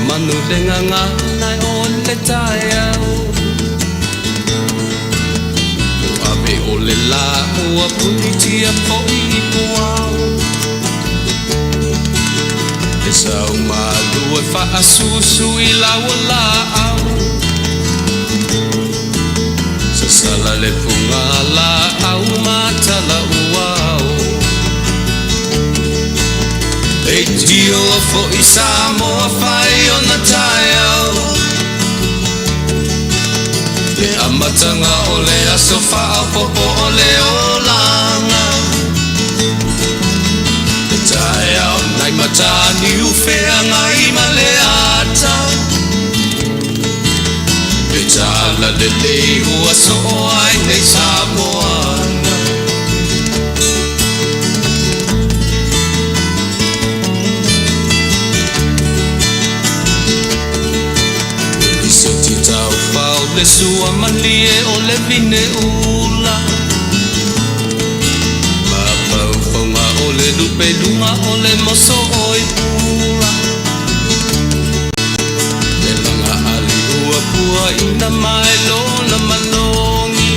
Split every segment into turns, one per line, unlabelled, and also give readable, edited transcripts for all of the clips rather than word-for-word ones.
Manu denga nai ole tayau Abe ole la ua punitia po i puau E sau malu e wha susu i laua la au Sa sala le punga la au matala uau E tio fo i Samoa whai o na taiau Le amatanga o le aso whao popo o le olanga Le taiau nai matani uwhenga i ma le ata Le tala le ua so ai nei Samoana Le sua malie o le vine ula Mapau whaunga o le lupe lunga o le moso o i pula Le langa ali ua pua ina mai lona manongi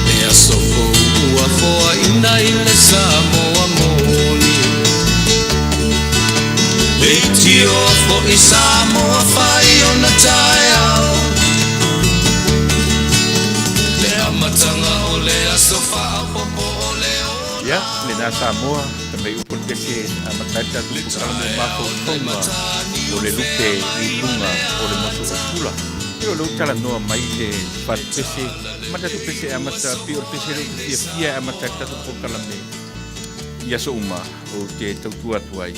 Le asoko ua foa ina i le Samoa moni Le tio fo i Samoa whai o na taiau Le amatanga o le aso whao popo o le ona
Ya, le nā Samoa, ta mei upon kese a mataita tuku karamu mako tonga o le lupe i lunga o le moso o pula. Eo lau tala noa mai le whare pese, matatu pese a mata pi o pese reu fia fia a mataita tuku kalame i aso uma o te tautua tuai.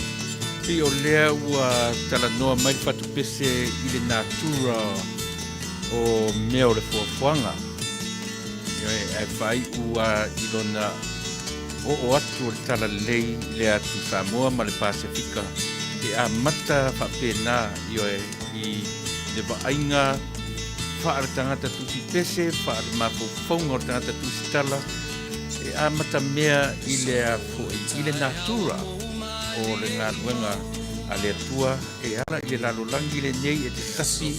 Pi o lea ua tala noa mai whatu pese i le natura o mea o le fuafuanga. E whai ua i lona o atu o le tala lei le atu Samoa ma le Pasifika. E a mata whapena i le waainga whaare tangata tusi pese, whaare mafufonga o tangata tusi tala. E a mata mea i le a i le natura o le ngā luenga a le atua e ara i le lalolangi le nei e te tasi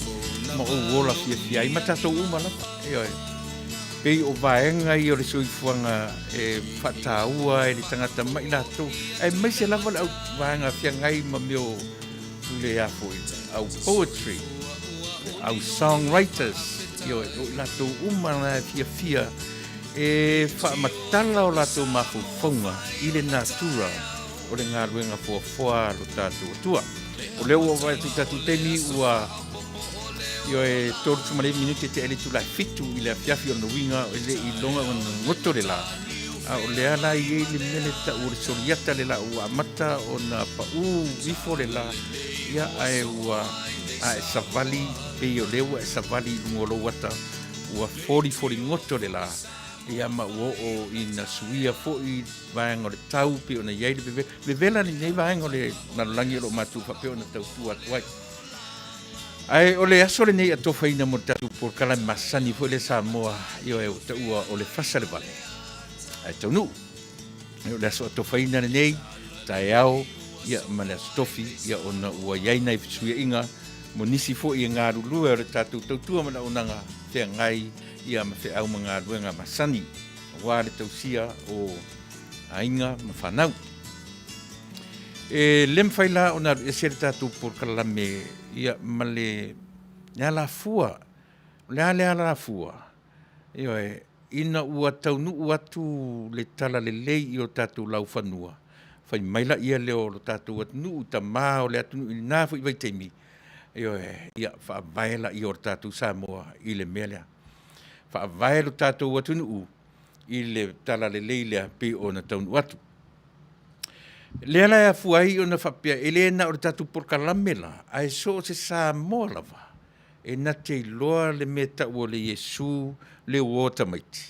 ma o wola fia fia i matatou umalapa pei o vaenga i o le soifuanga e whataua e le tangata mai latou e mai se lava le au vaenga fia ngai ma meo le afo au poetry au songwriters i o latou umana fia fia e whaamatala o latou mafufonga i le natura o le ngā ruenga fuafoa lo tātou atua. O leo o vai tatu teni ua io e tolu tumare minute te ele tula fitu i le afiafi o na winga o le i longa o na ngoto le la. O le ala i e le mele ta ua soriata le la ua mata o na pa wifo le la ia ae ua ae savali pe o leo e savali lungolo wata ua fori ngoto le la. Ia ma o ina suia fo i vaenga o le tau pe o na iai le vela ni nei vaenga o le nalangi o lo matu pa pe o na tau tua tuai. Ai o le aso le nei atofa ina mo tatu por kala masani fo le Samoa io e o ta ua o le fasa le vale. Ae Taunuu. O le aso atofa ina le nei tae au ia ma le astofi ia o na ua iai nai fisuia inga mo nisi fo i ngā rulua o le tatu tautua ma na unanga te ngai ia ma fe au mga luenga masani wa le tausia o ainga ma whanau. E lem whaila o na e sere tatu por kalame ia ma le la fua le la fua io e ina ua Taunuu atu le tala le lei i o tatu lau whanua whai maila ia leo lo tatu atu ta maa o le atu i nā fu i waiteimi io e ia whaavaela i o tatu Samoa i le melea whaavaelo tātou atunuu i le tala le leilea pe o na Taunuu atu. Lea lai a fuai o na whapea e le na o le tātou porkalamela ai so se Samoa lava e na te loa le meta o le Yesu le uota maiti.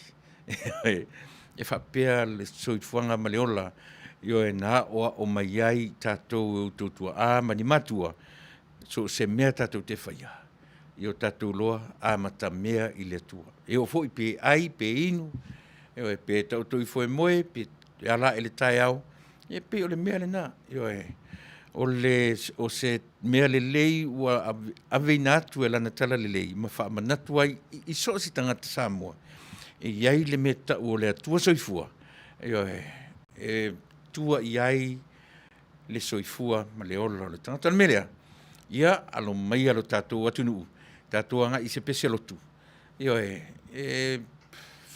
E whapea le soifuanga maleola Io e nā o mai ai tātou tūtua mani matua, so se mea tātou te whaia. Io tātou loa mata mea I le tua. Io fo I pe ai, pe inu, io e pe tautou I foe moe, pe ala ele tai au, e pe o le mea le nā. Io e o se mea le lei ua ave natu e lana tala le lei, ma wha manatu ai I so si tangata Samoa. E iai le mea tau o le atua soifua. Io e tua iai le soifua ma le ola le tangata le melea. Ia alo mai alo tātou Ae Taunuu. Tātou anga I se pese lotu. Io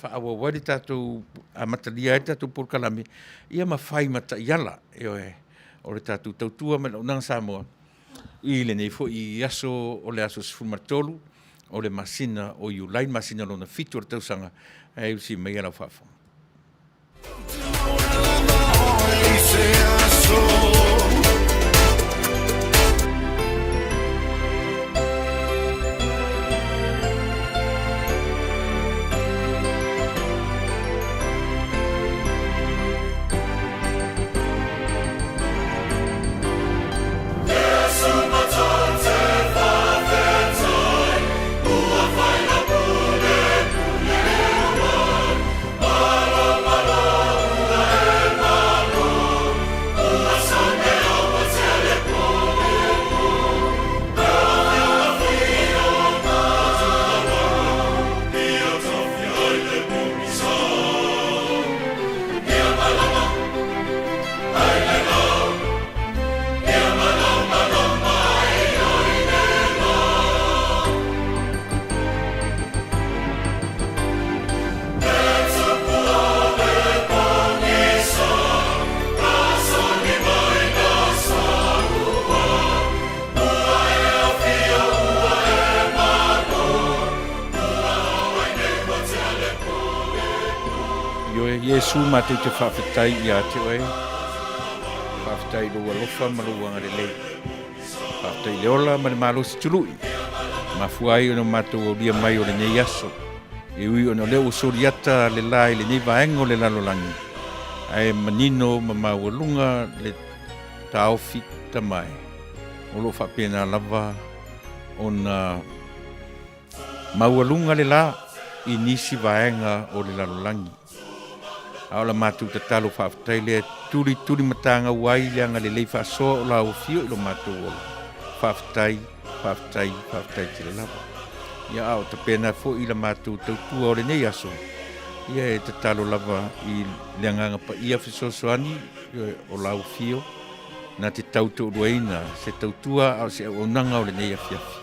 whaawa wari tātou matalia e tātou porkalame. Ia ma whai mata iala. Io o le tātou tautua ma nang Samoa. I le nei fo I aso o le aso sifumatolu. O le masina o iulai masina lona fitu o le tausanga. E usi mai ala whaafa. Yesu mate te whawhetai I a te oe. Whawhetai lua lofa ma lua ngarele. Whawhetai leola ma le malo si tului. Mafuai ono matou o lia mai o le nei aso. E ui ono leo soriata le lai le nei vaengo le lalolangi. Ae manino ma maualunga le taofi tamai. Olo whapena lava ona maualunga le la I nisi vaenga o le lalolangi. Aola mātou te talo whawhetai lea turi matanga wai leanga le lei whaasoa o la o fio ilo mātou ola. Whawhetai te le lava. Ia ao te pena fo ila mātou tautua o le nei aso. Ia e te talo lava I leanganga pa ia whisosoani o la o fio. Na te tauto ruaina se tautua au se onanga o le nei afiafi.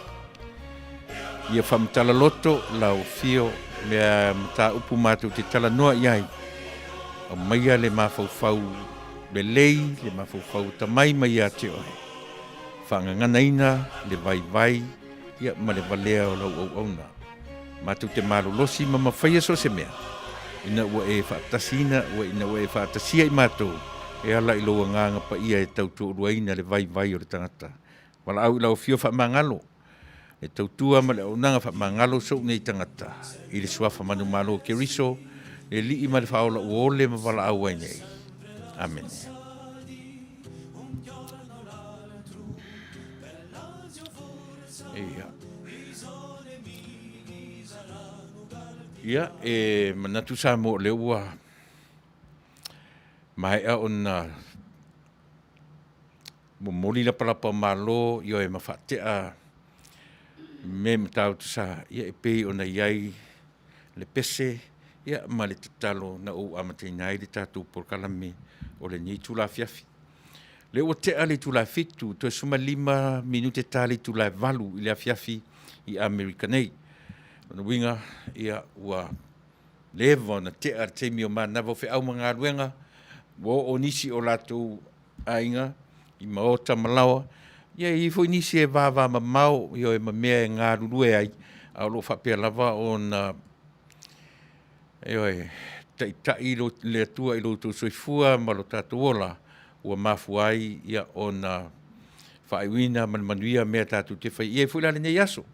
Ia whamtala loto la o fio mea mta upu mātou te tala noa iai. O maia le mawhauwhau belei, le mawhauwhau tamai mai a te oe. Whangangana ina, le vai, ia ma le valea o lau au auna. Mātou te malolosi ma mawhaia so se mea. Ina ua e whaatasina, ina ua e whaatasia I mātou. E ala I loa nganga pa ia e tautu uruaina le vai o le tangata. Wala au lau fio whaamangalo. E tautua ma le aunanga whaamangalo so nei tangata. I le suafa manu malo ke riso. E li I ma le whaola uole ma wala au ai nei. Amen. Ia, e manatu sa mo le ua mai a ona momoli la palapa malo io e mawhatea me matau tu sa ia e pei ona iai le pese ia ma le tatalo na o amateina I le tātou porkalame o le ni tula fiafi. Le o te ale tula fitu, to suma 5 minute tali tula valu I le fiafi I Americanei. Ona winga ia ua lewa na te ar te mio mana vo fe au mga ruenga wo o nisi o latou ainga I maota malawa. Ia I fo nisi e vava ma mau io e mamea e ngā rurue ai au lo whapea lava o na Eoi, tai le tua I loto soifua ma lo tātou ola ua mafu ai ia o na whaaiwina Manuia mea tātou te whai. Ia I fuila le nei aso.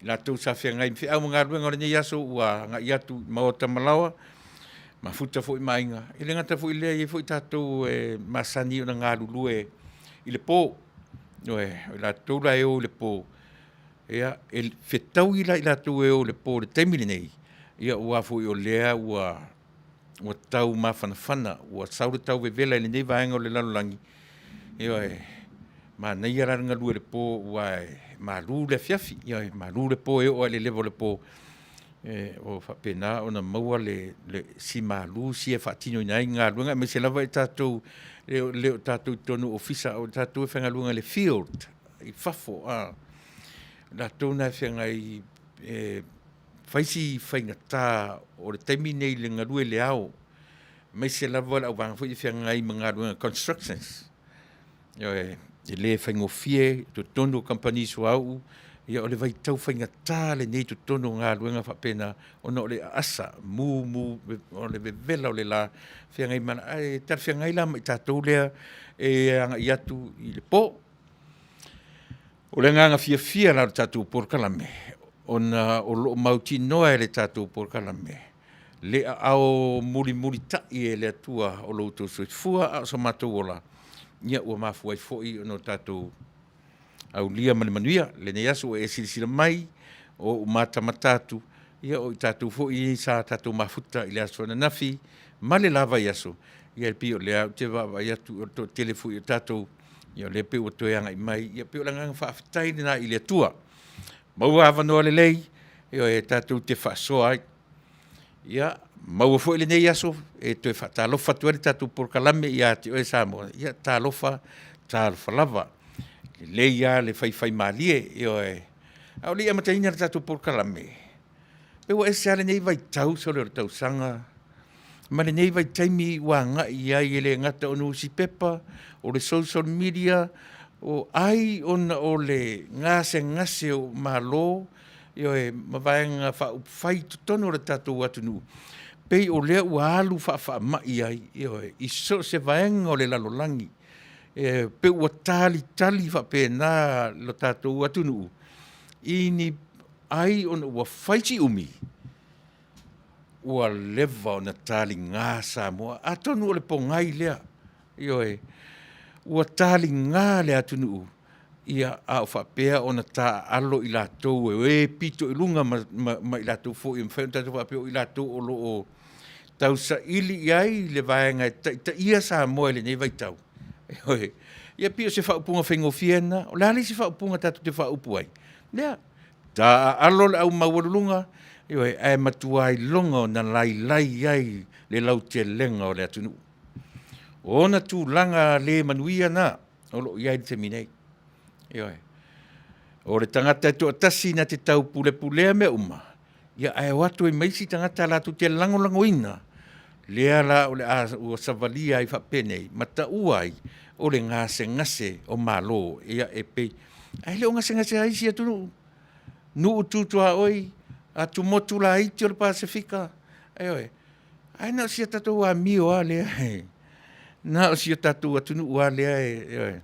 La tau sa fia ngai mwhi au mga ruenga o le nei aso ua ngai atu maota malawa. mafuta fo i mainga i le ngata fo i le i fo i tatou masani o na ngā lulue i le pō oe la tau la o le pō ia e fetau i la tau e o le pō le taimile nei ia ua fo i o lea ua tau mawhanawhana ua saure tau vevela i le nei vaenga o le lalolangi ia ma nei ara nga lue le pō ua ma lu le fiafi ia ma lu le pō e o le levo le pō o whapena o na maua le si malu si e whatino i nei ngā luenga me se lava i tātou leo tātou tonu ofisa o tātou e whenga luenga le field i whafo la tōna e whenga i whaisi whainga tā o le taimi nei le ngarue le ao me se lava au wanga fo i whenga i mga luenga constructions e le whaingo fie to tonu company so au ia o le vai tau whainga tā le nei tu tono ngā luenga whapena o no le asa mu o le vevela o le la whiangai mana tar whiangai la mai tātou lea anga i atu i le pō o le nganga fia la tātou porkalame o lo mauti noa e le tātou porkalame le ao muri tai e le atua o lo tō soifua a so mātou ola ia ua mafuai foi o no tātou au lia Manuia le nei aso e silisila mai o mata matatu ia o tatu fo i sa tatu mafuta i le aso na nafi male lava i aso ia le pio le au te va ia tu o telefu i tatu ia le pio to yanga i mai ia pio langa fa aftai na i le tua mau ava no le lei ia e tatu te fa so ai ia mau fo i le nei aso e to fa talo fa tu le tatu por kalame ia te o samo ia talo fa lava le ia le fai malie io au le mata ina tatu por kalame e o ese ale nei vai tau so le tau sanga ma le nei vai taimi wa nga ia i le ngata onu si pepa o le social media o ai on o le ngase o malo io ma vai nga fai tono le tatu atunu pe o le wa alu fa mai io i so se vai o le lalolangi pe ua tali fa pena lo tātou atunu ini ai ona ua whaiti umi ua leva ona tali ngā Samoa atonu o le pongai lea ua tali ngā le atunu ia au whapea ona tā alo i lātou pito i lunga ma i lātou fo i mwhai tātou whapea i lātou o lo o tau sa ili iai le vaenga ta ia Samoa le nei vai tau ia pio se whaupunga whengo fiena, o lali se whaupunga tatu te whaupu ai. Lea, ta alo le au mawalulunga, e matuai longa na lai ai le lau te lenga o le atunu. O na tu langa le Manuia na, o lo iai te minei. O le tangata to atasi na te tau pule me uma, ia ai watu i maisi tangata la tu te langoina, lea la o le o savalia i whapenei, mata uai, o le ngase o malo ia e pe ai le ngase ai sia tu nu tu oi a tu motu la i te Pasifika ai na sia tatu a mio ale na sia tatu atu nu ale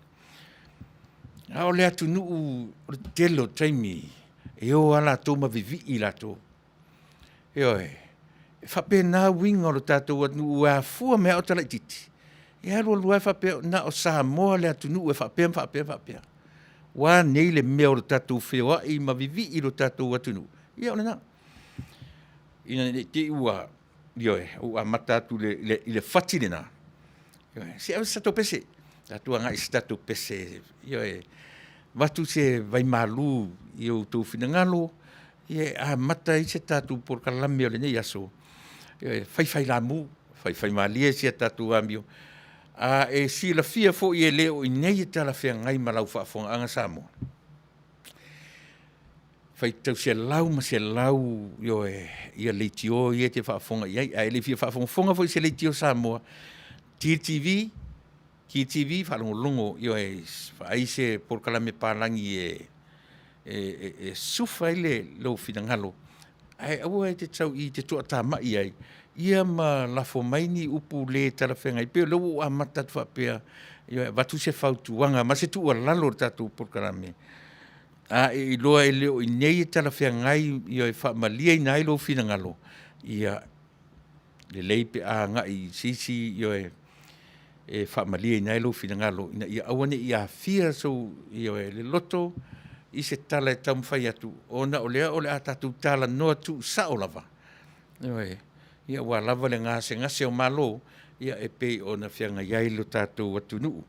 a o le atu nu o telo taimi o ala to ma vivi i la to fa pena winga o tatu atu a fu me o tala titi ia lo whapea na o Samoa le atunu e whapea. Wa nei le mea o tatu whewa i ma vivi i lo tatu atunu. Ia ole na. Ina te ua, ua matatu le whatine na. Si au sato pese. Tatu anga i sato pese. Watu se vai malu i o tau whinangalo. A mata i se tatu por kalame o le nei aso. Whai la mu. Whai malie se tatu amio. E si la fia fo i leo i nei tala fia ngai malau whaafonga anga Samoa. Whai tau se lau ma se lau ia leitio i te whaafonga iai. A ele fia whaafonga fonga fo i se leitio Samoa. TV, whaalongo longo whaai se porkalame pālangi sufa i le lo finangalo. Aua e te tau i te tuata mai ai. Ia ma lafo maini upu le talawhenga i peo lau a matatu whapea watu se whautuanga ma se tua lalo tatu porkarame i loa e leo i nei talawhenga i whaamalia i nai lo finangalo ia le lei pe a ngai sisi yo e whaamalia i nailo fina ngalo ina ia awane i a fia so yo le loto i se tala e tamu whai atu ona o lea a tatu tala noa tu sa o lava ia wa lava le ngase o malo ia e pei ona whianga iailo tatu atu nuu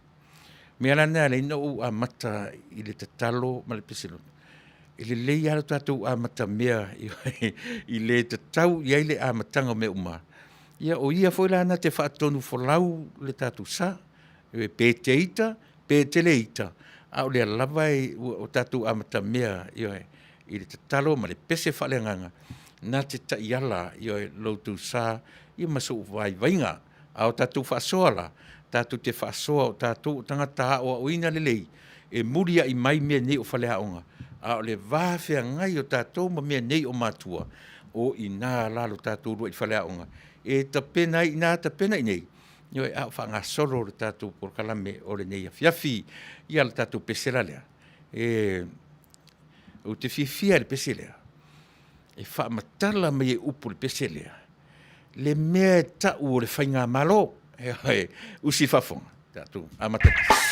mea lana le ina u a mata i le tatalo ma le pesilo i le lei alo tatu a mata mea i le tatau i le a matanga me uma ia o ia foi lana te whaatonu folau le tatu sa pe te ita pe te le ita a o le lava o tatu a mata mea i le tatalo ma le pese whalenganga na te ta iala i loutu sa i masu vai vainga a o tatu whaasoa la tatu te whaasoa o tatu tangata o uina le lei e muria i mai mea nei o whalea onga a o le vāwhea ngai o tatu ma mea nei o matua o i nā lalo tatu rua i whalea onga e ta pena i nā ta pena i nei i a whanga soro le tatu por kalame o le nei a fiafi i ala tatu pesera lea o te fifia le peselea e whaamatala mai e upu le peselea le mea tau o le whainga malo usi whafonga tatu amataki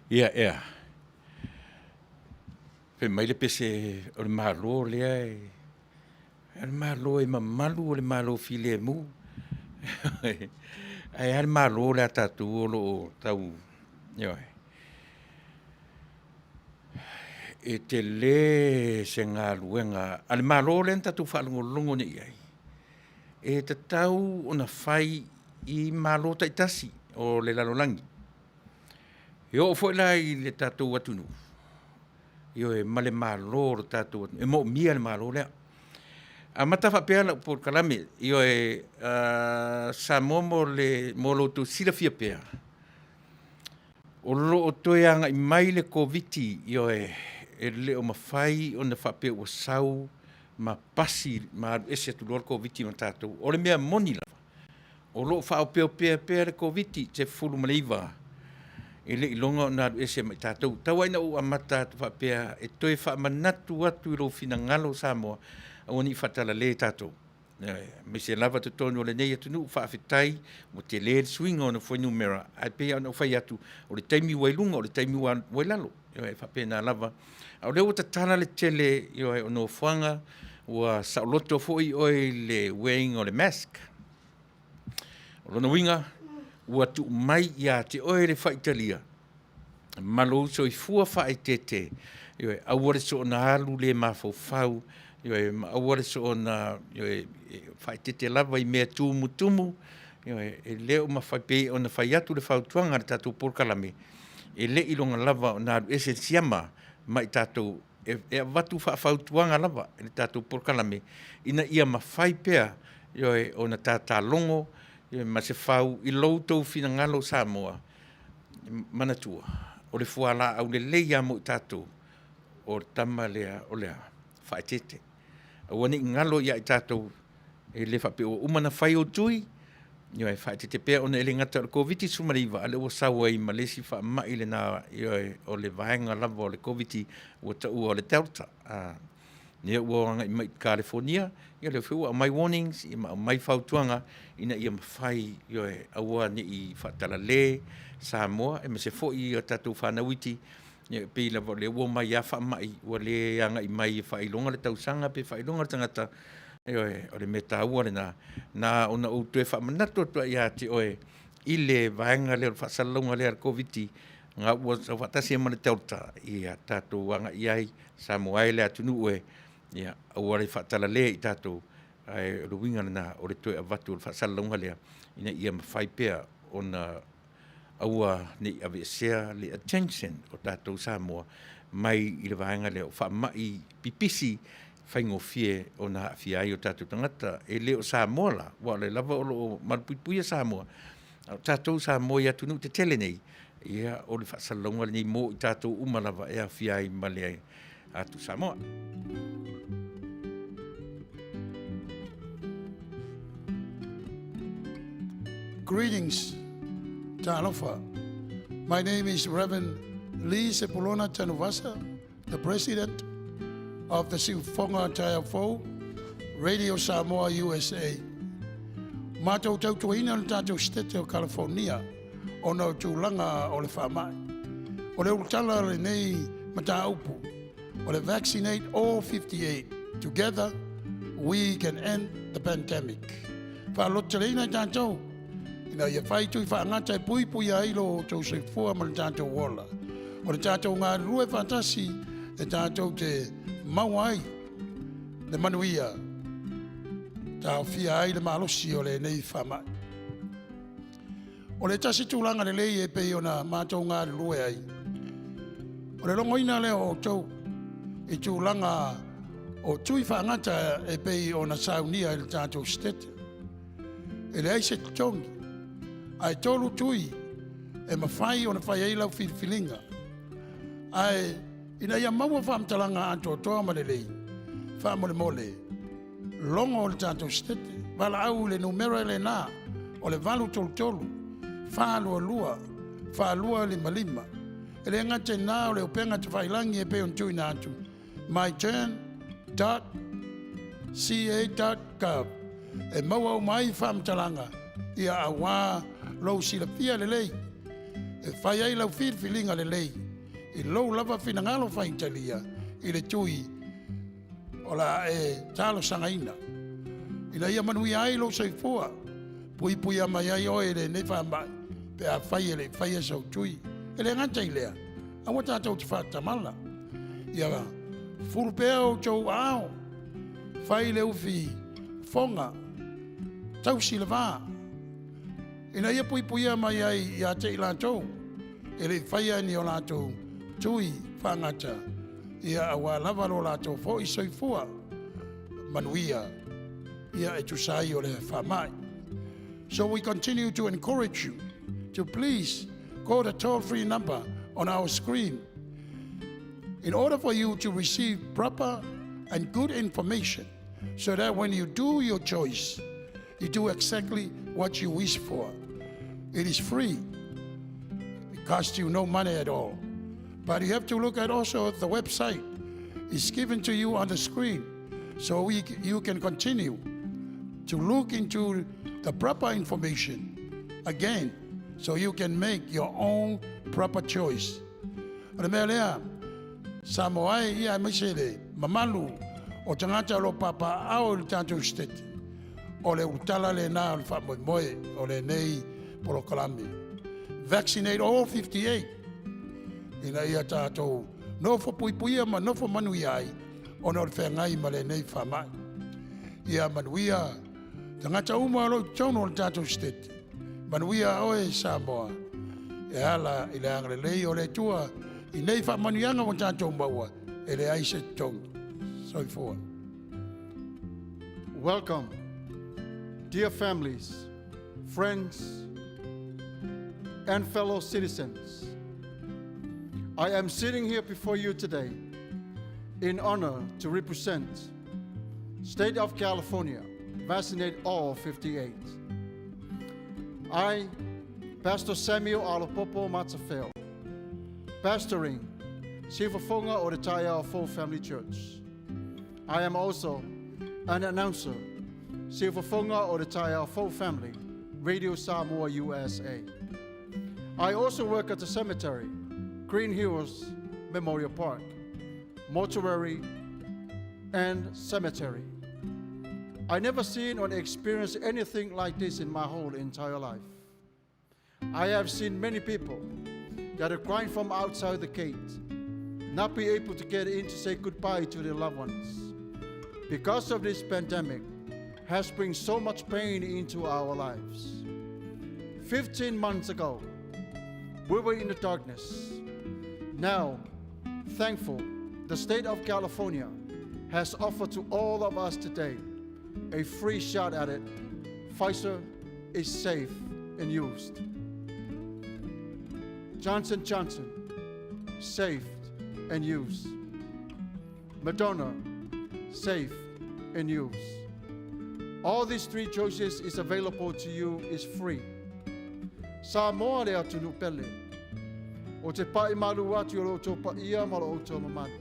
Ia. Pe mai le pese o le malo lea le malo mamalu o le malo file mu. Ai al malo le atatu o lo tau. E te le se ngā luenga. Al malo le tatu whalongolongo ni iai. E te tau o na whai i malo taitasi o le lalolangi. E o fwela i le tatu watunu. Io e male malo tatu e mo mia le malo le. A mata fa pea por kalame io e sa momo le molo tu sila fia pea. O lo o toeanga i mai le koviti io e le o mawhai o na fa pea o sau ma pasi ma ese tu lor koviti ma tatu. O le mea moni lava. O lo fa o pea le koviti te fulu maleiva. Ele ilonga na ese mai tātou. Tau aina o amata tu whapea e toi wha manatu atu i lo fina ngalo Samoa a wani whatala le tātou. Me se lava te tonu o le nei atu nu whaafetai mo te le swinga o na whainu mera. Ai pea ana whai atu o le taimi wailunga o le taimi wailalo. Whapea na lava. Au leo ta tana le tele o no whanga ua saoloto foi oi le wearing o le mask. O lona winga ua tu mai ia te oe le whaitalia. Malo so i fua whaitete. Aware so na halu le mawhau. Aware so na whaitete lava i mea tumu. E leo mawhaipe o na whaiatu le whautuanga le tātou porkalame. E le ilonga lava o na ese siama mai tātou. E watu whautuanga lava le tātou porkalame. Ina ia mawhaipea o na tātālongo. Ma se whau i loutou fina ngalo Samoa manatua o le fuala au le leia mo tātou o tama lea o lea whaetete a wani ngalo ia i tātou e le whape o umana whai o tui i whaetete pea o na ele ngata o COVID sumariva ale o sawa i Malesi wha mai le na o le vaenga lava o le COVID o tau o le Delta Nia ua anga i mai California, ia leo whiua mai warnings, i mai whautuanga, ina ia mawhai aua ni i whatala le, Samoa, e me se fo i tatou whanawiti, pe la le ua mai a wha mai, ua le anga i mai whailonga le tausanga, pe whailonga le tangata, o le meta ua le na ona o tue whamanatu atua ia te oe, i le vaenga le whasalonga le ar COVID, ngā ua sa whatasi e mana Delta, i tatou anga i ai, Samoa le atunu oe, ia aua le whaatala lea i tātou ai ruinga na o le toe avatu o le whaasalonga lea ina ia mawhai pea o na aua ni avesea le attention o tātou Samoa mai i le vaenga lea o whaamai pipisi whaingofie o na hawhiai o tātou tangata e leo Samoa la wa le lava o lo marupuipuia Samoa o tātou Samoa ia tunu te tele nei ia o le whaasalonga nei mo i tātou umalava e hawhiai ma lea atu Samoa.
Greetings, Talofa. My name is Reverend Lee Sepulona Tanuvasa, the president of the Sifonga Taiafo, Radio Samoa, USA. Mātou tautuina le tātou stete o California, o nau tūlanga o le whamai. O le urutala le nei mata aupu, o le vaccinate all 58. Together, we can end the pandemic. Whaalotareina tātou, ina ia whaitu I whaangata e pui ailo tau se fua ma le tātou wola. O le tātou ngā rue whantasi e tātou te mauai, le Manuia, tāu fia ai le malosi o le nei whamai. O le tasi tūlanga le lei e pei o na mātou ngā rue ai. O le longoina leo o tau, I tūlanga o tui whaangata e pei o na saunia I le tātou stete. E le aise tongi, ai tolu tui e mawhai o na whai eilau whiwhilinga. Ai ina ia maua whaamtalanga anto toa ma le lei, whaamole mole, longo o le tātou stete, wala au le numero le nā, o le valu tolu, whaalua lua, whaalua lima. E le ngate nā o le upenga te whailangi e pe on tui nā atu. myturn.ca.gov e maua o mai whaamtalanga ia a wā lau sila pia le lei. e whai ai lau whirwhilinga le lei, i lou lava whinangalo whaintalia, i le tui, o la e talo sangaina. Ina ia manuia ai lo soifua, pui a mai ai oe le ne whamai, pe a whai ele, whai e sau tui, ele nganta i lea, a wata tau te whatamala. Ia furupea o tau ao, whai le uwhi fonga, tau si le vā. Ina ia pui a mai ai ia te i lātou, ele whai ani o lātou tui whangata, ia awa lava lo lātou fo i soifua, manuia, ia e tusai o le whamai. So we continue to encourage you to please call the toll-free number on our screen in order for you to receive proper and good information so that when you do your choice, you do exactly what you wish for. It is free. It costs you no money at all. But you have to look at also the website. It's given to you on the screen so you can continue to look into the proper information again so you can make your own proper choice. Remelea, Samoai ia misele, mamalu, o tangata lo papa au le tanto state, o le utala le na o le whamoimoe, o le nei polo kalami. Vaccinate all 58. Ina ia tātou, no fo puipuia ma no fo manuia ai, o no le whengai ma le nei whamai. Ia manuia, tangata uma lo tono le tātou state. Manuia oe Samoa, e ala i le angre lei o le tua, i nei whamanuianga o tātou maua, e le aise tong. Soifua.
Welcome, dear families, friends, and fellow citizens. I am sitting here before you today in honor to represent State of California, vaccinate all 58. I, Pastor Samuel Alopopo Matsafeo, pastoring Sifafonga o the Taya Full Family Church. I am also an announcer, Sifafonga o the Taya Full Family, Radio Samoa USA. I also work at the cemetery, Green Hills Memorial Park, mortuary, and cemetery. I never seen or experienced anything like this in my whole entire life. I have seen many people that are crying from outside the gate, not be able to get in to say goodbye to their loved ones. Because of this pandemic, has brought so much pain into our lives. 15 months ago, we were in the darkness. Now, thankful, the state of California has offered to all of us today a free shot at it. Pfizer is safe and used. Johnson & Johnson, safe and used. Moderna, safe and used. All these three choices is available to you, is free. Samoa le atunu pele. O te pai malu atu o lo tō pa ia ma lo tō mamani.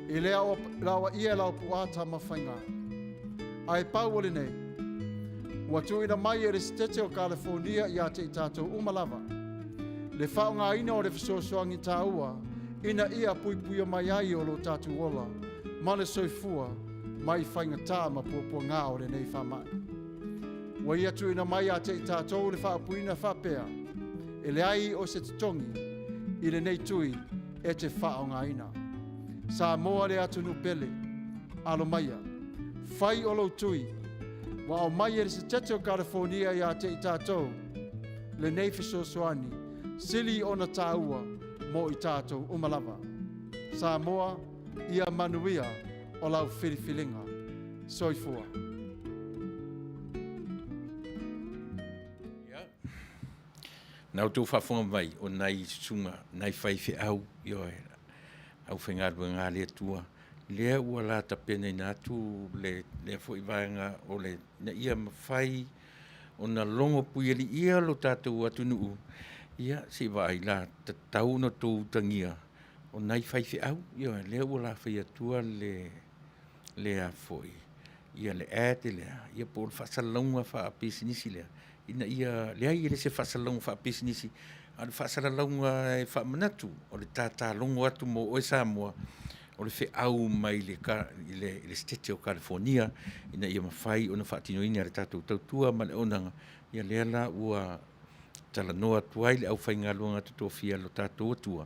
I lea o lawa ia lau puata mawhainga. Ai pauole nei. Watu ina mai e restete o California ia te i tātou umalava. Le whaonga ina o le fisosoangi tāua, ina ia puipuia mai ai o lo tātou ola, ma le soifua, mai whainga tā ma puapua ngā o le nei whamai. Wa ia tu ina mai a te i tātou le whaapuina whapea, e le ai o se titongi, i le nei tui e te whaonga ina. Samoa le atunu pele, alo maia, whai o lo tui, wa o mai e se tete o California ia te i tātou, le nei fisosoani, sili o na tāua mo i tātou umalava. Samoa ia manuia o lau whiriwhilinga. Soifua.
Nau tō whafonga mai o nai sunga, nai whaiwhi au, io e au whengarua ngā lea tua. Lea ua la tapene nātu le fo i vāenga o le na ia mawhai o na longo puieli ia lo tātou atunuu. Ia si vai la tau no tō tangia o nai whaiwhi au, io e lea ua la whai atua le a foi. Ia le ate lea, ia po le whasalonga wha a pisinisi lea. Ina ia lea i le se whasalonga wha a pisinisi, Ale whaasaralaunga e whaamanatu, o le tātālongo atu mo oe Samoa, o le au mai le stete o California, ina ia mawhai o na whaatinoini ale tātou tautua, ma le onanga, ia leala ua talanoa tuai le au whaingaluanga tutofia lo tātou atua.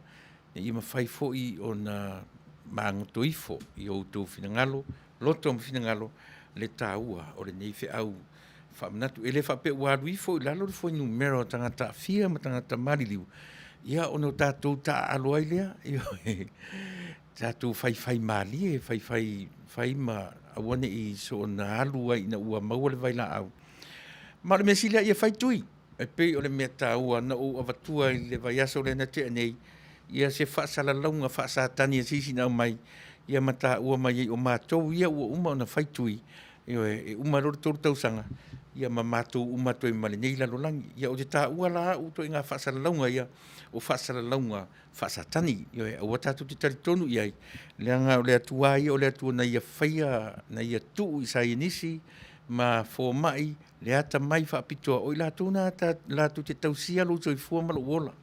Ia mawhai foi o na maangoto ifo i o tau finangalo, loto mo finangalo, le tāua o le nei au whaamanatu. E le whape waru ifo i lalo le foi numero tangata fia ma tangata mariliu. Ia ono tātou tā aloai lea, tātou whai mali e whai ma awane i so na alua ina ua maua le vaila au. Ma le mesila ia whai tui, e pei o le mea tāua na o avatua i le vai aso le na te anei, ia se whaasala launga whaasatani a sisi nau mai, ia mata ua mai o mātou, ia ua uma o na whai tui, e uma roro tōru tausanga, ia ma mātou uma toi male nei lalo langi, ia o te tā ua la u toi ngā whaasala launga ia, o whaasala launga whaasatani, ia o tātou te taritonu iai, leanga o le atua ia o le atua na ia whaia, na ia tuu i sa nisi, ma fō mai, le ata mai whaapitoa, o i lātou nā lātou te tausia lo toi fua malo wola,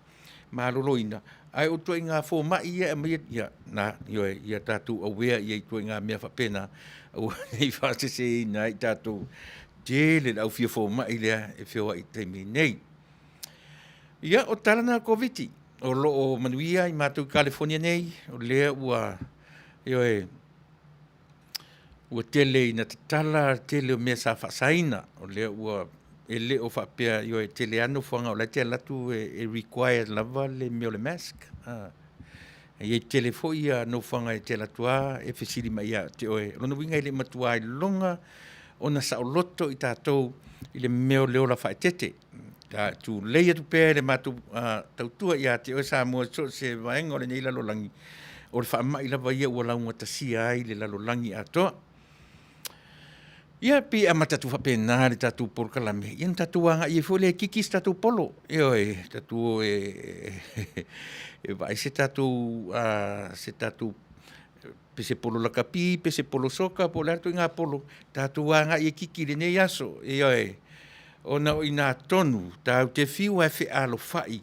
ma loloina, ai o toi ngā fō mai ia, ia, na, ia tātou awea ia i toi ngā mea whapena, o nei whaasese ina i tātou, te le lau fia fō mai lea, e whioa i teimi nei. Ia, o talana COVID, o lo o Manuia i mātou California nei, o lea ua, ua tele ina te tala, tele o mea sa whaasaina, o lea ua, e le o whapea, e tele anu whanga o lai te alatu e required lava le meo le mask. E tele fo ia no whanga e te alatua, e whesiri mai ia te oe. Rono winga i le matua i longa, o na sa o loto i tātou, i le meo leo la whaetete. Ka tu leia tu pēr e mātou tautua ia te oe sa mua so se vaenga o le nei lalolangi. O le whaamai lava ia ua launga tasia ai le lalolangi atoa. Ia pi a matatu whapena le tātou porkalame. Ian tātou anga i e fo le kikis tātou polo. Ioe, tātou e vai se tātou pese polo lakapi, pese polo soka, po le atu i ngā polo. Tātou anga i e kiki le nei aso. Ioe, o na o i nā tonu, tāu te whiu e whi alo whai,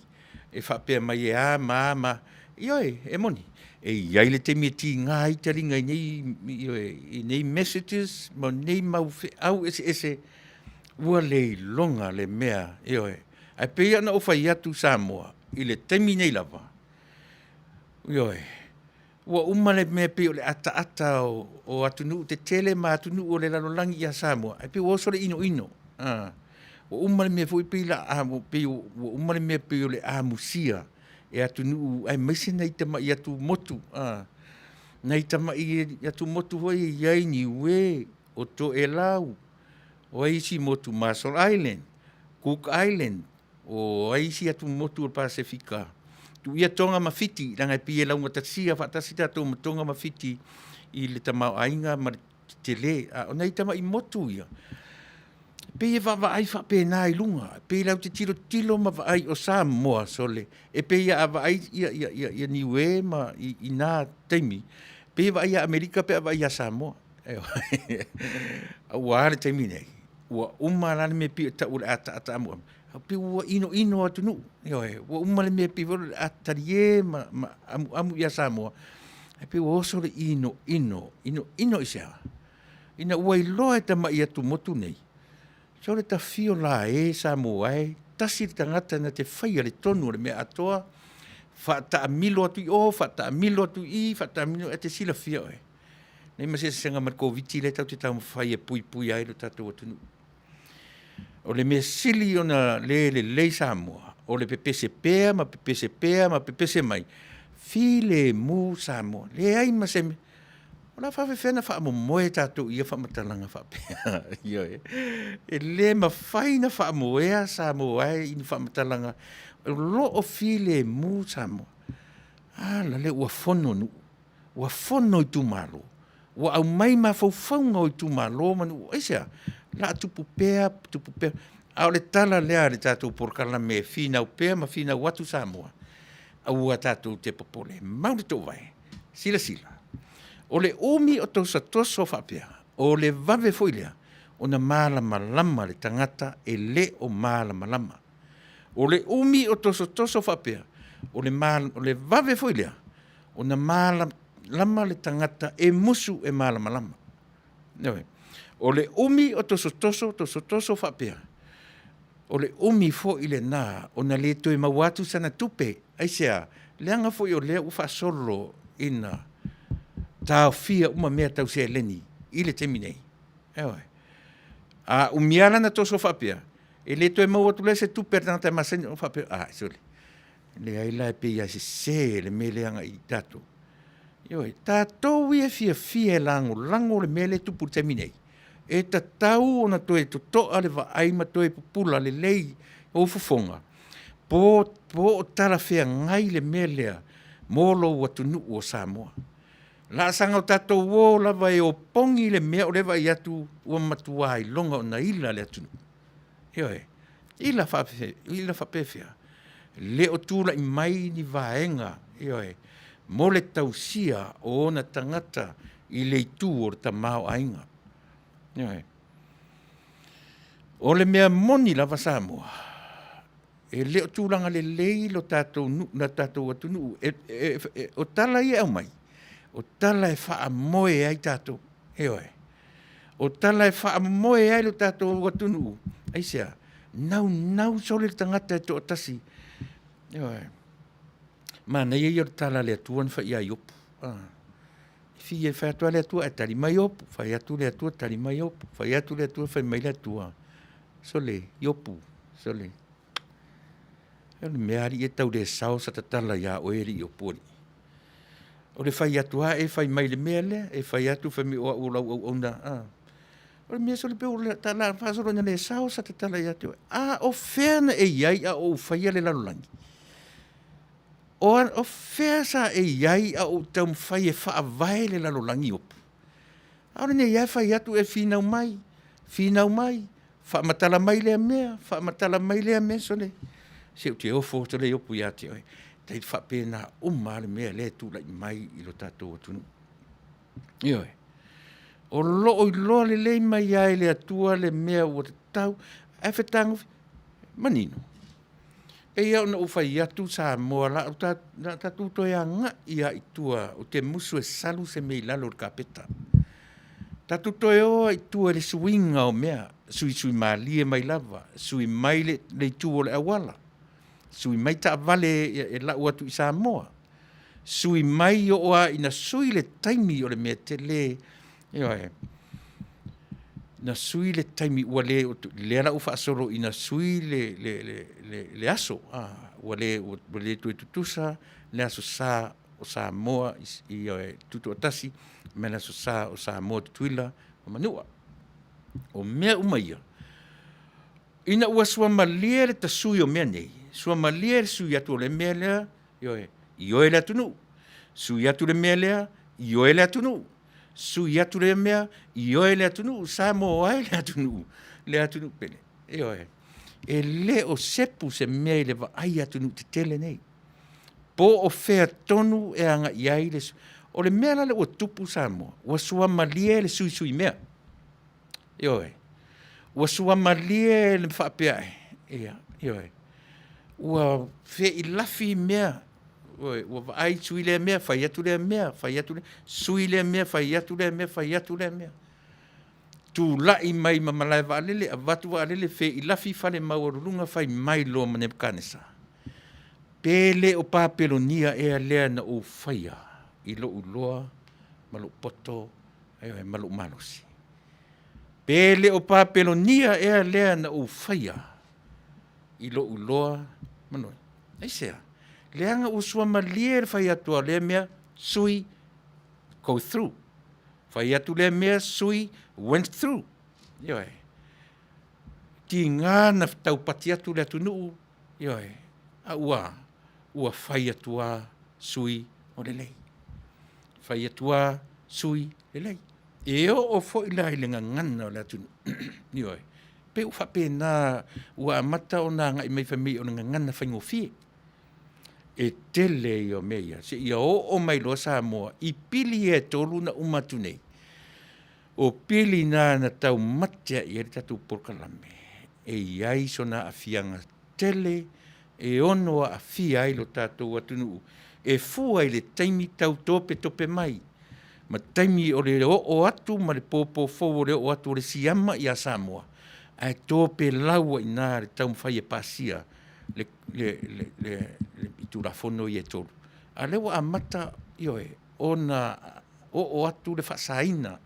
e whapea mai e a, ma, ioe, e moni. E iai le te meti ngā i taringa i nei messages, ma nei mau au ese, ua le longa le mea, ioe. Ai pei ana o whai atu Samoa, i le temi nei lava. Ioe. Ua uma le mea pei o le ata o atunu, te tele ma atunu o le lalolangi i a Samoa. Ai pei o so le ino. Ua uma le mea fui pei la amo, ua uma le mea pei o le amusia, e atunu, ai maise nei tama i atu motu, nei tama i atu motu hoi iai ni ue, o to e lau, o aisi motu Marshall Island, Cook Island, o aisi atu motu o Pasifika. Tu ia tonga mawhiti, rangai pia launga tatsia, whatasi tātou ma tonga mawhiti i le tamau ainga ma te le, o nei tama i motu ia. Pe e whaai whape nā i lunga, pe lau te tilo ma whaai o Samoa sole, e pe ia a whaai ia niue ma i nā teimi, pe whaai a Amerika pe a whaai a Samoa. Ua are teimi nei, ua umarane me pi ta ule ata amuam, pe ua ino atunu, ua umare me pi vore atarie ma amu i a Samoa, pe ua oso le ino i sea, ina ua iloa e tama i atu motu nei. So le ta fio la e Samoa e, tasi tangata na te whaia le tonu le mea atoa, whata amilo atu i o, whata amilo atu i, whata amilo e te sila fia e. Nei ma se senga mar COVID le tau te tau whaia pui ai lo tātou atunu. O le mea sili o na le Samoa, o le pepese pea, ma pepese mai, file mu Samoa, le ai ma se me, o la whawewhena whaamomoe tātou ia whamatalanga whapea. E le ma whaina whaamoea Samoa e ina whamatalanga. Lo o file mu Samoa. La le ua whono nu. Ua whono i tumalo. Ua au mai ma whauwhaunga i tumalo. Manu, eisea, la tupu pea. Au le tala lea le tātou porkala me whinau pea ma whinau watu Samoa. Au a tātou te popole. Maure tō vai. Sila. O le omi o tau sa toso whapea, o le vave foilea, o na malama lama le tangata e le o malama lama. O le umi o toso whapea, o le vave foi lea, o na lama le tangata e musu e lama. O le umi o toso whapea, o le umi fo i le nā, o na le toe mawatu sana tupe, ai sea, leanga fo i o lea ufa solo ina tau fia uma mea tau se leni, i le teminei. A umiala na toso whapea, e le toe mawatu le se tupe tanga tai masani o whapea, sole. Le aila e pe ia se le me leanga i tato. Tatou ia fia lango le me le tupu teminei. E ta tau ona toe to toa le vaai ma toe pupula le lei o fufonga. Po o tala fea ngai le melea molo watu nu o Samoa. La sanga o tatou o lava e o pongi le mea o lewa i atu ua matua i longa o na ila le atunu. Ila whapefea. Le o tūla i mai ni vaenga. Mo le tausia o ona tangata i le itu o ta mao ainga. O le mea moni lava Samoa, e leo tūlanga le leilo tātou na tātou atunu, o tala i au mai, o tala e wha moe ai tātou, o tala e wha moe ai lo tātou atunu, ai sea, nau sole le tangata e to atasi, mana ia o tala le atuan wha ia iopu, fie fai atua le atua e tari mai opu, fai atu le atua tari mai opu, fai atu le atua fai mai le atua. Sole, iopu, sole. Ele meari e tau le sao sa tatala ia oeri iopu ni. O le fai atua e fai mai le mea le, e fai atu fai mi oa ula au ona. O le mea sole pe o le tala, fasoro na le sao sa tatala ia te. O fena e iai a o fai le lalolangi. O fea sa e iai a o tau fai e wha vai le lalolangi opu. Aore ne iai fai atu e finau mai, wha matala mai lea mea, sole. Se o te ofo, sole opu ia te oi. Tei wha pēnā uma le mea le tūla i mai i lo tātou atunu. Ioi. O loo i loa le lei mai iai le atua le mea ua te tau, e whetangu, manino. E iau na ufai atu sa moa la, ta tuto ea nga ia i tua, o te musu e salu se mei lalo le kapeta. Ta tuto e oa i tua le suinga o mea, sui maalie mai lava, sui mai le tua le awala, sui mai ta vale e la ua tu i sa moa, sui mai o oa ina sui le taimi o le mea te le, na sui le taimi ua le ala ufa asoro ina sui le aso, ua le tu tutusa, le aso sa o Samoa i tutu atasi, me le aso sa o Samoa tuila o Manua. O mea umaia. Ina ua sua malia le ta sui o mea nei, sua malia le sui atu o le mea lea, ioe le atunu. Sui atu le mea lea, ioe le atunu. Sui atu le mea, ioe le atunu, Samoa ai le atunu pele. E le o sepu se mea le va ai atunu te tele nei. Po o fea tonu e anga iai le o le mea le o tupu Samoa, ua sua malia le sui mea. Ua sua malia le whapeae. Ua fe i lafi mea. Ua ai sui le mea, fai atu le mea, sui le mea, fai atu le mea. Tu lai mai mamalai waalele, a watu waalele, fe i lafi fale mawarulunga, fai mai lo mane kanesa. Pele o papelonia e a lea na o faia, i lo uloa, malu poto, malu malosi. Pele o papelonia e a lea na o faia, i lo uloa, manoi. Aisea. Leanga usua malia fai atua le mea sui go through. Fai atu le mea sui went through. Ki ngā na taupati atu le atu nuu. A ua fai atua sui o le lei. Fai atua sui le lei. E o fo ila i le ngana o le atu nuu. Pe ufa pe na ua amata o na ngai mai fami o na ngana fai ngofie. E tele i o mea, se ia o mai loa Samoa, i pili e tolu na umatu nei. O pili na tau matea i eri tatu porkalame. E iai so na afianga tele e ono a fia ai lo tātou atunuu. E fua i le taimi tau tope mai. Ma taimi o le o atu ma le popo fau o le o atu o le siama i a Samoa. Ai tope laua i nā le tau mwhai e pasia le iturafono i e tolu. A lewa a mata ioe o atu le whaasaina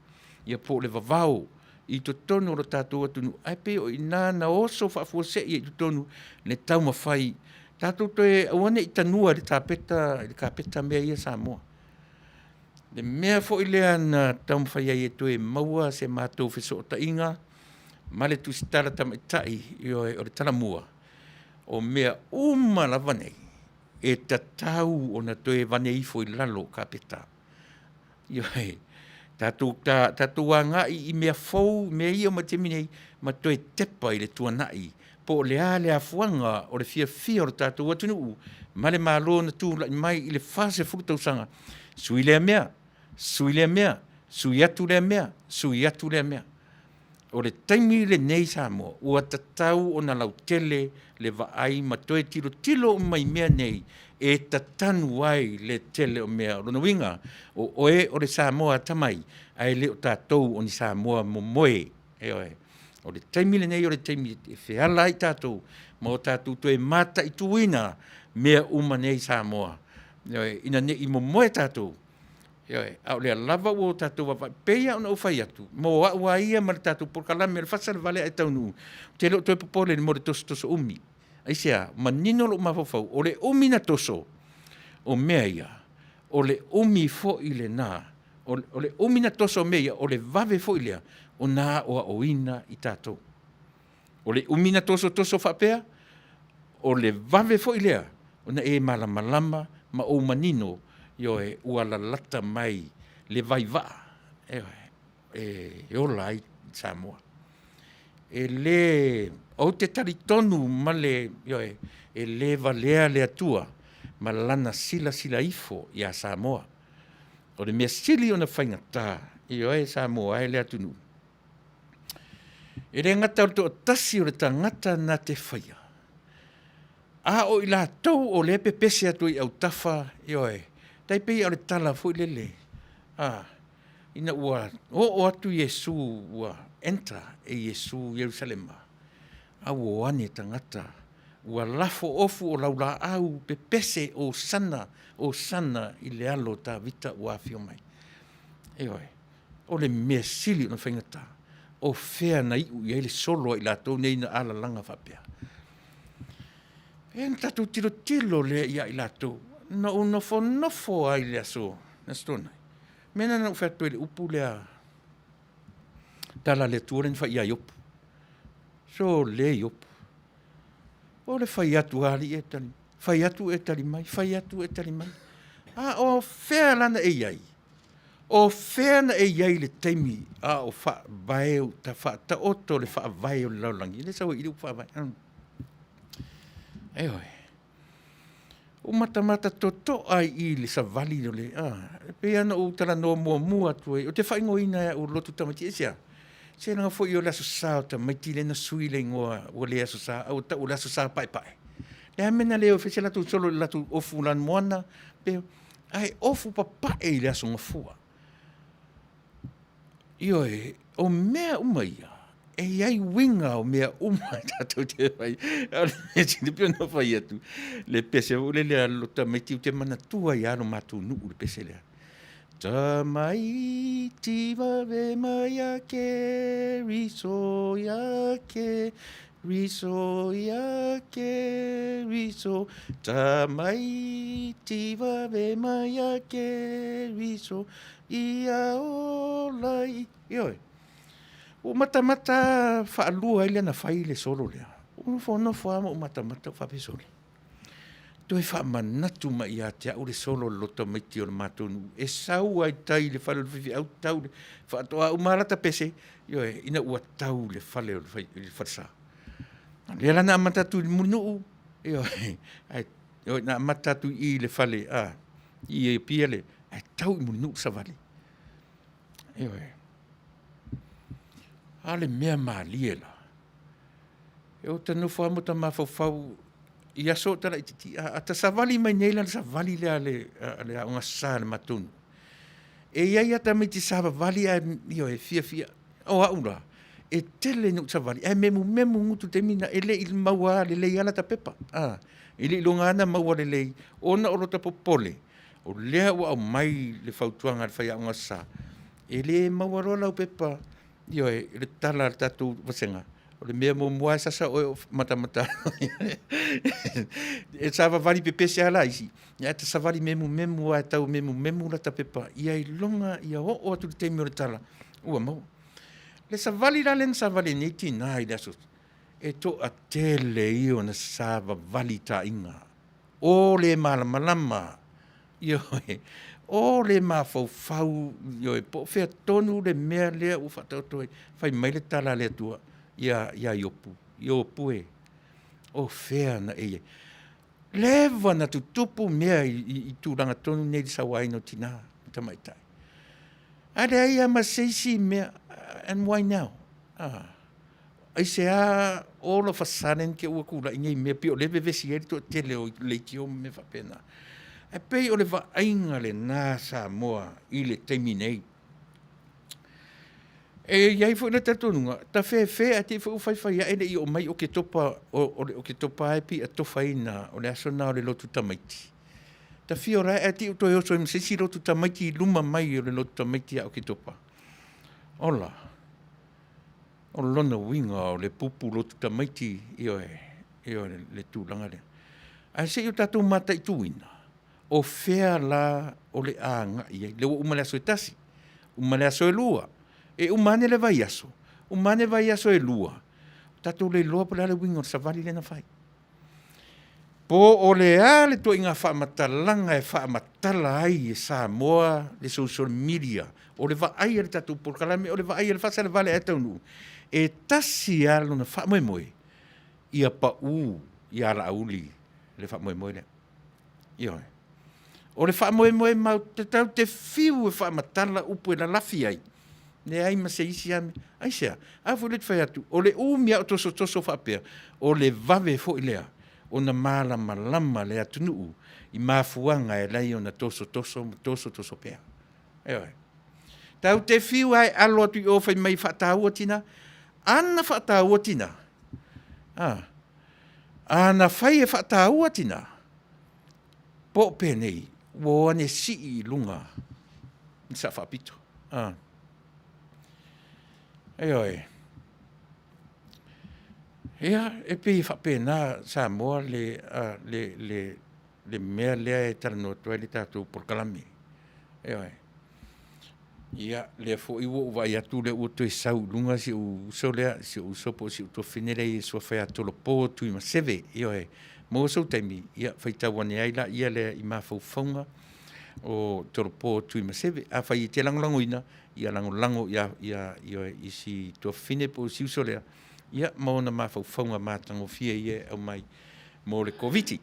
ia po le vavau i to tonu o lo tātou atunu. Ai pe o i nā na oso whaafuase i to tonu le tau mawhai. Tātou toe awane i tanua le kāpeta mea ia Samoa. Le mea fo i lea na tau mawhai ai e toe maua se mātou wheso o tainga. Ma le tusitara tamaitai o le talamua. O mea lava nei e tatau o na toe vane ifo i lalo kāpeta. Ioe, tātou anga i mea fau, mea ia ma te minei, ma toe tepa i le tuanai. Po le afuanga o le fia o le tātou atunuu, ma le mālo na tūla i mai i le fase fukutausanga. Sui lea mea, sui atu lea mea. O le taimi le nei Samoa, ua tatau o na lautele le vaai ma toe tilo mai mea nei, e tatanu ai le tele o mea o lona winga, o oe o le Samoa tamai, ai le o tātou o ni Samoa momoe, o le taimi le nei o le taimi e whiala ai tātou, ma o tātou toe mata i tuina mea uma nei Samoa, ina ne i momoe tātou, au le lava o tātou wawai, peia o na ufai atu, mo wa ia ma le tātou porkalame, le fasa le vale Ae Taunuu, te leo toe popole ni mo le toso umi, aisea, manino lo mawhawhau, o le umi na toso, o mea ia, o le umi fo i le nā, o le umi na toso o mea ia, o le vave fo i lea, o nā o a oina i tātou. O le umi na toso whapea, o le vave fo i lea, o na e malama, ma o manino, ioe ua lalata mai le vaivaa e ola ai Samoa. E le o te taritonu ma le ioe e le valea le atua ma lana sila ifo i a Samoa. O le mea sili o na whaingatā ioe Samoa e le atunu. E re ngata o to tasi o le tangata na te whaia. A o i la tau o le pepese atu i au tafa ioe. Tai pei au le tala fo i lele. Ina ua, o atu Yesu ua entra e Yesu Jerusalema. A ua ane tangata. Ua lafo ofu o laula au pepese o sana i le alo ta vita ua fio mai. Eoi, o le mea sili o na whaingata. O fea na iu i ele solo i la tau nei na ala langa whapea. E na tatu tilo le ia i la tau. Na nofo ai le aso, na stona. Mena na uwhatu ele upu lea tala le tuoren wha ia iopu. So le iopu. O le whai atu ali e tali. Whai atu e tali mai. O whea lana e iai. O whea na e iai le teimi. O wha vaeo, ta oto le wha vaeo le laulangi. Le sawa i le upa vaeo. Eoi. O mata toto ai i le savali no le pe ana o tala no mua tu o te whaingo ina o lotu tamati e sia se nga fo i o la sa ta mai ti le na sui le ngoa o le sa o ta o la sa pai le amena le ofisela tu solo la tu o fulan moana pe ai ofu papa e le aso ngafua io o mea umaia e ai winga o mea umai tātou te whai. E tini pio na whai atu. Le pese o le lea lota mai tiu te mana tua i aro mātou nuu le pese lea. Ta mai tiva ve mai a ke, riso ya ke, riso. Ta mai tiva ve mai a ke, riso, ia olai. Ioi. O mata whaalua ele na whai le solo lea. O whono whaama o mata whapesole. Toi whaamanatu mai a te au le solo lota mai ti o le mātonu. E sau ai tai le whale o le whiwhi au tau le whaatoa o marata pese. Ioe, ina ua tau le whale o le wharsa. Le lana amatatu i munu. Ioe, na amatatu i le whale. I e pia le. Ai tau i munu sa vale. Ioe. Ale mea maalia la. E o tanu whaamota mawhawhau ia so tala iti ata savali mai nei la savali le unga sa le matunu e ia ta me ti savali io e fia o aula e tele no savali e memu ngutu te mina ele il maua le ala ta pepa ili lungana maua le ona o ta popole o lea wa mai le fautuanga le fai unga sa ele maua rola pepa io e le tala tatu vasenga o le mea mo mua sasa o mata e sava vali pepe se ala isi ia te savali memu a tau memu la ta pepa ia i longa ia o atu te mi o le tala ua mau le savali la len savali ni tina i daso e to a tele io na sava vali ta inga o le malama io o le mafau io e po fe tonu le mea le u fatotoi fai mai le tala le tua ia iopu e o fea na e leva na tutupu mea i tūranga tonu nei sa waino tina tamaitai ada ia maseisi mea and why now ai se a all of a sudden ke ua kula ingai mea pio leve vesi e to tele o leitio me fa pena e pei o le va ainga le na sa moa i le teminei e iai fo na tatonunga ta fe a te fo fai ele i o mai o ke topa o ke topa e pi a tofa ina o le asona o le lotu tamaiti ta fiora e ti to yo so se si lotu tamaiti luma mai o le lotu tamaiti o ke topa ola o lona winga o le pupu lotu tamaiti io le tūlanga le a se yo tatu mata i tuina o fea la o le anga iai le umale aso e tasi umale aso e lua e umane le vai aso e lua tatu le loa pala le winga o savali le na fai po o le a le to inga whamatalanga e whamatala ai e Samoa le social media o le va ai le tatu por kalame o le va ai le fasa le vale Ae Taunuu e tasi alo na whamoemoe ia pa ia la auli le whamoemoe le io o le whamoemoe mau te tau te fiu e whamatala upu e la lafi ai ne ai ma se isi ame ai sea a fu le fai atu o le umia o toso whapea o le vave fo i lea o na malama le atunuu i mafuanga e lai o na toso pea eoi tau te fiu ai alo atu i ofai mai whataua tina ana whataua tina ana whai e whataua tina po penei wo ane si i lunga sa whapito eoi ia e pei whapena Samoa le mea lea e tarano tua le tātou por kalami eoi ia le fo iwo vai atu le uto e sau lunga si u so lea si u sopo si u to finere i so fai atolo po tu i ma seve eoi mo so taimi ia fai tawane ai la ia le i ma faufaunga o tolo po tu i ma seve a fai te langolango ina ia lango ia i si to fine po si so lea ia mo na ma faufaunga matango fia ia au mai mo le koviti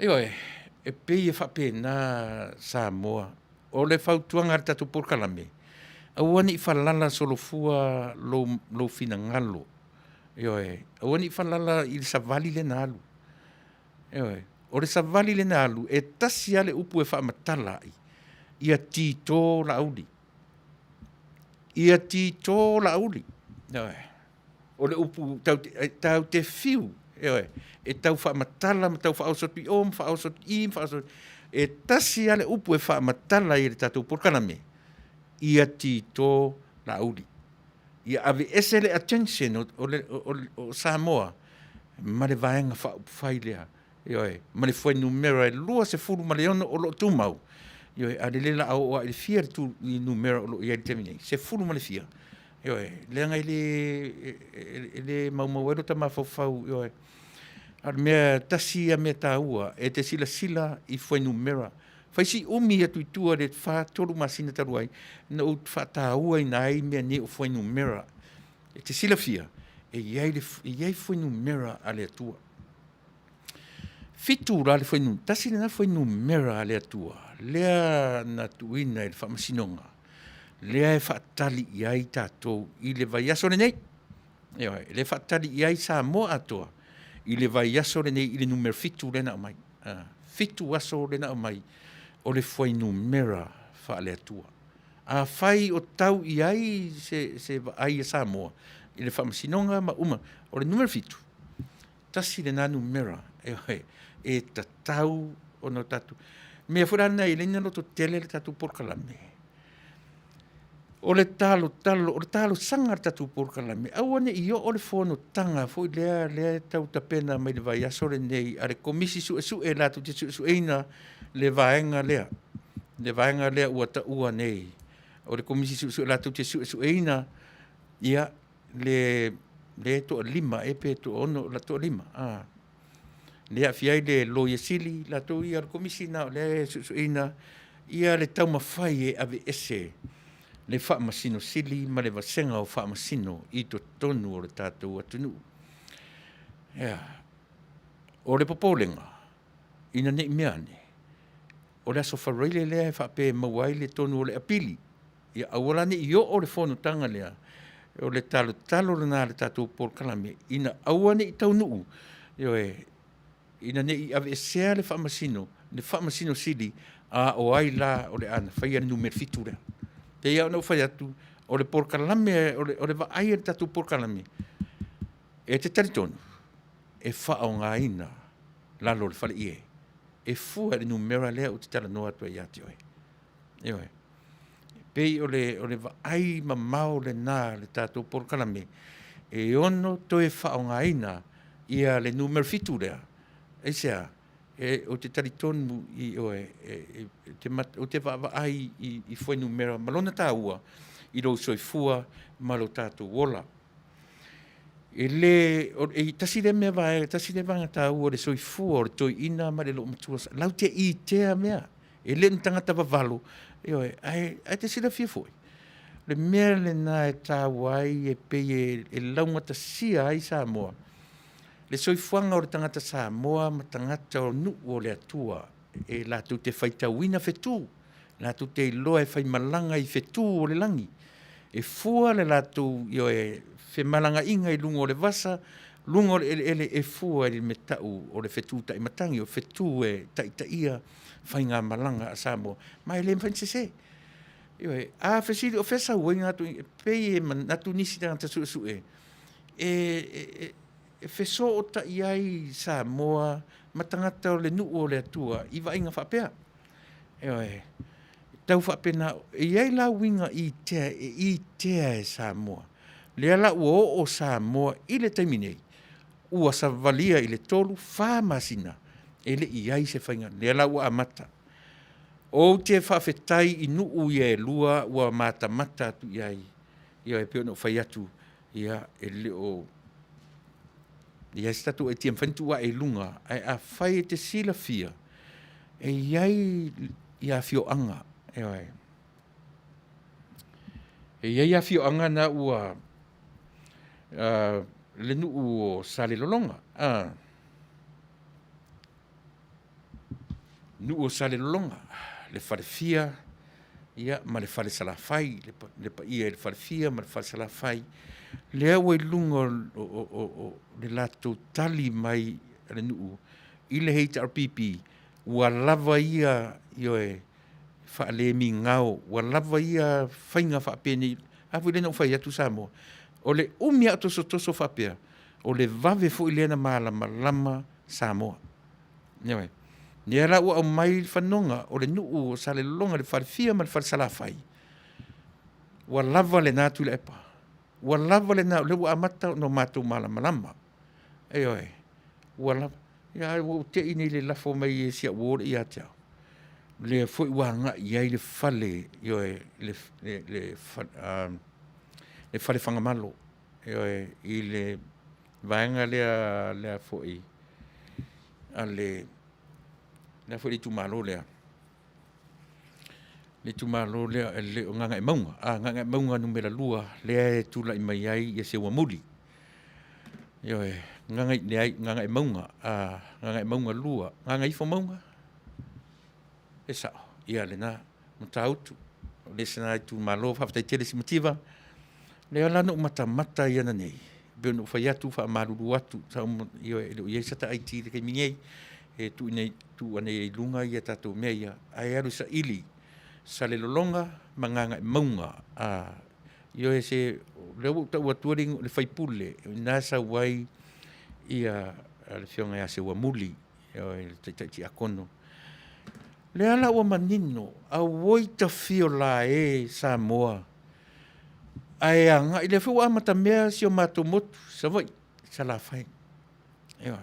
eoi e pei e whapena Samoa o le fautuanga tatu por kalame auani i whalala solofua lo fina ngalo auani i whalala i le savali le nalu o le savali le nalu e tasi ale upu e whaamatala ia tito la auli o le upu tau te fiu e tau whaamatala ma tau whaosot i om whaosot im whaosot e tasi ale upu e whaamatala i le tatou porkaname ia tito la auli ia ave ese le attention o Samoa ma le vaenga whailea ma le fwai numero e lua se furu ma le ono o lo tumau a le lela au a le fia tu i numero o lo i temine se furu ma le fia leanga i le maumauero ta mafau ar mea tasi a mea taua e te sila i fwai numera fai si umi atu i tua le wha toru masina taruai na ut wha taua i nai mea ne o fwai numera e te sila fia e iai fwai numera a le atua fitura le fwai numera tasi na fwai numera a le atua lea na tuina i le whamasinonga lea e whaatali iai tātou i le vai aso nei le whaatali iai Samoa atoa I le vai aso le nei, i le numero fitu le na mai. Fitu aso le na mai, o le fwai numera wha le atua. A whai o tau i ai se ai a Samoa, i le whamasinonga ma uma, o le numero fitu. Tasi le nā numera, e ta tau o no tatu. Mea furana i le nalo to tele le tatu porkalame. O le talo sanga tatu porkalame. Awane i o le fono tanga, fo i lea tau tapena mai le vai asore nei, a le komisi su e latu te su eina le vaenga lea. Le vaenga lea ua ta ua nei. O le komisi su e latu te su eina, ia le to lima, epe to ono la to lima. Lea fiai le loia sili, la to ia le komisi na le su eina, ia le tau mawhai e ave ese. Le whaamasino sili, ma le wasenga o whaamasino i to tonu o le tātou atunu. O le popolenga, ina ne meane, o le aso whareile lea e whaape mawai le tonu o le apili. Ia awalane i o le whono tanga lea, o le talo rana le tātou porkalame, ina awane i tau nuu, ina ne i ave esea le whaamasino sili, a o ai la o le ana, whaia numer fitu lea. Te ia no fai atu, o le porkalame, o le vaai e tatu porkalame. E te taritonu, e wha o ngā ina, lalo le whale ie. E fua le numera lea o te tala noa tua i ati oe. Pei o le vaai mamau le nā le tatu porkalame, e ono to e wha o ngā ina, ia le numero fitu lea. E sea, o te taritonu i oe, o te vaai i foi numera, malona tā ua, i rau soi fua, malo tātou wola. E tasi le mea vae, tasi le vanga tā ua, le soi fua, o le toi ina, ma le lo matua, lau te i tea mea, e le ntangata vavalo, e oe, ai te sila fia foi. Le mea le nā e tā wai, e pei e laungata sia ai Samoa. Le soifuanga o le tangata Samoa ma tangata o nuu o le atua e lātou te whaitauina whetū, lātou te iloa e whaimalanga i whetū o le langi. E fua le lātou i o e whemalanga inga i lungo o le vasa, lungo ele e fua i metau o le whetū tai matangi o whetū e taia whainga malanga a Samoa. Mai le mwhansese. A whesiri o whesa ua inga atu, pei e manatu nisi tangata su e wheso o ta iai Samoa, matangata o le nuu o le atua, i wa inga whapea. Tau whapena, e iai la winga i tea e Samoa. Le ala ua o Samoa i le taiminei. Ua sa valia i le tolu whamasina, e le iai se whainga, le ala ua amata. O te whawhetai i nuu i e lua, ua mata atu iai. Ia e peo no whai atu, ia e leo. Ia statu e tiam whantu wa e lunga, ai a whai e te sila fia, e iai ia fio anga, e iai a fio anga na ua le nuu o sale lolonga, nuu o sale lolonga, le whare fia, ia ma le whare salawhai, le pa ia le whare fia, ma le whare salawhai, le awa i lunga o le lato tali mai le nuu, i le heita RPP, ua lava ia ioe whaale mi ngao, ua lava ia whainga whaapeni, afu i lena u whai atu Samoa, o le umia atoso whapea, o le vave fo i lena lama Samoa. Nyewe, ni ala ua au mai whanonga, o le nuu o sale longa le wharefia ma le wharesalawhai, ua lava le nā Tuilaepa. Ua lava le nā, le ua amata no mātou malama. Eoe, ua lava. Ia, ua te ini le lafo mai e sia uore i atau. Le fwoi ua nga iai le fale, eoe, le fale whangamalo. Eoe, i le vaenga lea fwoi. Le fwoi tu malo lea. Le tumalo le o nganga e maunga. Nganga e maunga numera lua, lea e tula i mai ai i se ua muli. Ioe, nganga e maunga lua. Nganga ifo maunga. E sao, ia le nā, mutautu. Le sena i tumalo, whaftai tere si motiva. Lea lana o mata iana nei. pe no fa ya tu fa maruru atu sa io e sa ta IT ke mingai e tu nei tu ane lunga ia tatou mea ai aru sa ili sa le lolonga manganga maunga io e se leu ta wa turing le fai pule na sa wai ia le fionga ya se wa muli io e te akono le ala o manino a woi ta fio la e sa moa ai anga ile fu amata mea si o matomotu sa vai sa la fai io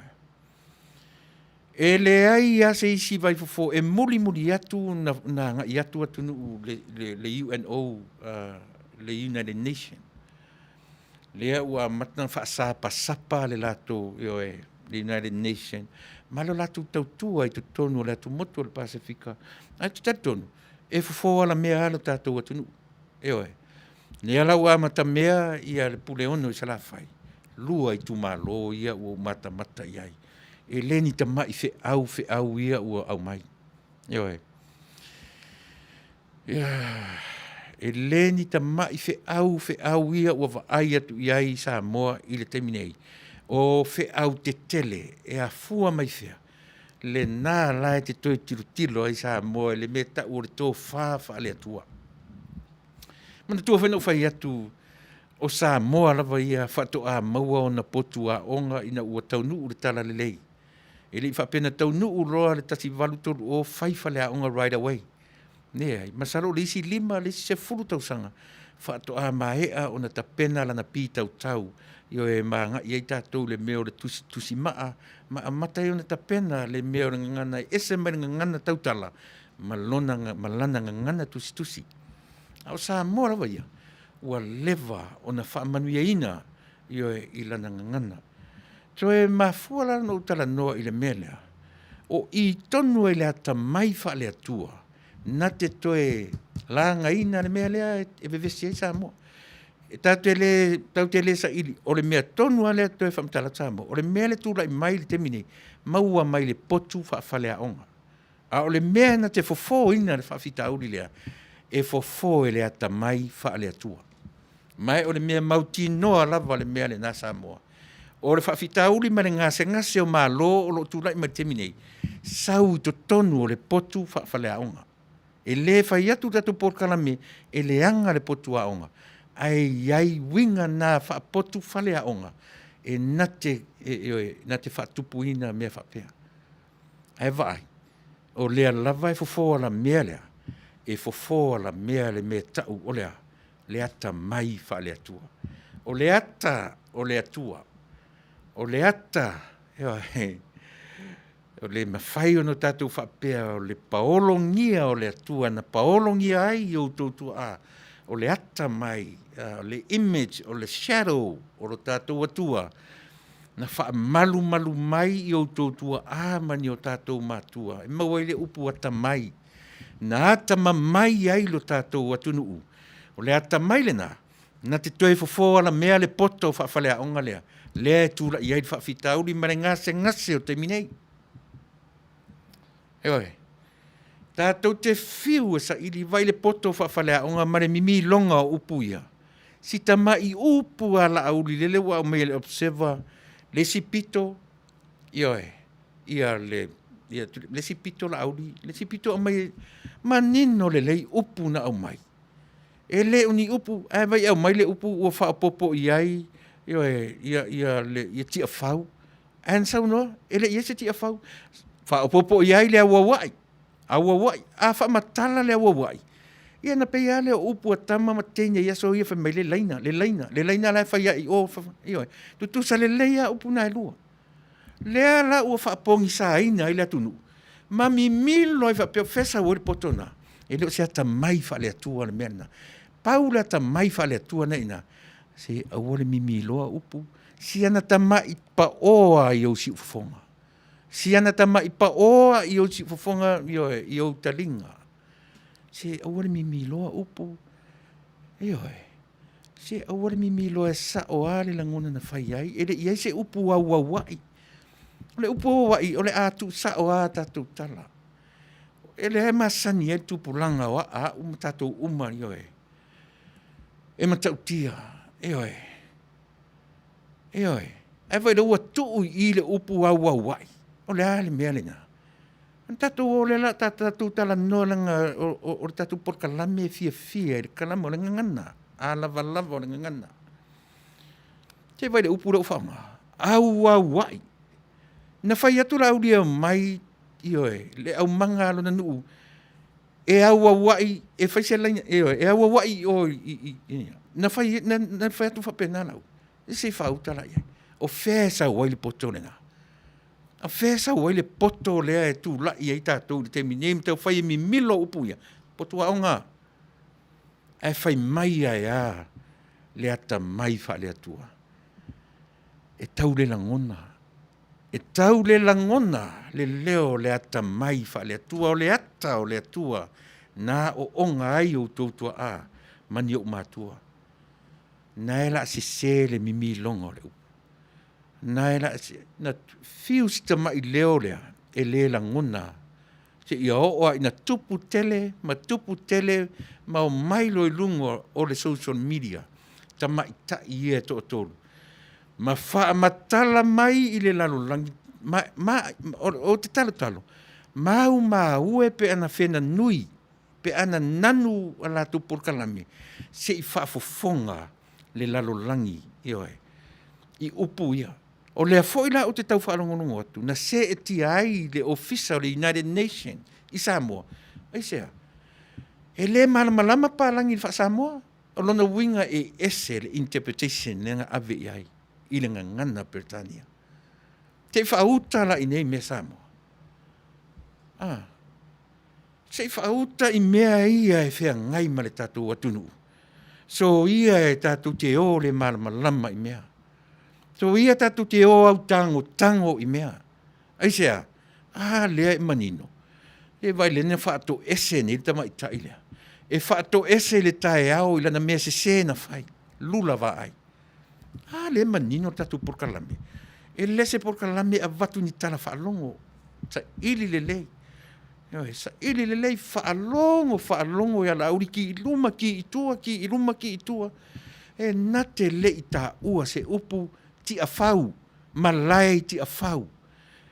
ele ai a se isi vai fofo e muli atu na nga atu nu le UNO le United Nations le ua matna fasa pasapa le lato yo e le United Nations malo lato tautua i tonu le motu le Pasifika ai tonu e fofo ala mea ala tatou atu yo e le ala ua mata mea ia le puleono i sala fai lua i tu malo ia o mata iai e leni ta mai fe au ia ua au mai yo e e leni ta mai fe au ia ua vai atu iai sa moa i le teminei o fe au te tele e a fua mai fea le nā lai te toi tilo ai sa moa le meta o le tō fa le atua mana tua whenau fai atu o sa moa lava ia whato a maua o na potu a onga ina ua taunu ure tala le lei e li whapena taunu roa le tasi valutoru o whaifa le a onga right away nea masaro le isi 5 le isi 10 tausanga whato a mahea o na tapena lana pi tau io e maa iei tātou le meo le tusi maa matai o na tapena le meo le ngana ese mai ngana tautala malana ngana tusi au sa moa lava ia ua leva o na Manuia ina io e ilana ngana Toe mafua la no tala noa i le melea. O i tonu e le ata mai wha le atua. Na te toe langa ina le mea lea e vevesi e sa mo. E tau te le sa ili. O le mea tonu a lea toe whamtala sa mo. O le mea le tūra i mai le temine. Maua mai le potu wha lea onga. A o le mea na te fofo ina le whawhita auri lea. E fofo e le ata mai wha le atua. Mai o le mea mauti noa lava le mea le nasa moa. O le whawhitauri ma le ngase o malo o lo tūrai ma teminei. Sau to tonu o le potu whawhalea onga. E le whai atu tatu porkalame e le anga le potu a onga. Ai iai winga na whapotu whalea onga. E nate whatupuina mea whapea. Ai vai. O lea lava e fofoa la mea lea. E fofoa la mea le mea tau o lea. Le ata mai whalea tua. O le ata o le atua. O le ata, o le mawhai o no tātou whapea, o le paolongia o le atua, na paolongia ai o tōtua a, o le ata mai, o le image, o le shadow, o lo tātou atua, na wha malu mai i o tōtua a mani o tātou mātua, e maua le upu ata mai, na ata mai ai lo tātou atunuu, o le ata mai le na te toe fofoa la mea le poto whawhalea onga lea, lea tūra i aid whawhitauri ma le ngase o te minei. Eoi, tātou te whiu sa ili vai le poto whawhalea onga ma le mimi longa o upu ia. Si ta mai upu a la auli le lewa o mea le observer, le sipito, le sipito la auli, le sipito o mai manino le lei upu na au mai. E le uni upu, vai au mai le upu ua whaapopo i ai, ia tia whau. An sau noa, ele ia se tia whau. Whaapopo i ai le awawai. Awawai, a whaamatala le awawai. Ia na pei ale o upu a tama ma teina ia so ia whamai le leina. Le leina lai whai ai o, tutusa le leia upu na e lua. Lea la ua whaapongi sa aina i le atunu. Mami milo i whapeo fesa ori potona. E leo se ata mai whale atua le mena. Paula ata mai whale atua na ina. Se awole mimi loa upu. Si ana tama i pa oa i au si ufonga. Si ana tama i pa oa i au si ufonga i au talinga. Se awole mimi loa upu. Se awole mimi loa sa oa le langona na whai ai. Ele iai se upu wai. Ole upu wai, ole atu sa oa tatu tala. Ele he masani e tupulanga wa a umatatou uma E matau tia. Oi, ai vai do tu I le upu au wai. O le ale mea le nga. Tatu o le la tatu tala no langa o tatu por kalame fia le kalame o le ngana. A lava o le ngana. Te vai le upu rau whanga. Au wai. Na whai atu la aulia mai ioe. Le au manga alo na nuu. E au wai. E whai se laina. E au wai o na whai atu whapena lau. E se whautala ia. O whesa wai le poto le nga. A whesa wai le poto lea e tū lai ai tātou le te minemi tau whai e mi milo upu ia. Poto au ngā. E whai mai ai a le ata mai wha le atua. E tau le langona. E tau le langona le leo le ata mai wha le atua o le ata o le atua. Nā o onga ai o tautua a mani o mātua. Nā e la se le mimi longa o le upu. Nā e la na fius ta mai leo lea e le langona. Se ia oa ina tupu tele ma o mailo I lungo o le social media. Ta mai ta I e to tolu. Ma wha matala mai I le lalo langi. O te talo. Ma ue pe ana whena nui. Pe ana nanu ala tu porkalami. Se I wha fofonga le lalo langi. I upu ia. O lea foila o te tau whaalongonongo atu. Na se e tia ai le ofisa o le United Nations I Samoa. Ai sea. E le malamalama pālangi I wha Samoa. O lona winga e ese le interpretation nenga ave I ai. I le ngana Britania. Te whaauta la I nei mea Samoa. Se whaauta I mea ia e whea ngai ma le tātou atunu. So ia e tātou te o le malamalama I mea. So ia tatu te o au tango I mea. Ai sea, lea I manino. E vai le ne whaato ese ni tama I tai lea. E whaato ese le tae au I lana mea se na whai. Lula wa ai. Le manino tatu porkalame. E lese porkalame a watu ni tala whaalongo. Sa ili le lei. Sa ili le lei whaalongo ia la auri ki iluma ki itua. E nate le I ta ua se upu ti a fau, malai ti a fau.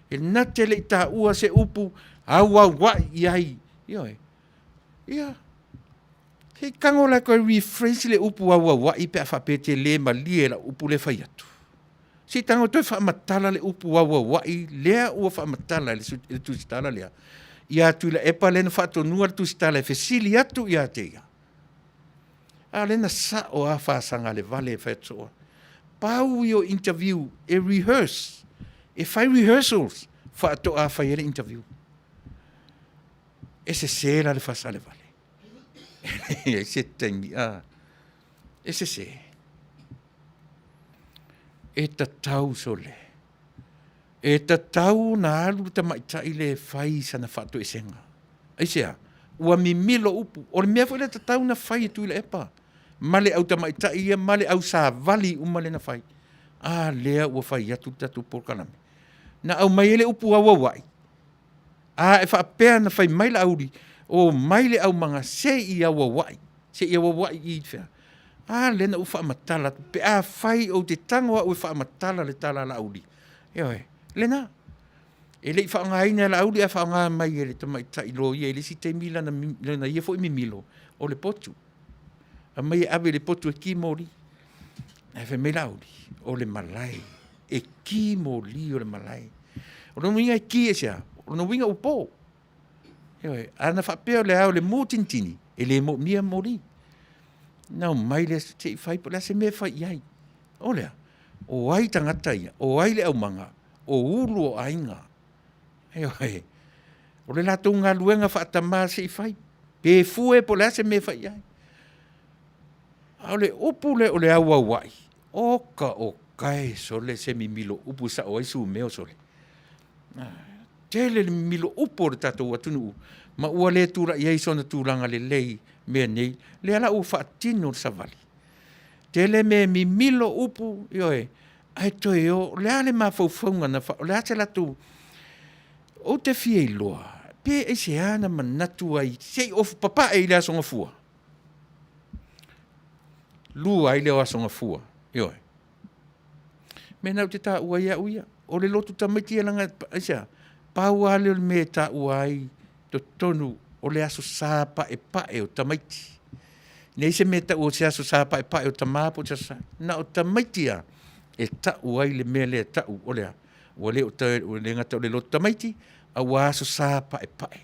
E nate le ta ua se upu, awa wai iai. Ia. He kango la koe rephrase le upu awa wai pe a whapete le malie la upu le whai atu. Si tango toi whamatala le upu awa wai, lea ua whamatala le tusitala lea. Ia Tuilaepa lena whatonua le tusitala e fesili atu ia te ia. Lena sa o a whasanga le vale e whaetoa. Pau I o interview, e rehearse, e fai rehearsals, wha to a fai ele interview. E se la le fasa le vale. E se tengi, e se. E tatau sole. E tatau na alu ta maitai le fai sana whato e senga. E sea, ua mimilo upu, o le mea fai le tatau na fai e Tuilaepa. Male au tamaita ia, male au sa vali umale na fai. Lea ua fai atu tatu porkalame. Na au mai ele upu awa wai. E whaapea na fai maila auri. O maile au manga se I awa wai. Se I awa wai I whea. Le na u whaamatala. Pe fai o te tangoa ue whaamatala le tala la auri. Le na. E le I whaangaina la auri a whaanga mai ele tamaita I lo ia. Ele si te mila na ia fo I mimilo. O le potu. A mai ave le potu e ki mori. E fe me lauri. O le malai. E ki mori o le malai. O no winga e ki e sea. O no winga upo. Ana whapea le au le mōtintini. E le mia mori. Nau mai le te whai po le se me whai iai. O lea. O ai tangata ia. O ai le au manga. O ulu o ainga. O le lato ngā luenga whaatama se whai. Pe fue po le se me whai iai. O le upu le o le awa wai. Oka o kai so le se mi milo upu sa o isu meo so le. Tele le milo upu o le tatou atunu. Ma ua le tura iei sona tūranga le lei mea nei. Le ala u whaatino sa vali. Tele me mi milo upu ai toi o le ale ma faufaunga na o le ate latu. O te fie loa. Pe e se ana manatu ai. Sei of papa e le asonga fua. Lua ai leo asonga fua. Me nau te tā ua ia uia. O le lotu tamaiti alanga, asia, pāua le me tā ua ai, to tonu, o le aso sā pae o tamaiti. Nei se me ta ua se aso sā pae o tamāpo tasa. Na o tamaiti a, e ta ua ai le mea le ta o lea. Ua le o le ngata o le lotu tamaiti, a ua aso sā pae.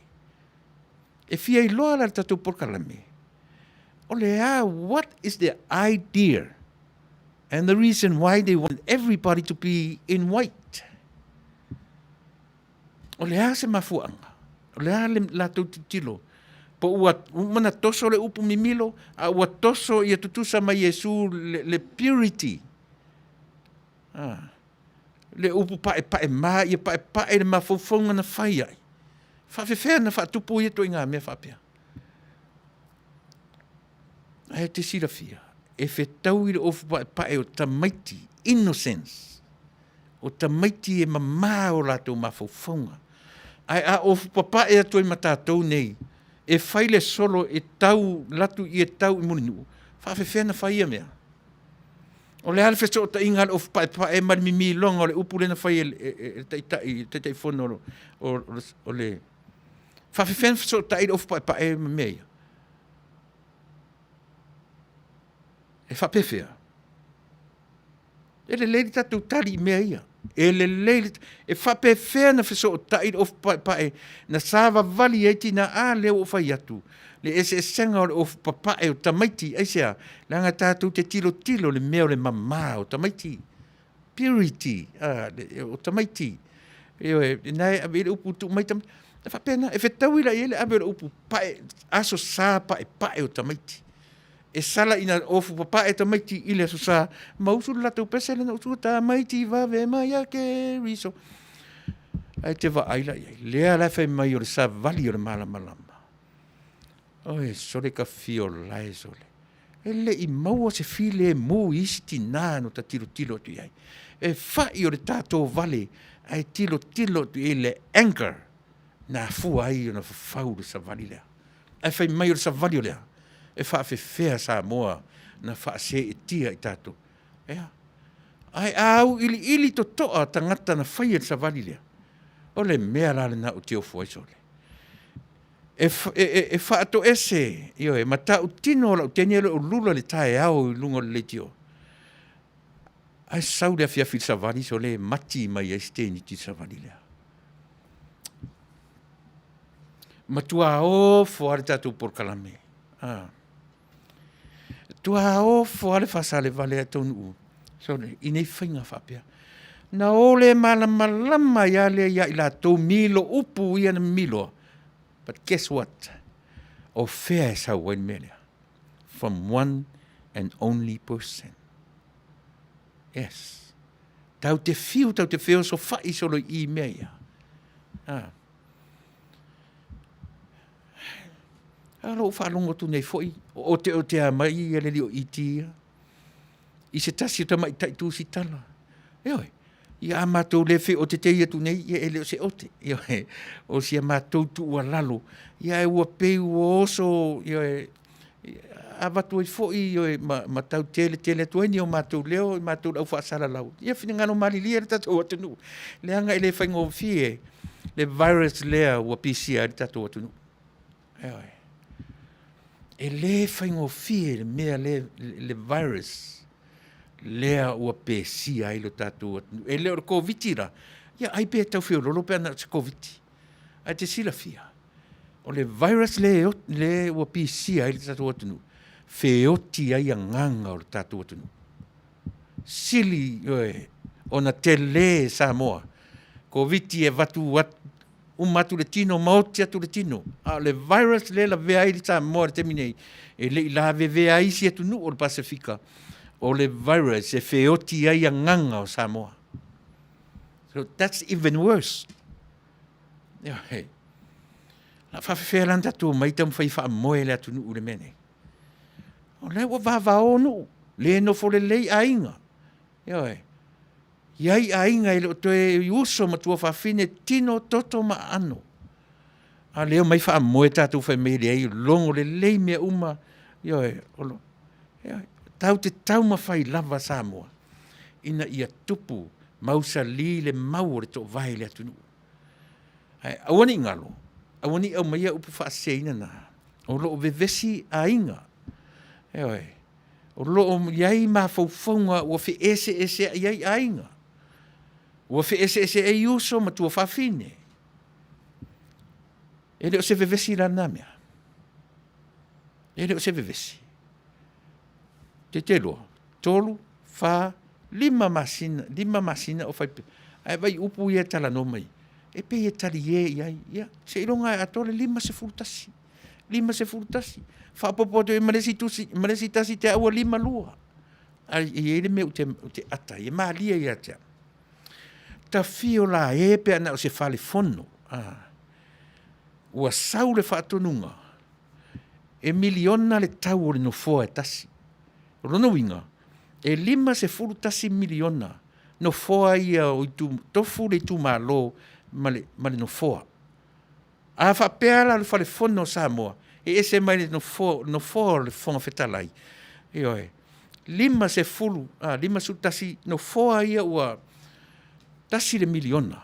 E fia I loa la tatu porkalame. O lea, what is the idea? And the reason why they want everybody to be in white. O lea se mafuanga. O lea le la tilo. Po ua mana toso le upu mimilo, a ua toso ia tutusa mai Yesu le purity. Le upu pae maa, ia pae le mafaufonga na whai ai. Whawhewhea na whaatupu ia to inga mea whapea. Ai te sira fia. E whetau I le ofu pae o tamaiti, innocence. O tamaiti e mamā o lato mafaufonga. Ai a ofu papae ato I matatou nei. E whaile solo e tau, latu I e tau I muninu. Whawhewhea na whaia mea. O le hale wheso o ta inga ofu pae mari mimi longa o le upule na whai te teifono o le. Whawhewhea na wheso o ta ira ofu pae mea. E whapewhea. E le leili tatu tali I mea ia. E le leili, e whapewhea na wheso o tairi of pae, na sāwa vali eiti na a leo o whai atu. Le ese senga o papae o tamaiti, eisea, langa tātou te tilo le mea o le mamā o tamaiti. Purity, o tamaiti. E nai, a vele upu tu mai tamaiti. E whapena, e whetau ila ele a vele upu pae, aso sā pae o tamaiti. E sala ina ofu papae tamaiti ile aso sā, mausu latou pesele na usu tā maiti vave mai a ke riso. Ai te wa aila iai, lea la whai mai o le sā vali o le malama. Oe, sore ka fio lai sole. E le I maua se file mō isti nā no ta tilo tu iai. E whai o le tātou vale, ai tilo tu i le anchor, nā fua ai o na whau le sa vali lea. Ai whai mai o le sa vali o lea. E whaafewhea sa moa na whaase e tia I tātou. Ea. Ai au ili to toa tangata na whaia sa vali lea. O le mea lale na o te ofu ai sole. E whaato ese, io e mata o tino la o tenele o lula le tae au I lungo le tio. Ai sau lea fiafi sa vali sole mati mai e steni ti sa vali lea. Matua o fuare tātou por kalame. Tua ofo ale fasa le vale Ae Taunuu. So I nei whainga whapea. Na ole malama ia le ia I la tau milo upu ia na milo. But guess what? O fair is how one melia. From one and only person. Yes. Tau te fio so whai solo I mea. Alo whalongo tu nei foi. O te amai I le o itia. I se tasi o tamai taitu si tala. Eoi. I a mātou le whi o te teia tu nei. I e leo se ote. Eoi. O si a mātou tu ua lalo. I a e ua peu o oso. Eoi. A watu e foi. Eoi. Ma tau tele tueni o mātou leo. I mātou au whaasara lau. Ia whina ngano mali lia re tatou atunu. Leanga I le whaingo fie. Le virus lea ua PCA re tatou atunu. Eoi. E le whaingo fie le mea le virus lea ua pēsi ai lo tātou atunu. E leo COVID ra. Ia ai pē tau whio lolo pēna se COVID. Ai te sila fia. O le virus le ua pēsi ai lo tātou atunu. Whioti ai a nganga o lo tātou atunu. Sili o na te le sa moa. COVID e watu matu le tino, mauti atu le tino. Le virus le la vea ili sa moa te minei. E le la vea isi atu nu o le Pasifika. O le virus e whioti ai a nganga o Samoa. So that's even worse. Yeah, hey. La whawhewhea lanta tō mai tam whai wha moe le atu nu ure mene. O le wa vava o nu. Le no fo le lei a inga. Yeah, hey. Iai a inga ele o toe I uso matua whawhine tino toto ma ano. A leo mai wha moe tātou whai mele ei longo le lei mea uma. Olo. Tau te tau ma whai lava Samoa. ina ia tupu mausali le mau le to vai le atunu. Awani ngalo, awani au maia upu whaaseina na, o loo vevesi a inga. O loo iai ma faufaunga ua whi ese iai a inga. Ua whi ese e iuso ma tua whawhine. Ele o se vevesi la namia. Ele o se vevesi. Te telo, tolu, wha, lima masina o whaipe. Ai vai upu ia tala no mai. E pe ia tali iai, ia. Se ilonga e atole lima se fultasi. Wha popoto e maresi tasi te aua lima lua. Ai ele me te ata, e maalia ia te. Ta fio la e pe ana o se fale fono. Ua sau le whaatonunga. E miliona le tau o le no foa e tasi. Rono winga. E lima se fulu tasi miliona. No foa ia o tu tofu le tu malo male no foa. A whapea la le fale fono Samoa. E ese mai le no foa le fonga fetalai. Lima se fulu, lima su tasi no foa ia ua tasi le miliona.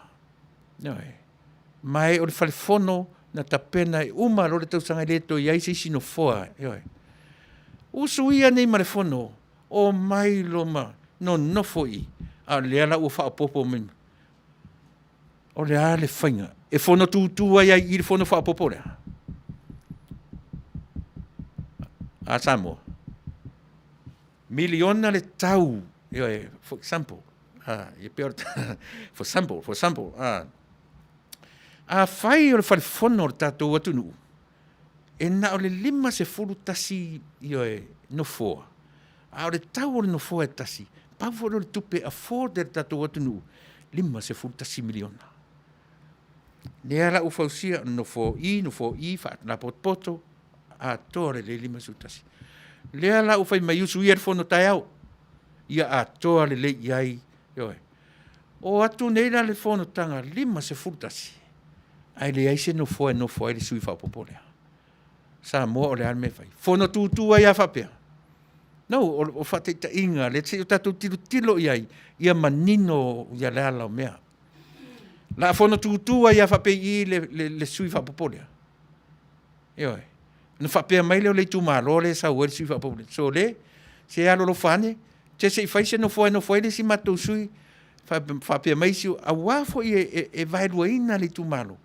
Mai o le fale fono na tapena e uma lo le tausanga leto i aise isi no foa. Usu ia nei ma le fono o mai lo ma no nofo i a le ala ua whaapopo min. O le ale whainga. E fono tūtua ia i le fono whaapopo rea. A Samoa. Miliona le tau. For example. For example. A whai o le whalifono o le tātou atunu. E na o le lima se furu tasi no foa. A o le tau o le no foa e tasi. Pau o le tupe a foa de le tātou atunu. Lima se furu tasi miliona. Le ala u fausia no foa i, wha na poto. A tore le lima su tasi. Le ala u fai mai usu ia le fono tai au. Ia a tore le iai. O atu neila le fono tanga lima se furu tasi. Ai le aise no foa le sui whapopolea. Sa moa o le alme fai. Fono tūtua ia whapea. No, o whate ta inga, le te o tātou tilo iai, ia manino ia le ala o mea. La fono tūtua ia whape i le sui whapopolea. No whapea mai leo le tu malo le sa ue le sui whapopolea. So le, se alo lo whane, te se i whaise no foa le si matou sui, whapea mai si a wafo i e vaelua ina le tu malo.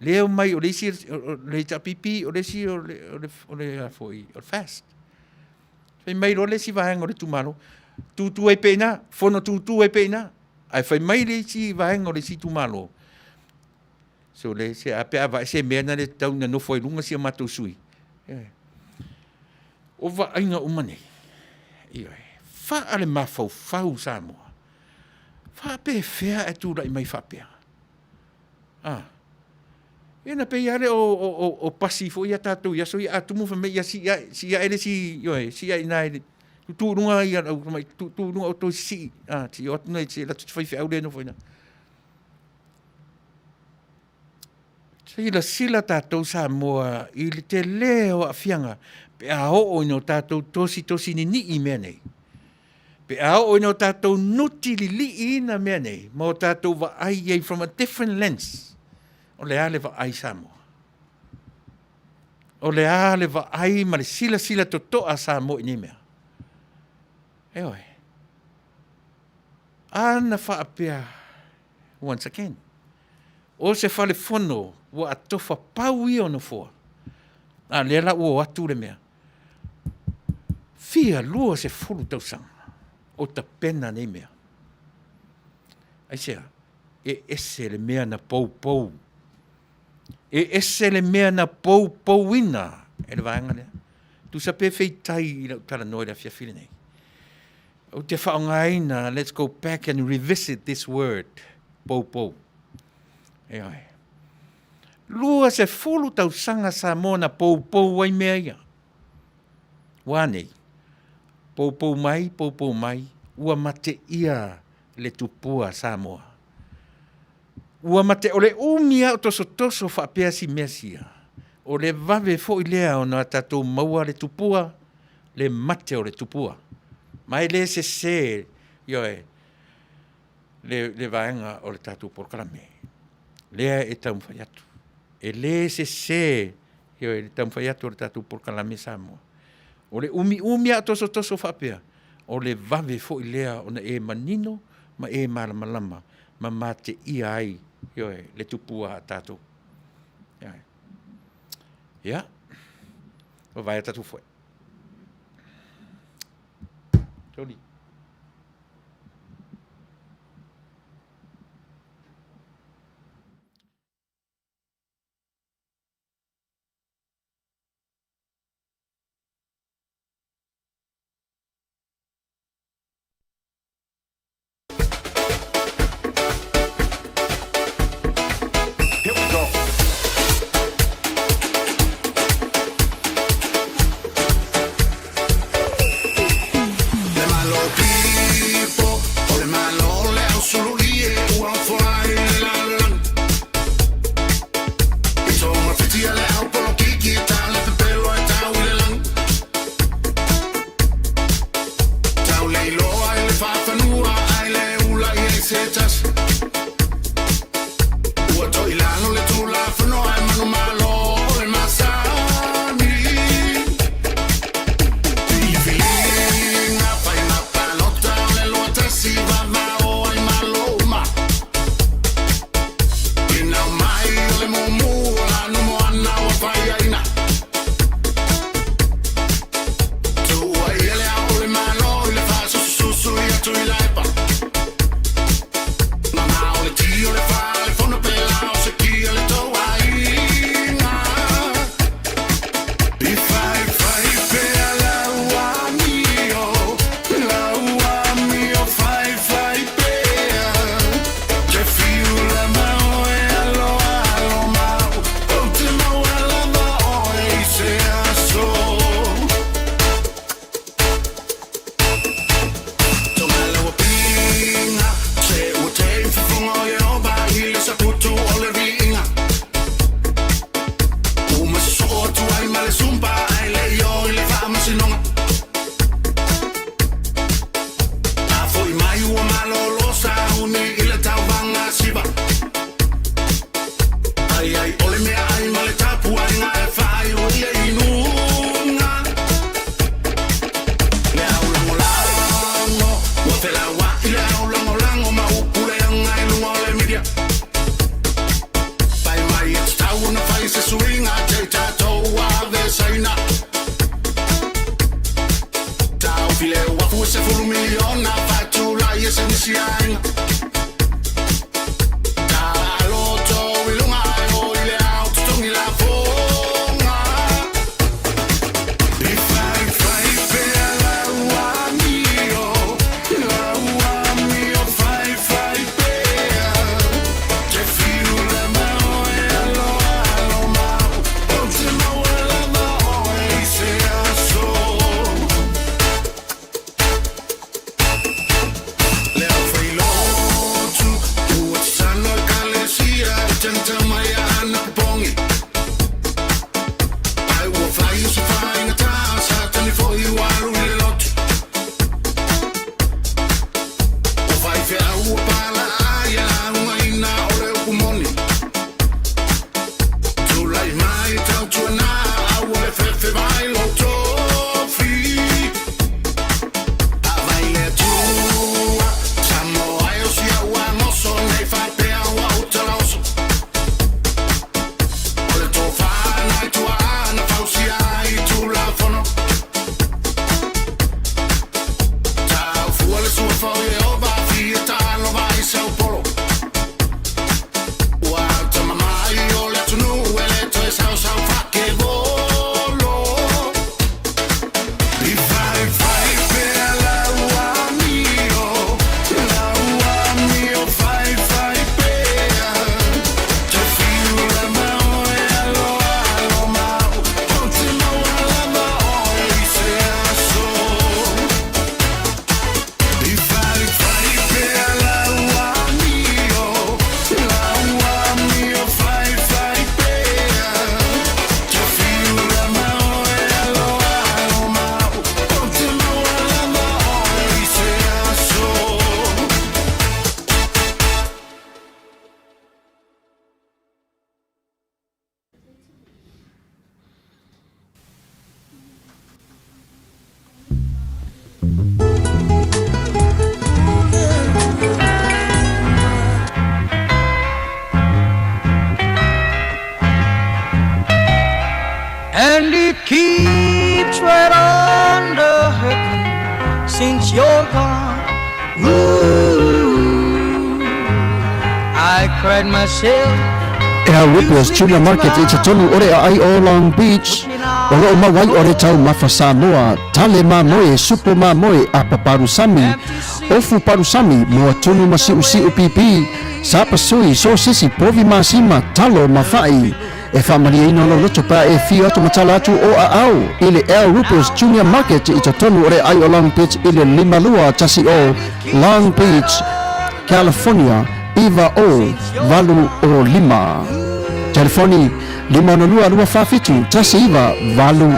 Leo mai o le si le tapipi o le si o le foi o fast. Fai mai lo le si vaenga o le tumalo. Tu e pena, fono tu e pena. Ai fai mai le si vaenga o le si tumalo. So le se apea va se mena le tau na no foi lunga si matou sui. O va ainga o mane. Fa ale mafau Samoa. Fa pe fea e tu dai mai fa pea. E na pei ale o pasifo ia tātou ia so ia atumu fa me ia si ele si ina ele tu runga ia tu runga o to si ti o nei si la tu fai fe au le no foi na sei la sila tātou Samoa i le te leo a fianga pe a o no tātou tosi ni i mea nei pe a o no tātou nuti li ina mea nei mo tātou va ai from a different lens. O le ale va ai Samoa. O le ale va ai ma le sila to toa Samoa i ni mea. Ana whaapea once again. O se whale fono wa atofa pau i ono fua. A le ala ua atu le mea. Fia lua se fulu tausanga. O ta pena ni mea. Ai sea, e ese le mea na pou. E ese le mea na pou ina. E le vaenga lea. Tu sa pe feitai i lau tala noi la fia fili nei. O te whaongaina, let's go back and revisit this word. Pou. Lua se fulu tau sanga Samoa na pou wai mea ia. Wane. Pou mai. Ua mate ia le tupua Samoa. Ua mate o le umia o toso whapea si mesia. O le vave fo i lea o na tatou maua le tupua, le mate o le tupua. Mai le se, le vaenga o le tātou porkalame. Lea e tau mwhai atu. E le se, heo e tau mwhai atu o le tātou porkalame Samoa. O le umi a toso whapea. O le vave fo i lea o na e manino, ma e malamalama, ma mate ia ai, heo e le tupua a tātou. Ia. O vai a tātou foi. Tony.
Tuilaepa. Mama ole tio le fale fono pela o se kia le tau ainga. I fai pea laua mio fai pea. Te fiu la mau e alo mau. O te mau ala mau e se aso. Leo free low.
you're gone. Ooh, I cried myself.
Air Rippers Junior Market i Tautonu ore ai o Long Beach. O loo mawai ore tau mafa Samoa, tale mamoe, supo mamoe, apa parusami, ofu parusami, moa tunu masiu pipi, sapa sui, so sisi, povi masima, talo mafai. E whamaria ino lo loto pa e fio atu matala atu o a au. Ile Air Rippers Junior Market i Tautonu ore ai o Long Beach, ile limalua tasi o Long Beach, California. Iva o valu o lima. Telefoni 502 tasi iva valu.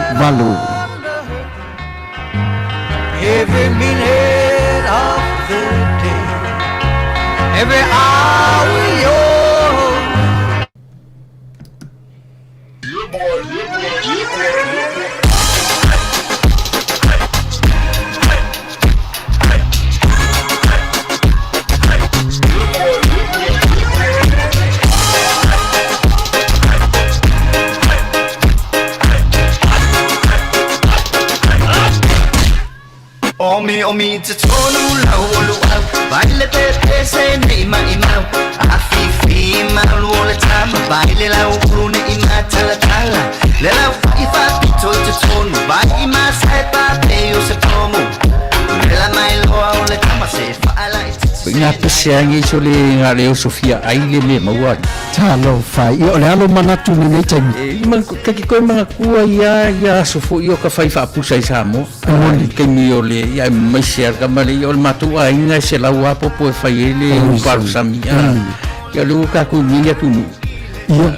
Every minute of the day, every hour yours. Omi te tonu lau olu au Baile te pese ne ima imau Afifi malu ole tama Baile lau ulu ima tala Le lau ifa pito te tonu Bai ima sai pa peo se pomu Le la mai loa ole tama se faala
Ngā peseangi so le ngā leo Sofia aile me maua.
Talo fai, i ole alo manatu ni nei taimi.
Kaki koe mga kua ia sofo i o ka whai whaapusa i Samoa. Kei mi o le, ia maise ar ka male, i o le matua inga se lau apopo e whai ele o paru sami. Ia leo ka kui mi Ae Taunuu. Ia.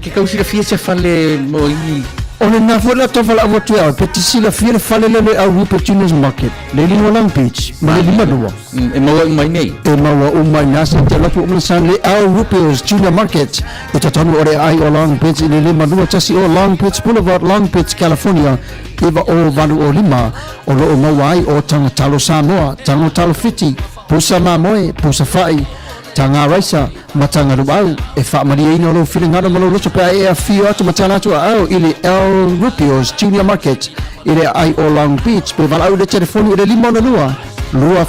Ke kausira fia se whale mo i
Ole nā whole atawhala awa tue au, peti sila whiere whale lele au Rupert Juniors Market, le lingua Long Beach, ma le lima rua.
E maua umai nei.
E maua umai nasa te lapu umlasan le au Rupert Junior Market, e Tautonu ore ai o Long Beach, le lima rua tasi o Long Beach Boulevard, Long Beach, California, iwa o valu o lima, o loo maua ai o tangatalo Samoa, tangatalo fiti, pusa mamoe, pusa whai, tanga raisa matanga ruau e whaamaria ino lo whiringara malo roto pia e a whio atu matana atu a au ili El Rupios Junior Market ili ai o Long Beach pe walau le telefoni ile limona lua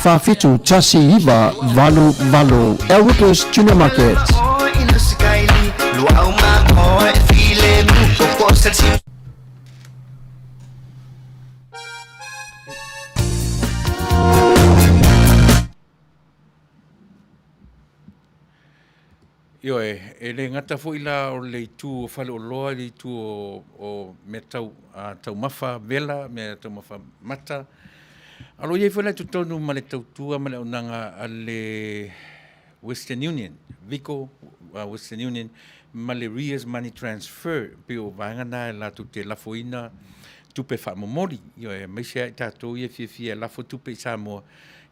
whawhitu tasi iwa valu El Rupios Junior Market.
Io e le ngata fo ila o le tu o fale o loa le tu o me tau mafa vela, me tau mafa mata. Alo iei fo le tu tonu ma le tau tua ma le onanga a le Western Union, Vico Western Union, ma le Rias Money Transfer, pe o vangana e la tu te lafoina tupe wha momori. Io e meisea i tātou ia fia lafo tupe i Samoa,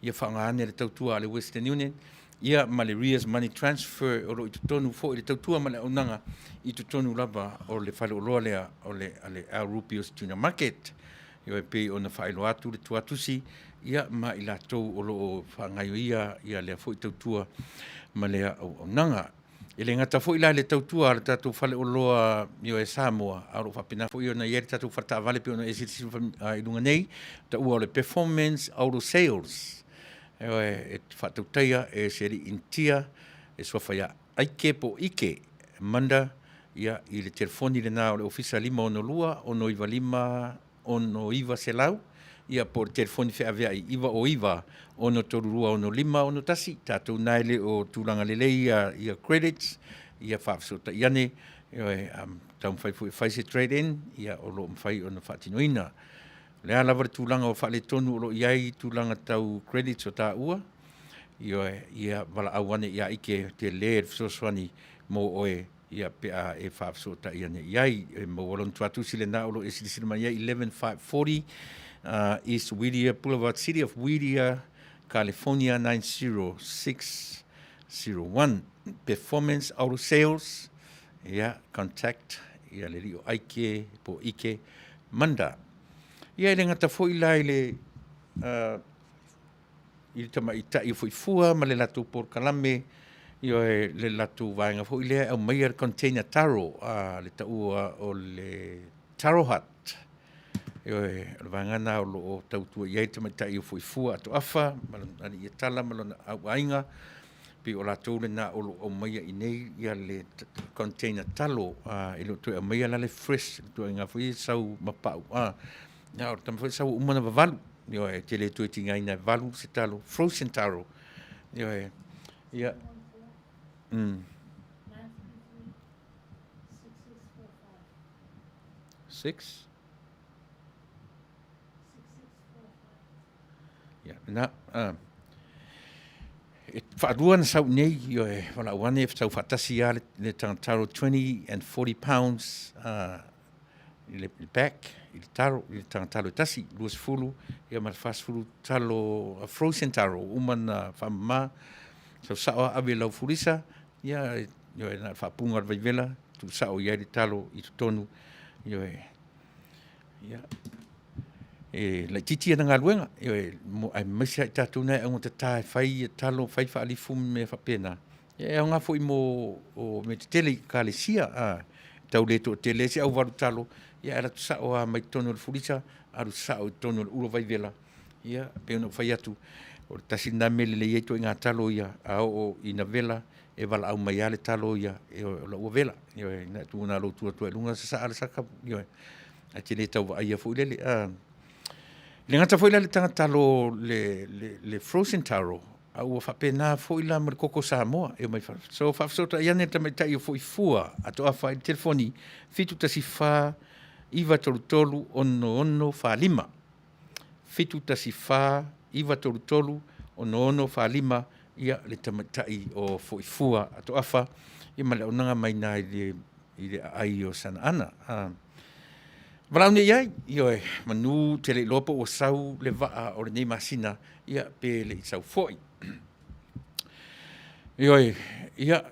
ia whaangahane le tau tua a le Western Union, ia ma le Rias Money Transfer o lo i tutonu fo i le tautua ma le onanga i tutonu lava o le whale o loa lea o le Ae Rupios Junior Market. Io e pei o na whaelo atu le tuatusi ia ma i lātou o lo o whangaio ia lea fo i tautua ma lea o onanga. E le ngata fo i la le tautua le tātou whale o loa io e Samoa a ro whapena fo i o na ieri tātou whata vale pe o na esitisi i lunga nei ta ua o le performance auto sales. E whatautaia e seri intia e swawhaia aike po ike manda ia i le telefoni le nā o le ofisa 512 ono iwa 5 ono iwa selau ia po le telefoni whea vea i iwa o iwa ono torurua ono 5 ono tasi tātou naile o tūranga lelei ia credits ia whaafsota iane tau mwhai fu e whaise trade in ia o lo mwhai ono whaatinoina. Lea lava le tūlanga o whaale tonu o lo iai tūlanga tau credits o tā ua. Ia wala awane ia ike te le fsoswani mo oe ia pea e whaafsota iane iai. Mo walon tuatusi le nā o lo esilisina mai iai 11540 East Whittier Boulevard, City of Whittier, California 90601. Performance Auto Sales. Ia contact ia le rio aike po ike manda. Ia le ngata fo ila ile i tama ita i foi fua ma le latu por kalame io le latu vainga fo ile au mai container taro le taua o le taro hut le vangana o tautua iai te maitai o fuifua ato afa, ani ia tala malona au ainga, pe o lātou le nā o maia i nei ia le container talo, i lo tue a maia la le fresh, tue ngā fui sau mapau, o tama fui sau umana vavalu, te le tue ti ngai nai valu se talo, frozen taro, ia, 6? Na, whaadua na sau nei, wala wane, sau whatasi a le tangtaro 20 and 40 pounds, i le back, i le taro, i le tangtaro tasi, luas fulu, ia mar fast fulu talo, frozen taro, umana whamama, sau sao awe lau furisa, ia, na whapunga vaivela, tu sao ia le talo, i tu tonu, ia, la titi na ngā luenga, ai maisia i tātou nei, au te tāe whai, talo, whai whaalifu me whapena. Au ngā fo i mo me te tele i ka le sia, tau le to tele, si au waru talo, ia era tu sao a mai tono le furisa, aru sao i tono le uro vaivela, ia, pe ona whai atu, o tasi nā mele le ieto i ngā talo ia, au i na vela, e wala au mai ale talo ia, e o la ua vela, ia, na tu ngā lo tua tua, lunga sa ala saka, ia, a te le tau wa aia fo i lele, le ngata foi la le talo le frozen taro au whapena foi la mar koko Samoa e mai so whafsota iane tamai tai o foi fua ato a whai telefoni fitu tasi wha iwa tolu ono wha lima fitu tasi wha iwa tolu ono wha lima ia le tamai tai o foi fua ato a wha i male onanga mai nai i le ai o sana ana Walau ni iai, manu te le lopo o sau le waa o le nei masina, ia pe le i sau foi. Ia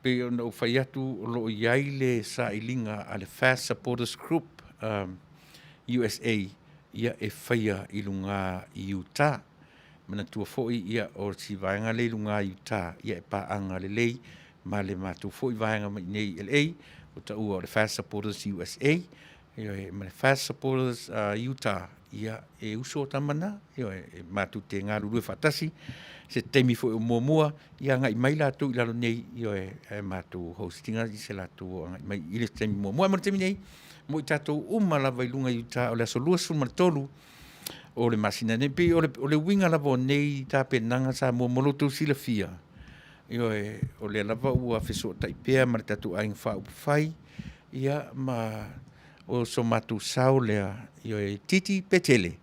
pe o whai atu o lo iai le sa ilinga a le Fast Supporters Group USA, ia e whaia i lunga i Utah. Mana tua foi ia o si vaenga le lunga i Utah, ia e paanga le lei, ma le matu foi vaenga mai nei LA, o ta ua o le Fast Supporters USA, ma Fast Supporters Utah ia e uso tamana e matu te ngā rurue whatasi se teimi fo o mua ia ngai mai la tu ilalo nei e matu hostinga i se la tu ngai mai ile teimi mua ma teimi nei mo i tatou la vailunga Utah o le solua suma tolu o le masina nei pe o le winga la vo nei ta penanga sa mo moloto sila fia o le lava ua feso taipea ma tatu aing fa fai ia ma o so matu sao lea titi petele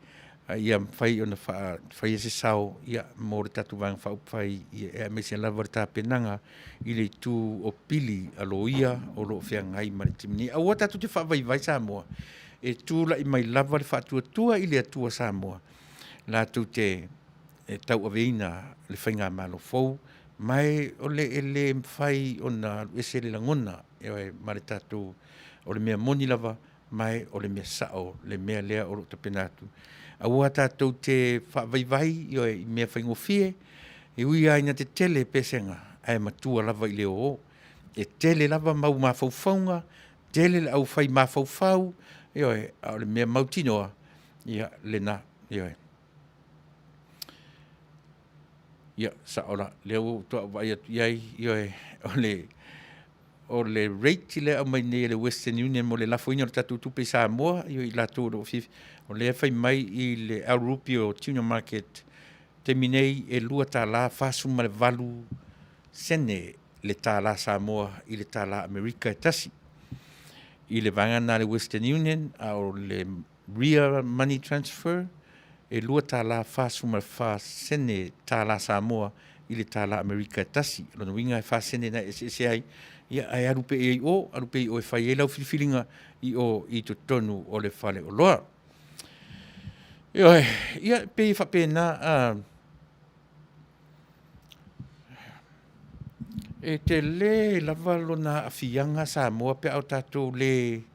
ia fai ona fai se sao ia mo le tatu vang fa fai ia me se lava ta penanga i le tu o pili aloia o lo fea ngai maritimni a o tatu te fa vai Samoa e tu la i mai lava le fa tua i le tua Samoa la tu te tau aveina le fainga malo fou mai o le ele fai ona ese le langona e mare tatu o le mea moni lava mai o le mea sao, le mea lea o te penatu. A ua tātou te whaavaivai i mea whaingofie, e ui aina te tele pesenga, ai matua lava i leo o. E tele lava mau mawhauwhaunga, tele au whai mawhauwhau, o le mea mautinoa, le na, sa ora, leo toa vai atu iai, o le rate le mai nei le Western Union mo le lafoina o tatu tupe Samoa i la toro o le fai mai i le El Rupio Tuna Market te minei e lua tala fasu ma le valu sene le tala Samoa i le tala Amerika e tasi i le vangana le Western Union o le real money transfer e lua tala fasu ma le fa sene tala Samoa i le tala Amerika e tasi lona winga e fa sene na se ai ia ai arupe e whai e lau whiwhiringa i to tonu o le whale o loa. Ia pe whapena e te le lava lona awhianga Samoa pe au tātou le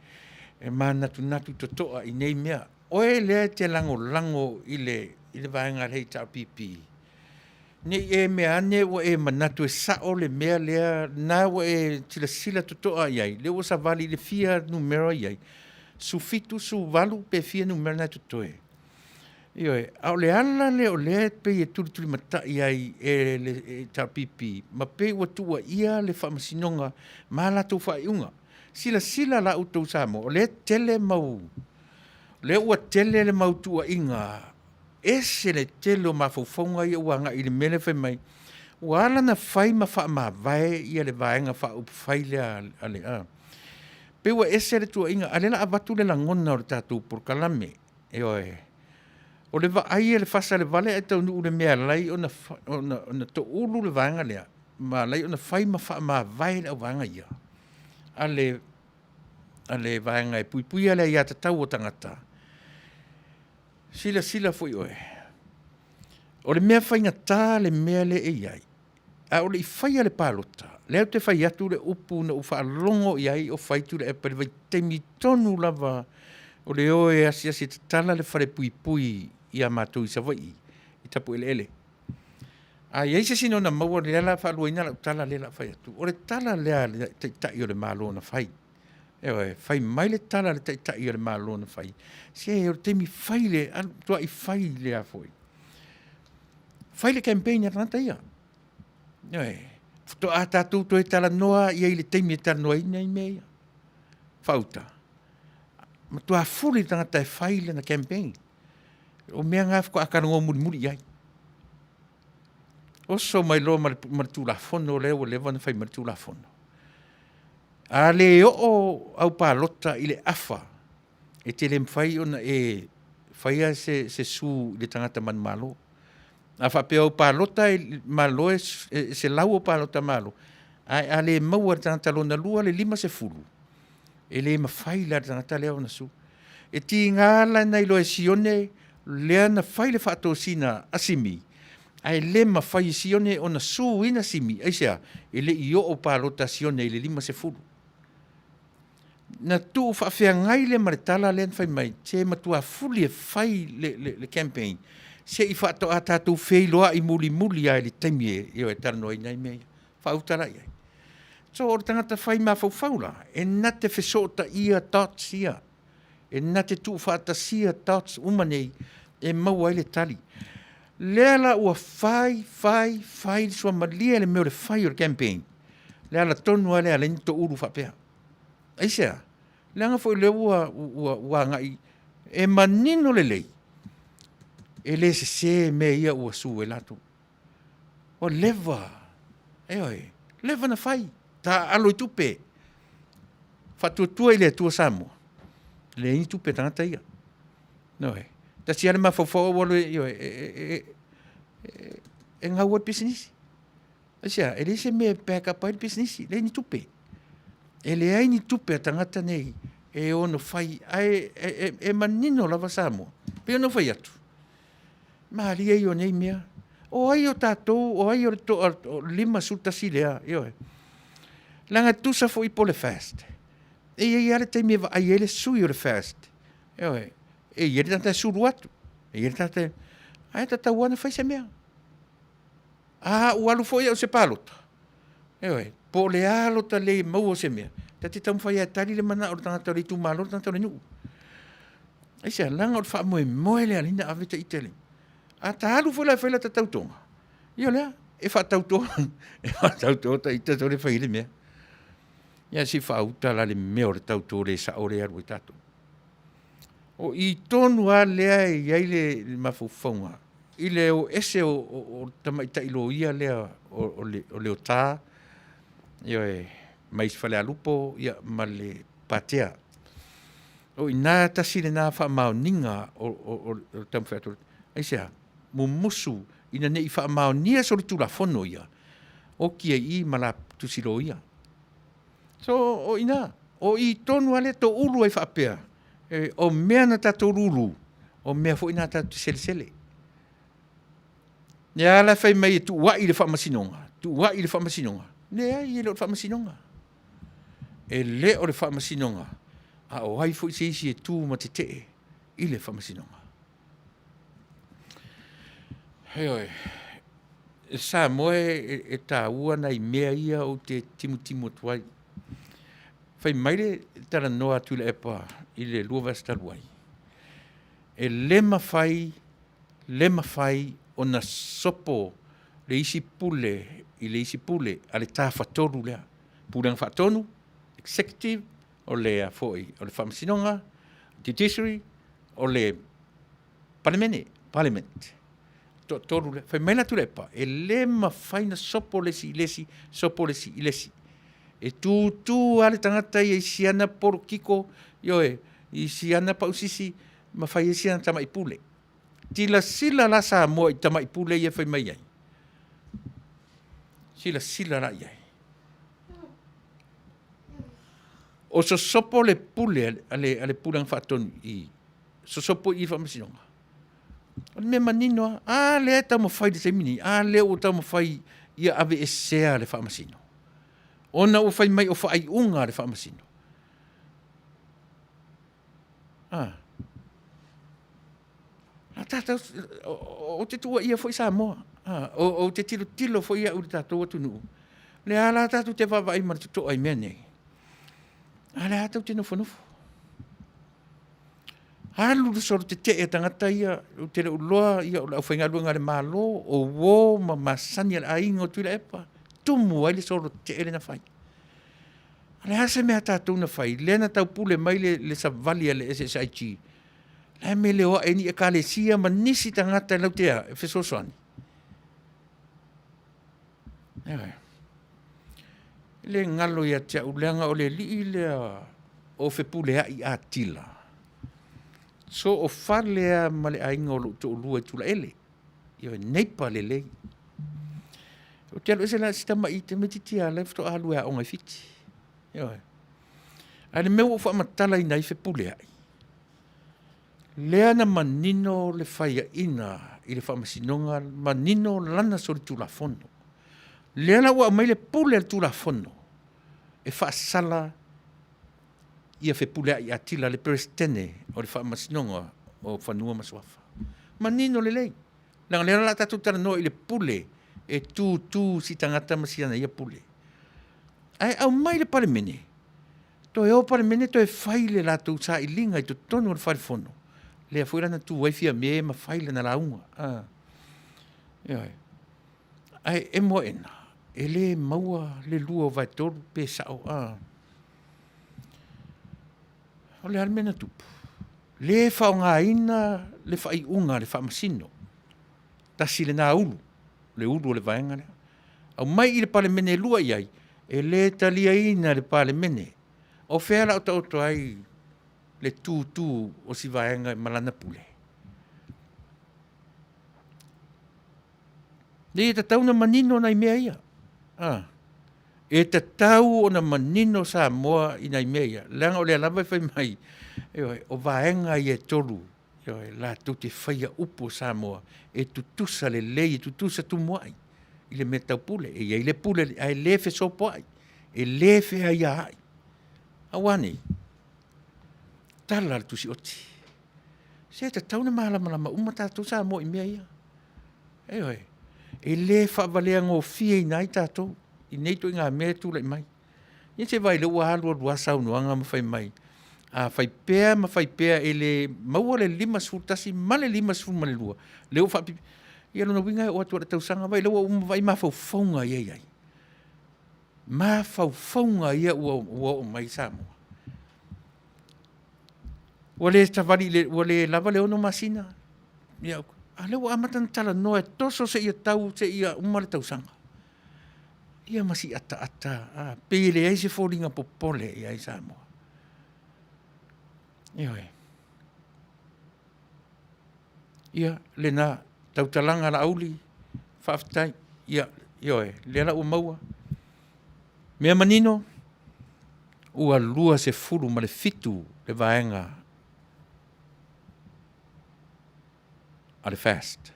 mana natu totoa i nei mea. Oe lea te lango i le vaenga hei tau pipi. Nei e mea ane o e manatu e sao le mea lea na o e sila totoa iai. Leo sa vali le fia numero iai. su fitu, su valu, pe fia nu mera tu toe. Ioe, au le ala le o le pe e turi matai ai le tapipi, ma pe ua tua ia le whamasinonga, ma la tau whaiunga. Sila la utou samo, o le tele mau, le ua tele le mau tua inga, ese le tele o mawhauwhaunga ia uanga i le mele whai mai, wala na whai ma wha ma vai ia le vaenga wha upu whai le ale a. Pe ua ese le tua inga, ale la avatu le langona o le tātou por kalame, ioe. O le vai le fasa le vale Ae Taunuu le mea lai o na to ulu le vaenga lea, ma lai o na whai ma wha ma vai le au vaenga ia. Ale vaenga e pui ale ia tatau o tangata. Sila foi oe. O le mea whainga tā le mea le e iai. A o le i whai ale pālota. Leo te whai atu le upu na uwha longo iai o whaitu le epa le vai teimi tonu lava o le oe asi tatala le whare pui i a mātou i savai i tapu ele. A iai se sino na maua le ala whaaluaina la utala le la whai atu. O le tala lea le tai o le mālo na whai. Ewe, whai mai le tala le tai o le mālo na whai. Se e o le teimi whai le, tua i whai le a foi. Whai le campaign atanta ia. Ewe, to a tātou to e tala noa iai le teimi e tala noa ina i mea. Whauta. Ma tua furi tangata e whai le na campaign. O mea ngā whako akarango muri iai. Oso mai lo martu la fono leo lewa na fai martu la fono. A le o au pālota i le afa. E te le mwhai ona e whaia se su le tangata man malo. A whape au pālota i malo se lau o pālota malo. A le maua tangata lona lua le 5 fulu. E le mawhai la tangata leo na su. E ti ngāla na ilo e sione lea na whai le whaato sina asimi. Ai le mawhai sione o na su ina simi. Aisea, e le i o pālota sione i le 5 fulu. Na tu whawhia ngai le maritala le whai mai. Se matua fuli e whai le campaign. Se i whaato a tātou wheiloa i muli ai le taimie. Io e tarano i nei mea. Whautara iai. So o tangata whai ma whauwhaula. E na te whesota ia tots ia. E na te tu whaata sia tots umanei. E maua i le tali. Lea la ua whai sua malia le meo le whai o le campaign. Lea la tonu a lea le nito uru whapea. Aisea, lea nga fwoi le ua ngai. E manino le lei. E le se me ia ua su e lato. O leva. Eoi, leva na whai. Ta alo i tupe. Whatuatua i le tua Samoa. Le ini tupe tangata ia. Noe. Ta si ale mawhawhawa walo e ngā ua business. Asia, e le se me back up ai business. Le ini tupe. E le ai ni tupe tangata nei. E ono whai. E manino lava Samoa. Pe ono whai atu. Maari e o nei mea. O ai o tātou, o ai o 5 sultasi lea. Langa tusa fo i po le fast. E ia ia le teimi wa ai ele sui o le fast. E ia le tata suru atu. E ia le tata... Ai tata wana whai se mea. Ualu fo ia o se palota. Po le alota le mau o se mea. Tati tamu whai a tari le mana o tangata le tu malo, tangata le nuu. Ai se langa o le wha moe le alina aveta i tele. A ta alu fo la whaila ta tautonga. Ia lea, e wha tautonga. E wha tautonga ta ita tore whai le mea. Ia si wha auta la le mea o le tautonga le sa ore aru i tato. O i tonu a lea e iai le mawhauwhaunga. I le o ese o tamaita ilo ia lea o le o tā. Ia e mais whale alupo ia ma le patea. O i nā tasi le nā wha mao ninga o tamu whaatore. Aisea, mo musu ina nei wha mao nia sori tula fono ia. O kia I ma la tusiro ia. So o ina, o I tonu ale to ulu ai whaapea. O mea na tato ruru, o mea fo ina tato sele. Ia la whai mai e tu wai le whamasinonga. Nea I le o le whamasinonga. E le o le whamasinonga. A o hai fo I se e tu ma te te I le whamasinonga. Hei sa moe e tā ua nei mea ia o te timu tuai. fai mai le tala noa Tuilaepa i le lua vastaluai. E le mawhai o na sopo le isi pule, i le isi pule, a le tā whatoru lea. Pūranga whatonu, executive, o le foi, o le whamasinonga, judiciary, o le parliament. Toru le, fai mai la Tuilaepa, e le mawhai na sopo lesi, sopo lesi. E tū ale tangata i siana poro kiko, i siana pausisi, mawhai e siana tamai pule. Sila la sa mo i tamai pule i e whai mai ai. Sila la iai. O so sopo le pule, ale pulang whatonu i, so sopo i whamasinonga. O me manino, le tau mawhai de semini, le o tau mawhai i ave e sea le whamasino. Ona o whai mai o whai unga le whamasino. Tātou, o te tua ia foi sa moa. O te tilo foi ia uri tātou atunu. Le ala tātou te wawai mara tuto ai mea nei. Ale tātou te nofo. Lulu soro te e tangata ia, o te uloa ia o lau whaingalua ngare malo, o wō ma masani ala ainga o Tuilaepa. Tumu ai le soro te ere na whai. Ale hase mea tātou na whai. Lena tau pule mai le savali le SSIG. Le me le oa e ni e ka le sia ma nisi tangata lau tea, e whesosoani. Le ngalo ia tia uleanga o le li lea o whepulea i a tila. So o whalea ma le ainga o te olua i tula ele. Ia neipa le lei. O te alo ese la sita mai te metitia le fto alua o ngai fiti. Ale meu o whaamatala i nai whepulea i. Lea na manino le whaia ina i le whamasinonga, manino lana sori tula fono. Lea na ua mai le pule al tula fono. E whaasala ia whepulea i atila le perestene o le whamasinonga o whanua masuafa. Manino le lei. Langa lea la tatu tara noa i le pule e tū si tangata masiana ia pule. Ai au mai le palemene. To e o palemene to e whai le lātou sa i linga i to tonu o le whare fono. Lea fuera na tu waifia me ma faile na launga. Ai e mo ena. E le maua le lua vai toru pe sao. O le almena tupu. Le whaonga ina le whai unga le whamasino. Tasi le nā ulu. Le ulu o le vaenga lea. Au mai i le pale mene lua iai. E le talia ina le pale mene. O whera o tauto ai le tū o si vaenga malana pule. Le ta tau na manino nai mea ia. E ta tau o na manino sa moa i nai mea ia. Langa o le alava whai mai. O vaenga i e toru. La tu te whaia upo sa moa. E tutusa le lei, e tutusa tu moai. I le mea tau pule. E i le pule, ai le fe sopo ai. E le fe ai ai. Awane. Tala le tusi oti. Se ta tauna malama umata tu sa mo i mea ia. E le whavalea ngō fia i nai tātou. I neito i ngā mea tūla i mai. Ia se vai le ua halua rua saunuanga ma whai mai. Whai pēa e le maua le 5 sfurtasi ma le 5 sfur ma le lua. Leo whapipi. Ia lona winga o atua le tausanga vai lewa vai ma whauwhaunga ia iai. Ma whauwhaunga ia ua o mai sa moa. Wale tawari wale lava le ono masina. Ia lewa amatan tala noa toso se ia tau se ia umare tausanga. Ia masi ata. Pele ai se fōringa popole ia i sa moa. Ia le nā tautalanga la auli whaftai. Ia le la ua maua. Mea manino ua lua se furu ma le fitu le vaenga a le fast.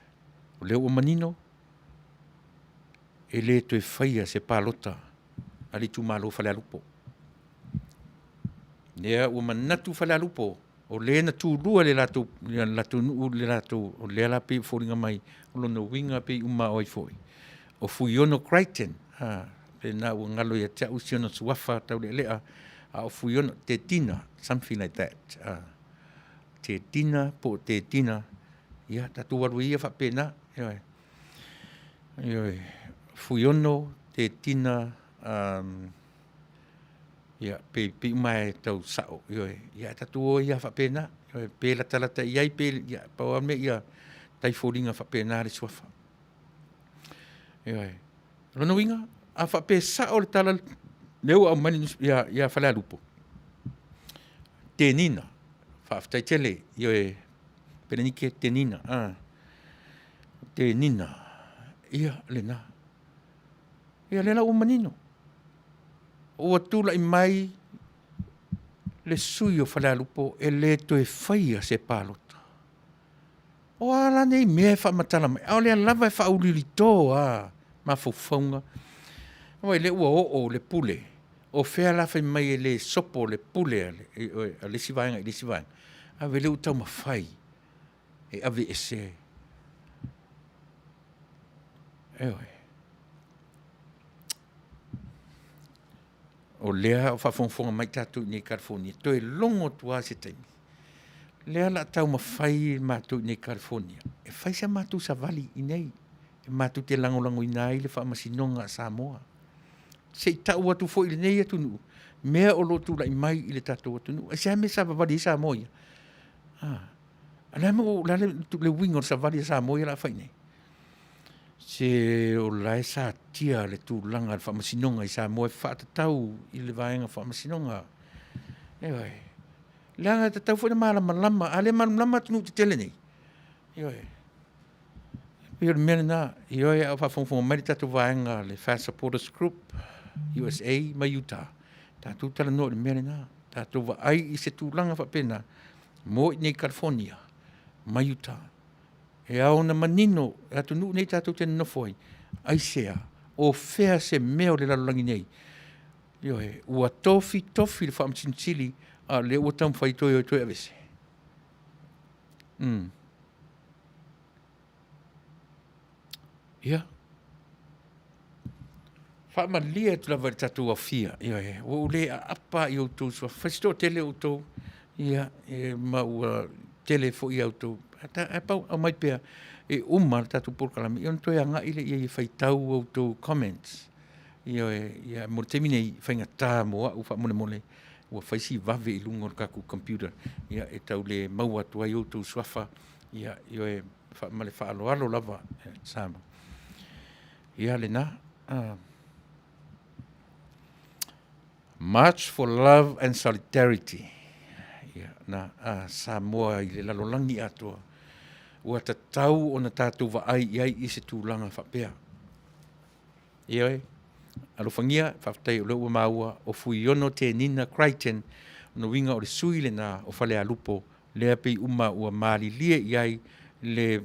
O le ua manino e le toe whaia se pālota a li tu malo whale alupo. Nea ua manatu whale alupo o le na tūrua le lato nuu le lato o le ala pe fōringa mai o lono winga pe uma oi foi. O fui ono Crichton, pe nā ua ngalo ia tea usiono suafa tau le lea A o fuiona, te tina, something like that. Te tina, po te tina. Ia, tatu waru ia whapena. Fuiono, te tina, ia, pe mai tau sao. Ia, tatu o ia whapena. Pe la talata iai, pe, ia, paua me ia, tai fōringa whapena le suafa. Rono winga, a whape sao le tala, leo au mani, ia whalea lupo. Te nina, whaaftai tele, perenike te nina, te nina, ia lena. Ia lena o manino. O atula i mai, le sui o whalea lupo, e le toe whaia se pālota. O ala nei mea whamatala mai, au lea lava e whaulili tō, ma faufaunga. Oi le ua o le pule. O fea la fai mai le sopo le pule a le sivaenga i le sivaenga. A le utau mawhai. E ave e se. O lea o whafonfonga mai tātou nei California. To e longo tua se taimi. Lea la tau mawhai mātou nei California. E whai sa mātou sa vali i nei. E mātou te langolango i nai le whaamasinonga a Samoa. Se tau atu fo i le nei atu nu. Mea o lotu la i mai i le tātou atu nu. E se me sa vali i Samoa. Alea mo le wingo sa vali i Samoa la whai nei. Se o lae sa tia le tu langa le whaamasinonga i Samoa e whaatatau i le vaenga whaamasinonga. Langa te tau fo i malama lama. Ale malama tunu te tele nei. Ia mena na, ioi au whawhongwhonga mai tātou vaenga le Fast Supporters Group, USA, mai Utah. Tātou tala no le mena na, tātou wa ai i se tūlanga whapena, mo i nei California, mai Utah. E au na manino, tātou nu nei tātou tena nofoi, ai sea, o fea se meo le lalolangi nei. Ioi, ua tofi le whaamsinsili, a le ua tam whaitoi o toi avese. Ia. Whaamalia tu lawa tatu a fia. Ia, o le a apa i o tō sua. Whaisto tele o tō. Ia, e maua tele fo i au tō. E pau au mai pia e umar tatu porkalami. Ion toi anga ile ia i whaitau o tō comments. Ia, mo te mine i whainga tā moa u wha mole. Ua whaisi vave i lungo kaku computer. Ia, e tau le maua tua i o tō suafa. Ia, e male whaaloalo lava. Sama. Ia lena. March for Love and Solidarity. Ia, na Samoa i le lalolangi atua. Ua tatau o na tātou wa ai iai i se tūlanga whapea. Ia alofangia, whaftai o leo maua, o fui ono te nina Crichton, no winga o le sui le na o whale a lupo, lea pei uma ua maali lia iai le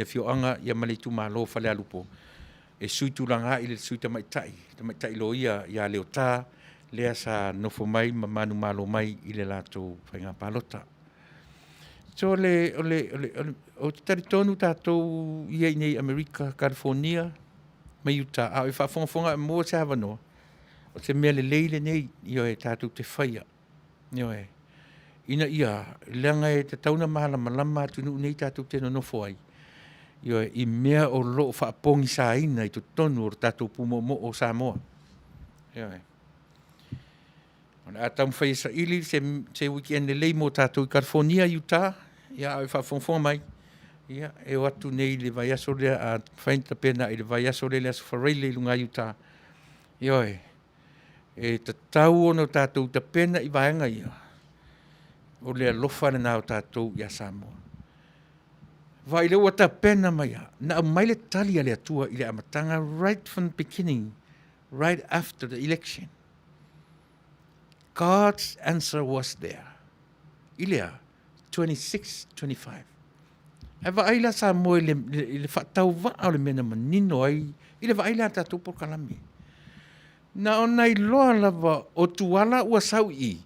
fioanga ia male tu malo whale a lupo. E sui tūlanga i le sui tamaitai lo ia leo tā, lea sa nofo mai, manu malo mai i le lato whainga palota. So o te taritonu tātou ia i nei Amerika, California, mai Utah, a e whafonga e mua se hawa noa. O te mea le leile nei, io e tātou te whaia. Ina ia, leanga e te tauna mahala malama tunu nei tātou te nofo ai. I mea o loo whaapongi sa ina i tu tonu o tātou pumo mo o Samoa. A tamu whai sa ili se weekend lei mo tātou i California, Utah, ia e whaafonga mai. Ia, e watu nei le vai aso lea a whainta pena i le vai aso lea su whareile i lunga Utah. E tatau ono tātou ta pena i vaenga ia. O lea lofa na o tātou i a Samoa. Vai le wata pena mai na mai le tali ale atua i le amatanga right from the beginning, right after the election. God's answer was there. Ilea 26-25. E vaaila sa moe le whatau waa le mena manino ai, i le vaaila tātou por kalami. Na o nei loa lava o tuala ua sau i.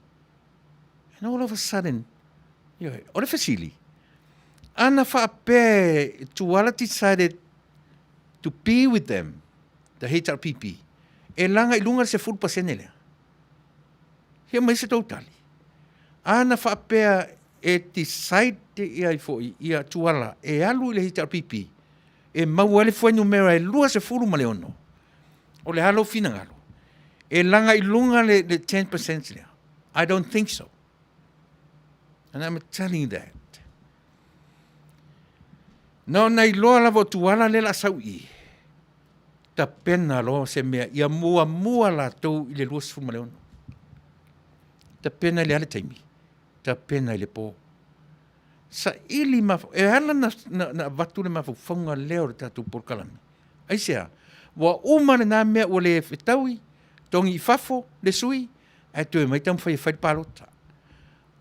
And all of a sudden, o le fasili, ana whaape tuala decided to be with them, the HRPP. E langa i lunga se full pasene lea. Hea mai se tau tali. Ana whaapea e te saite ia i foi, ia tuala, e alu i le hita pipi, e mau ale fwai numera e lua se furu ma le ono. O le halo fina ngalo. E langa i lunga le 10% lea. I don't think so. And I'm telling you that. No, nei loa lava tuala le la sau i. Ta pena lo se mea, ia mua la tau i le lua se furu ma le ono. Ta pena i le ale taimi. Ta pena i le po. Sa ili e hala na watu le mawhauwhaunga leo le tatu porkalami. Aisea, wa umane nā mea o le whetaui, tongi i whafo, le sui, e tue mai tamu whai palota.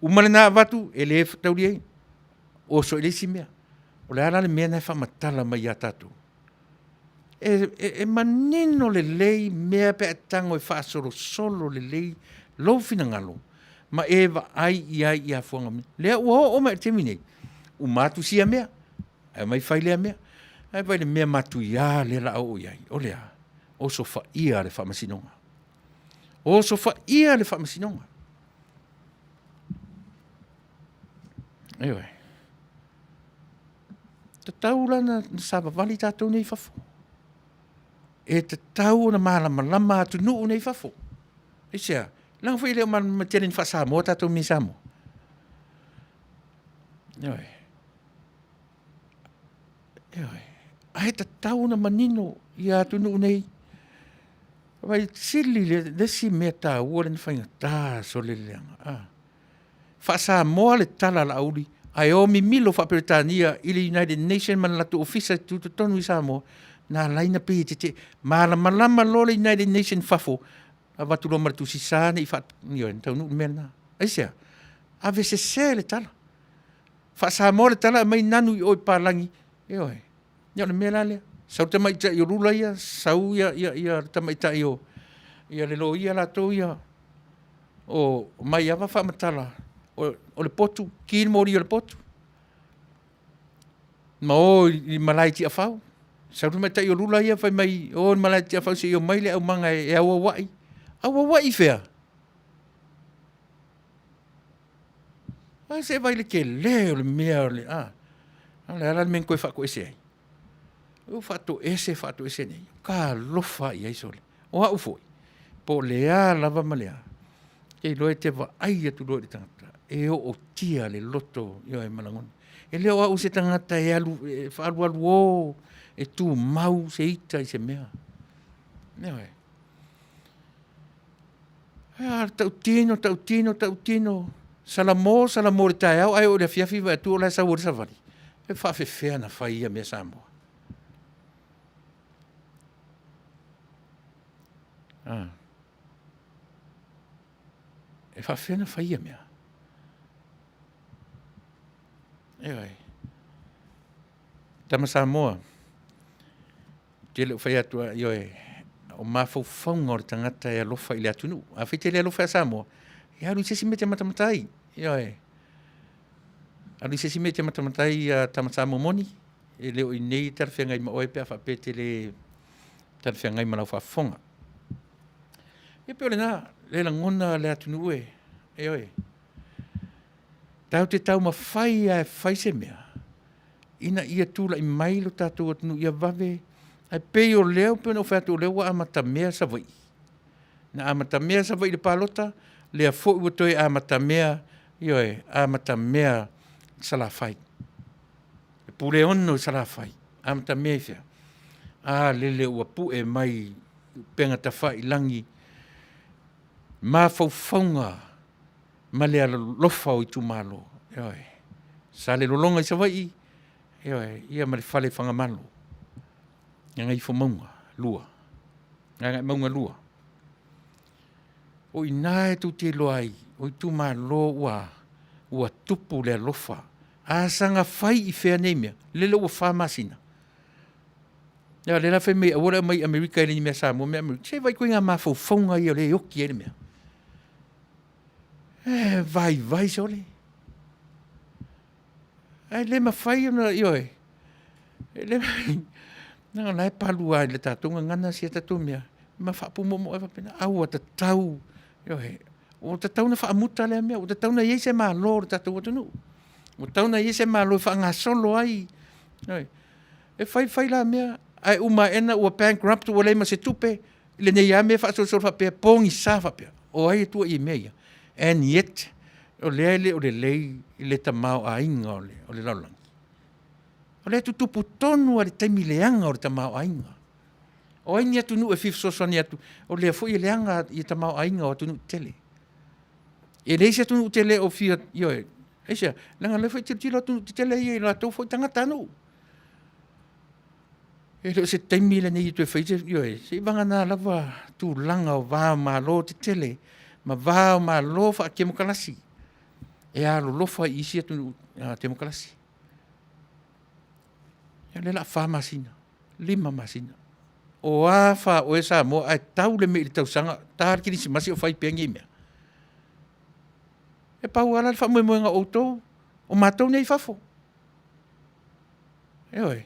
Umane nā watu, e le whetauri ei, o so ele si mea. O le ala le mea nai whamatala mai a tatu. E manino le lei mea pe atango e whaasoro solo le lei lau fina ngalo. Ma eva ai i a fuanga mea. Lea ua o mea te minei. U matu sia mea. Ai mai whai lea mea. Ai vai le mea matu ia le la au iai. O lea. O so wha ia le whamasinonga. O so wha ia le whamasinonga. Ewe. Te tau lana na saba vali tātou nei whafo. E te tau na malama atu nuu nei whafo. E sea. Lang fai leo man terin fasa mo tato mi samo. Ewe. Ai ta tau na manino ia tunu nei. Vai sili le si meta uolen fai ta so le leanga. Fasa mo le tala la auli. Ai o mi milo fa Britania i le United Nations man la tu ofisa tu tonu samo na laina pe te malama lo le United Nations fafo. A watu lo maratu si sane i wha nio en tau nuu mena. Aisea, a vese se le tala. Wha sa mo le tala mai nanu i oi pārlangi. E oi, nio le mea lea. Sau te maita i o rula ia, sau ia te maita i o le lo ia la tau ia. O mai awa wha matala. O le potu, ki ni mori o le potu. Ma o i malai ti a whau. Sau te maita i o rula ia, whai mai o malai ti a whau se i o mai le au manga e awa wai. Awa wai fea. Se vai le ke leo le mea le le ala men koe whako ese ai. O whato ese nei. Ka lofa i aisole. O hau foi. Po lea lava ma lea. Kei loe te wa ai atu loe le tangata. E o tia le loto i o malangoni. E leo au se tangata e alu, whaalu o. E tu mau se ita i se mea. Neo e. Tau tino. Salamo le tae au, ai o le fiafi wa tu o la sa ura sa vali. E whawhewhea na whaia mea Samoa. E whawhewhea na whaia mea. Eoi. Tama Samoa. Te leo whaia tua ioe. O mawhauwhaunga o le tangata e alofa i le atunu. A white le alofa a Samoa. E alu se si me te matamatai. Ioe. Alu se si me te matamatai a tama Samoa moni. E leo i nei tarwhengai ma oe pia whapete le tarwhengai ma lau whafonga. E peo le nā, le langona le atunu ue. Ioe. Tau te tau ma whai a whai se mea. Ina ia tūla i mailo tātou atunu ia wawe. Ai pei o leo pe no fatu leo wa amata mea sa vai. Na amata mea sa vai le palota le a fo u toi amata mea ioe amata mea sala fai. E pure ono sala fai. Amata mea fia. Le ua pu e mai penga ta fai langi. Ma faufaunga ma le lofa o i tu malo. Ioe. Sa le lolonga i sa vai. Ioe. Ia ma le fale fanga malo. Nga i maunga, lua. Nga maunga lua. O i nāe tu te loai, o i tu mā lo ua tupu le lofa. Asanga whai i whea neimea, lele ua whamasina. Ia le la whai mei, awara mai Amerika ele ni mea Samoa, mea Amerika. Se vai koe ngā mā whauwhaunga i o le oki ele mea. Vai se ole. Le ma whai ona i oe. Le mai... Nā lai palu ai le tātunga ngana si tatou mea. Ma whapu momo e wapena. Aua ta tau. o te tauna whaamuta lea mea, o te tauna iei se maa lo o tatou atunu. O tauna iei se maa lo whaanga solo ai. E whai la mea, ai uma ena ua bankrupt ua leima se tupe, le nei a mea whaasosoro whapea, pongi sa whapea, o ai tua i mea. And yet, o lea le o le lei, le tamau a inga o le laulang. O lea tutupu tonu a le taimi leanga o le tamau a inga. O ai ni atu nu e fifsosani atu, o lea fo i leanga i tamau a inga o atu nu tele. E leise atu nu tele o fia, ioe, eisa, langa le fo i tilo atu nu tele i la tau fo i tangata anu. E leo se taimi le nei tu e whaite, ioe, se i vanga nā lava tu langa o vāo mā lo te tele, ma vāo mā lo wha a kemokalasi. E alo lofa i isi atu nu temokalasi. E le la wha masina, 5 masina. O a wha o e sa mo, ai tau le me i tau sanga, tār ki nisi masi o whai pengi mea. E pau ala le wha moe moenga outou, o mātou nei whafo. E oi.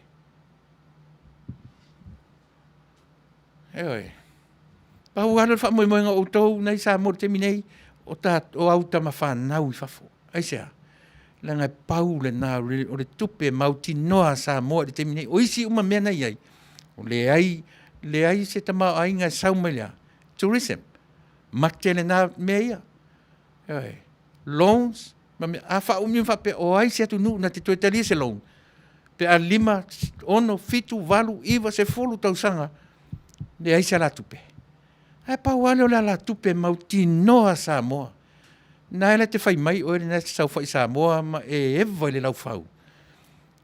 E oi. Pau ala le wha moe moenga outou, nei sa mo te minei, o au tama whanau i whafo. Ai sea. Langa pau le nā, o le tupe mauti noa sa mo le te minei, o isi uma mea nei ai. O le ai se tamau ainga saumelea. Tourism. Makte le nā mea ia. Oi. Loans. A wha umiu wha pe o ai se atu nu na te toe tali se loan. Pe a 5, 6, 7, 8, iwa se 4 tausanga. Le ai se la tupe. Ai pau ale o la tupe mauti noa sa moa. Na ele te whai mai o ere na te sau whai sa moa ma e ewa le lau whau.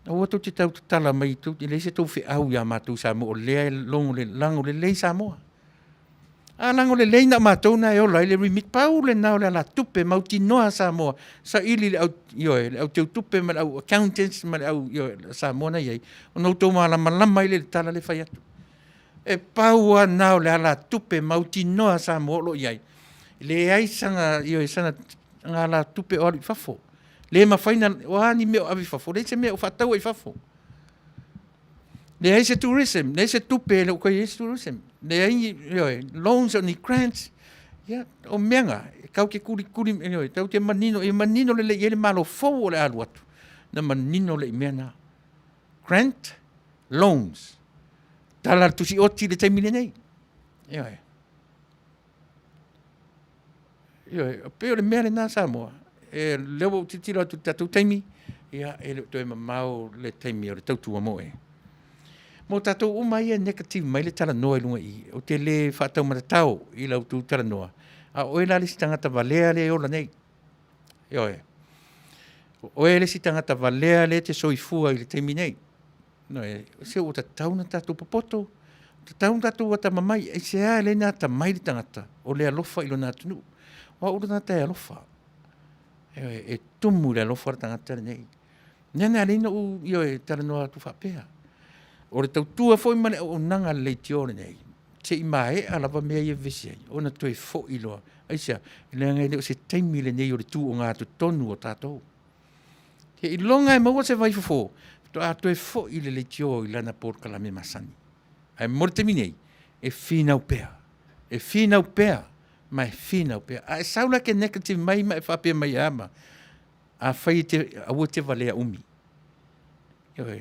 O ato te tau tala mai tu, le se tau whi au ia mātou sa moa o lea longo le lango le lei sa moa. A lango le lei na mātou na e ola le remit pau le nao le la tupe mauti noa sa moa. Sa ili le au teu tupe ma le au accountants ma le au sa moa na iei. O nau tau maa lama ile le tala le whai atu. E pau a nao le ala tupe mauti noa sa moa lo iei. Le ai sanga ngā la tupe o ali whafo. Le ma whaina o ani meo avi whafo. Le se mea o whatau ai whafo. Le ai se tourism. Le se tupe le o kai se tourism. Le ai loans o ni grants. O meanga. Kau ke kuri, tau te manino. E manino le ele malo fau o le alu atu. Na manino le mea na. Grant, loans. Tala tusi oti le taimine nei. Peo le mea le nā Samoa. E leo titira tu tatou taimi. Ia e le toi mamau le taimi o le tautua mo e. Mo tatou umai e negative mai le tala noa i lunga i. O te le whaatau matatau i lau tu tala noa. A oe la le si tangata valea le ola nei. Oe le si tangata valea le te soifua i le taimi nei. No e, se o tatau na tatou popoto. Tatau na tatou wata mamai. E se a le nā tamai le tangata. O le alofa ilo nā tunu. Wa ura nā tai alofa. E tumu le alofa tangata nei. Nena alina u e tala noa tu whapea. O le tautua foi mane o nanga le tiore nei. Te i mai alava mea i visi ai. O na toi fo iloa. Aisia, le ngai o se taimi le nei o le tu o ngā tu tonu o tātou. Te i longa e maua se vai fofo. To a toi fo i le tio i lana por kalame masani. Ai mor te minei. E finau pea. E finau pea. Ma e finau pea. A e saula ke negative mai ma e whapea mai ama. A whai te aua te valea umi.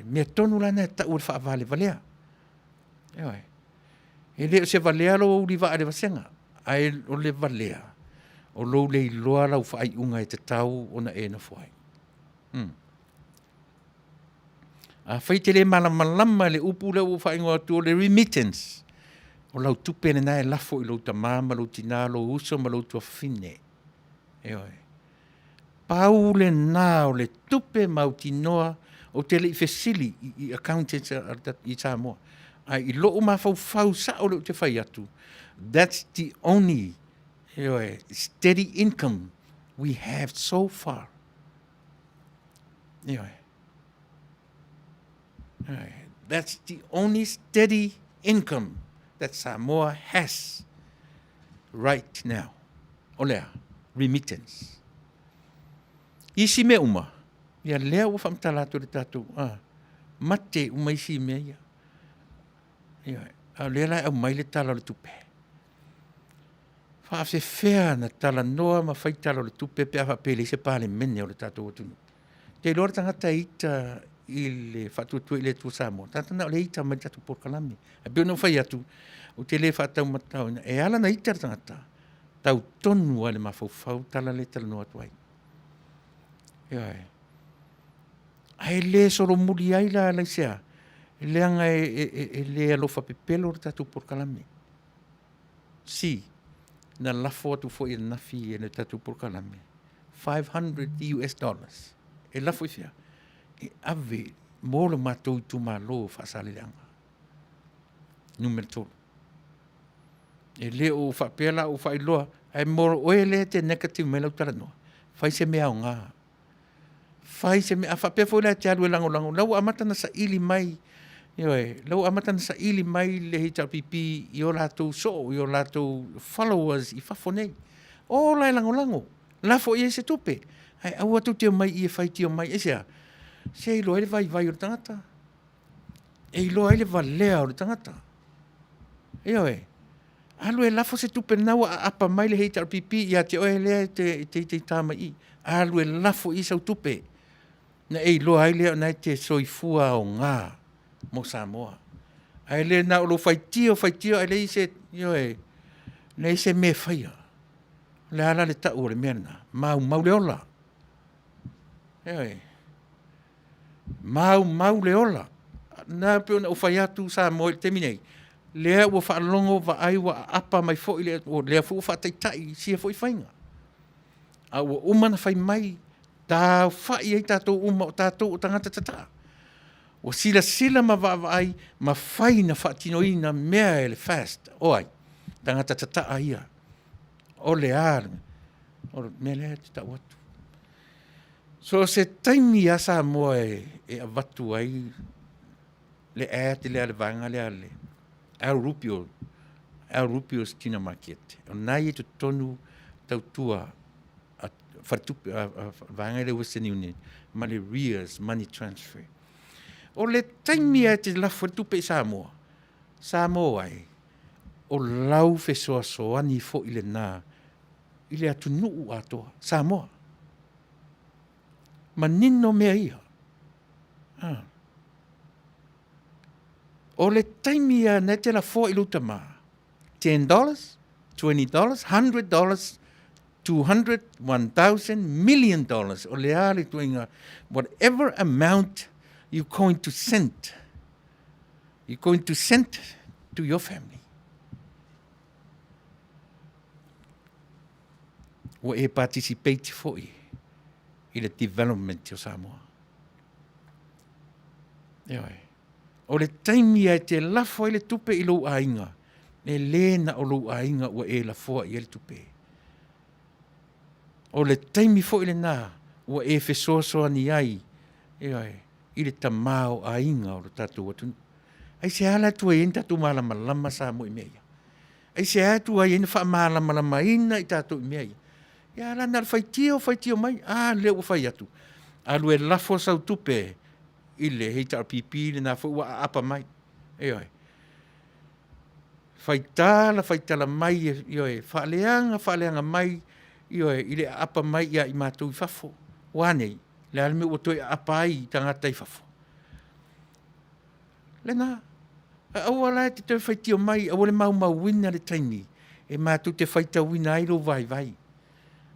Mea tonu lana e tau wha vale valea. E leo se valea lo uli wa ale wasenga. Ai o le valea. O lo le iloa lau whaai unga e te tau o na e na fuai. A whai te le malama le upu leo whaai ngoa tu o le remittance. O lau tupe le nae lafo i lau tamā, ma lau tina, lau uso, ma lau tua fine. Pau le nā o le tupe mau tinoa o te le i fesili i accountants i Samoa. Ai i loo ma fau sa o le te whai atu. That's the only steady income we have so far. That's the only steady income that Samoa has right now. Olea, remittance. Isi me uma. Ia lea ua whamtalato le tātou. Mate uma isi mea ia. A lea lai au mai le tala le tupe. Whaafewhea na tala noa ma whaitala o le tupe pe awha pele se pāle mene o le tātou atunu. Te lora tangata ita i le whatuatua i le tu Samoa. Tātana o le ita mai tatu porkalami. A beo no whai atu o te le whatau matau. E ala na ita tangata. Tau tonu a le mawhauwhau tala le tala noa tuai. Ioi. Ai le soro muri ai la lai sea. Le anga e le alofa pepelo o le tatu porkalami. Si. Na lafo atu fo i nafi e le tatu porkalami. $500. E lafo i fia. E ave mo le matou tu malo fasale leanga. Numero tolu. E le o whapela o whailoa. Ai moro oe le te negative me lau tala noa. Whai se mea o ngā. Whai se mea. A whapea fo le te alu e lango lango. Lau amata na sa ili mai. Ioe, lau amata na sa ili mai le hita pipi i o latou so, i o latou followers i whafonei. O lai lango lango. Lafo i e se tupe. Ai au atu te mai i e whai te o mai. E sea, se ilo ele vai vai o le tangata. E ilo ele valea o le tangata. Ioe, alu e lafo se tupe nau a apa mai le hita pipi i a te oe lea te tama i. Alu e lafo i sau tupe. Na e ilo ai lea na te soifua o ngā. Mo Samoa. Ai le na o lo faitio, ai le ise, ioe, le ise me whaia. Le ala le tau o le mena. Mau le ola. Ioe. Mau le ola. Na peo na o whai atu Samoa le teminei. Lea ua whaalongo wa ai wa apa mai fo i le, o lea fu wha taitai, sia fo i whainga. A ua umana whai mai, tā whai ei tātou uma o tātou o tangata tata. O sila ma ai ma fai na whaatinoina mea e le fast. O ai, tangata tata ia. O le ar. O mea lea te tau atu. So se taimi a Samoa e avatu ai le te lea le vanga lea le. Al Rupio's Tina Market. O nai e tu tonu tautua whatupe vanga le Western Union. Ma le Rias Money Transfer. O le taimi a te lafo tupe Samoa. Samoa ai. O lau fesoa soani fo ile nā. Ile atu nuu atoa. Samoa. Ma nino mea ia. O le taimi a ne te la fo iluta mā. $10, $20, $100, $200, $1,000, $1 million. O le ale tuinga. Whatever amount you're going to send to your family. O e participate foi i le development o Samoa. Ioe. O le taimi ai te lafo i le tupe i lou ainga. E lena o lou ainga o e lafoa i le tupe. O le taimi fo i le nā, o e fesoasoa ni ai. Ioe. I le tamao a inga o le tātou atunu. Ai se ala tua i tātou malama Samoa i mea. Ai se ala tua i wha malama ina i tātou i mea. Ia ala na whaitio mai. Leo o whai atu. Alu e lafo sau tupe i le heita pipi le nā wha apa mai. Ioe. Whaitala mai. Ioe. Whaaleanga mai. Ioe. I le apa mai ia i mātou i whafo. Wanei. Le alme o toi apai tangata i whafo. Le nā. Au ala te tau whaitio mai. Au le mau wina le taimi. E mātou te whaita wina airo vai.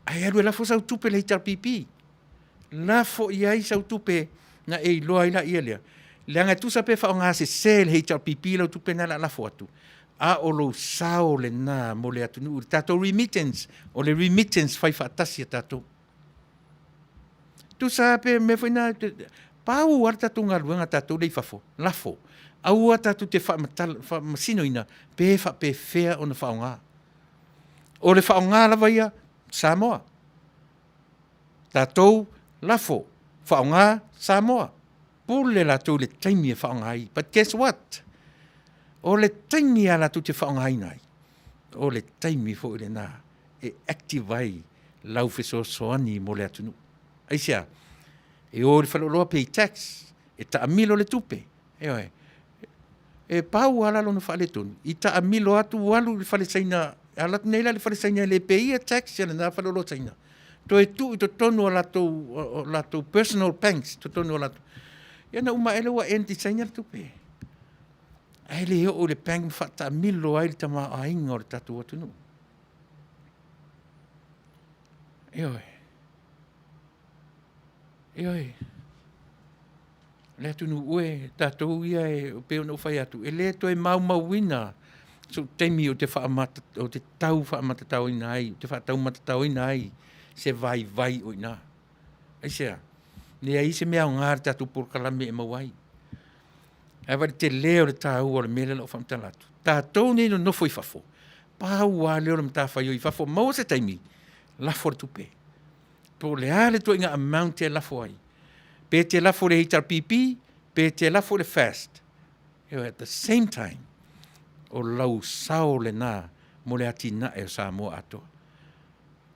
Ai alu e lafo sau tupe le hitar pipi. Lafo i ai sau tupe na e loa ila ia lea. Le anga tusa pe whao ngā se le hitar pipi lau tupe na la lafo atu. A o lo sao le nā mo le atu nuu. Tātou remittance. O le remittance whai whaatasi a tātou. Tu sape me foi na pau ar tatu ngaluanga tatu dei fafo lafo au tatu te fa masino ina pe fea ona faunga o le faunga la vaia Samoa tatu lafo faunga Samoa pule la tu le taimi faunga ai but guess what o le taimi ala tu te faunga ai nai o le taimi fo le na e active ai lau feso soani mo le atunu aisia e o le whaloloa pay tax e ta amilo le tupe e pau ala lo na whale tonu i ta amilo atu walu le whale saina ala nei la le farisaina le pay tax ya na fa lo taina to e tu to tonu la to personal banks to tonu la ya na uma ele wa enti taina tu pe ai le o le bank fa ta milo ai tama ai ngor tatu tu no Ioi. Le tu nu ue, tatou ia e o peo no fai atu. E le to e mau so teimi o te whaamata, o te tau whaamata tau ina ai, te whaatau mata tau ina ai, se vai o ina. Ai sea, ne ai se mea o ngāre tatou porkalame e mawai. Ai wari te leo le tāu o le mele lo whamtalatu. Tatou ne no nofo i fafo. Pau a leo le mta whai o i fafo, mau se teimi, lafo le tupe. Po le ale to inga amount te lafo ai. Pe te lafo le hitar pipi, pe te lafo le fast. At the same time, o lau sao le nā, mo le ati na e o Samoa ato.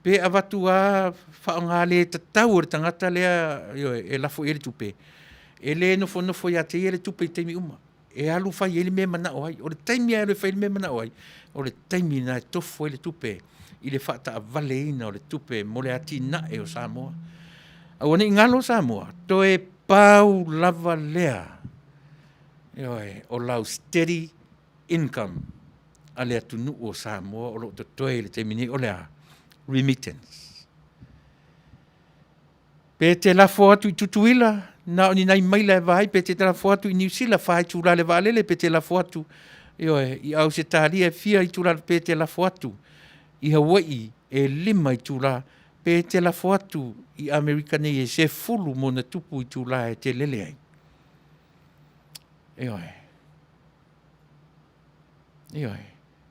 Pe avatu a whaonga le tatau o le tangata lea, e lafo e le tupe. E le nofo ia te e le tupe i teimi uma. E alu whai e le me mana o ai. O le taimi e le whai le me mana o ai. O le taimi na e tofo e le tupe. I le whata a vale ina o le tupe mo le ati na e o Samoa. Awane ingalo Samoa, to e pau lava lea. O lau steady income a le atunu o Samoa o lo to toe le te mini o lea remittance. Pe te lafo atu i tutuila, na oni nai maila e vai, pe te lafo atu i New Zealand, whae tūra le valele, pe te lafo atu i au se tāria fia i tūra pe te lafo atu. I Hawaii e 5 i tūra, pe te lafo atu i Amerika nei e se fulu mo na tupu i tūra e te lele ai. E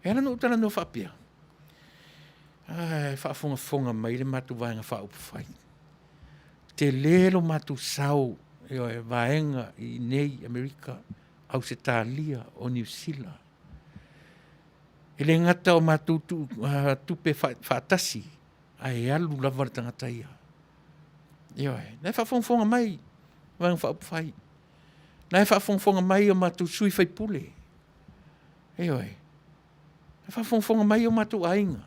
ana no utara no whapia. Whaafonga mai le matu vaenga whaupawhai. Te lelo matu sau vaenga i nei Amerika au se tālia o New Zealand. E le ngata o matu tupe whaatasi ai alu lava tangata ia. Nai whaafonga mai vaenga whaupawhai. Nai whaafonga mai o matu sui whaipule. Nai whaafonga mai o matu ainga.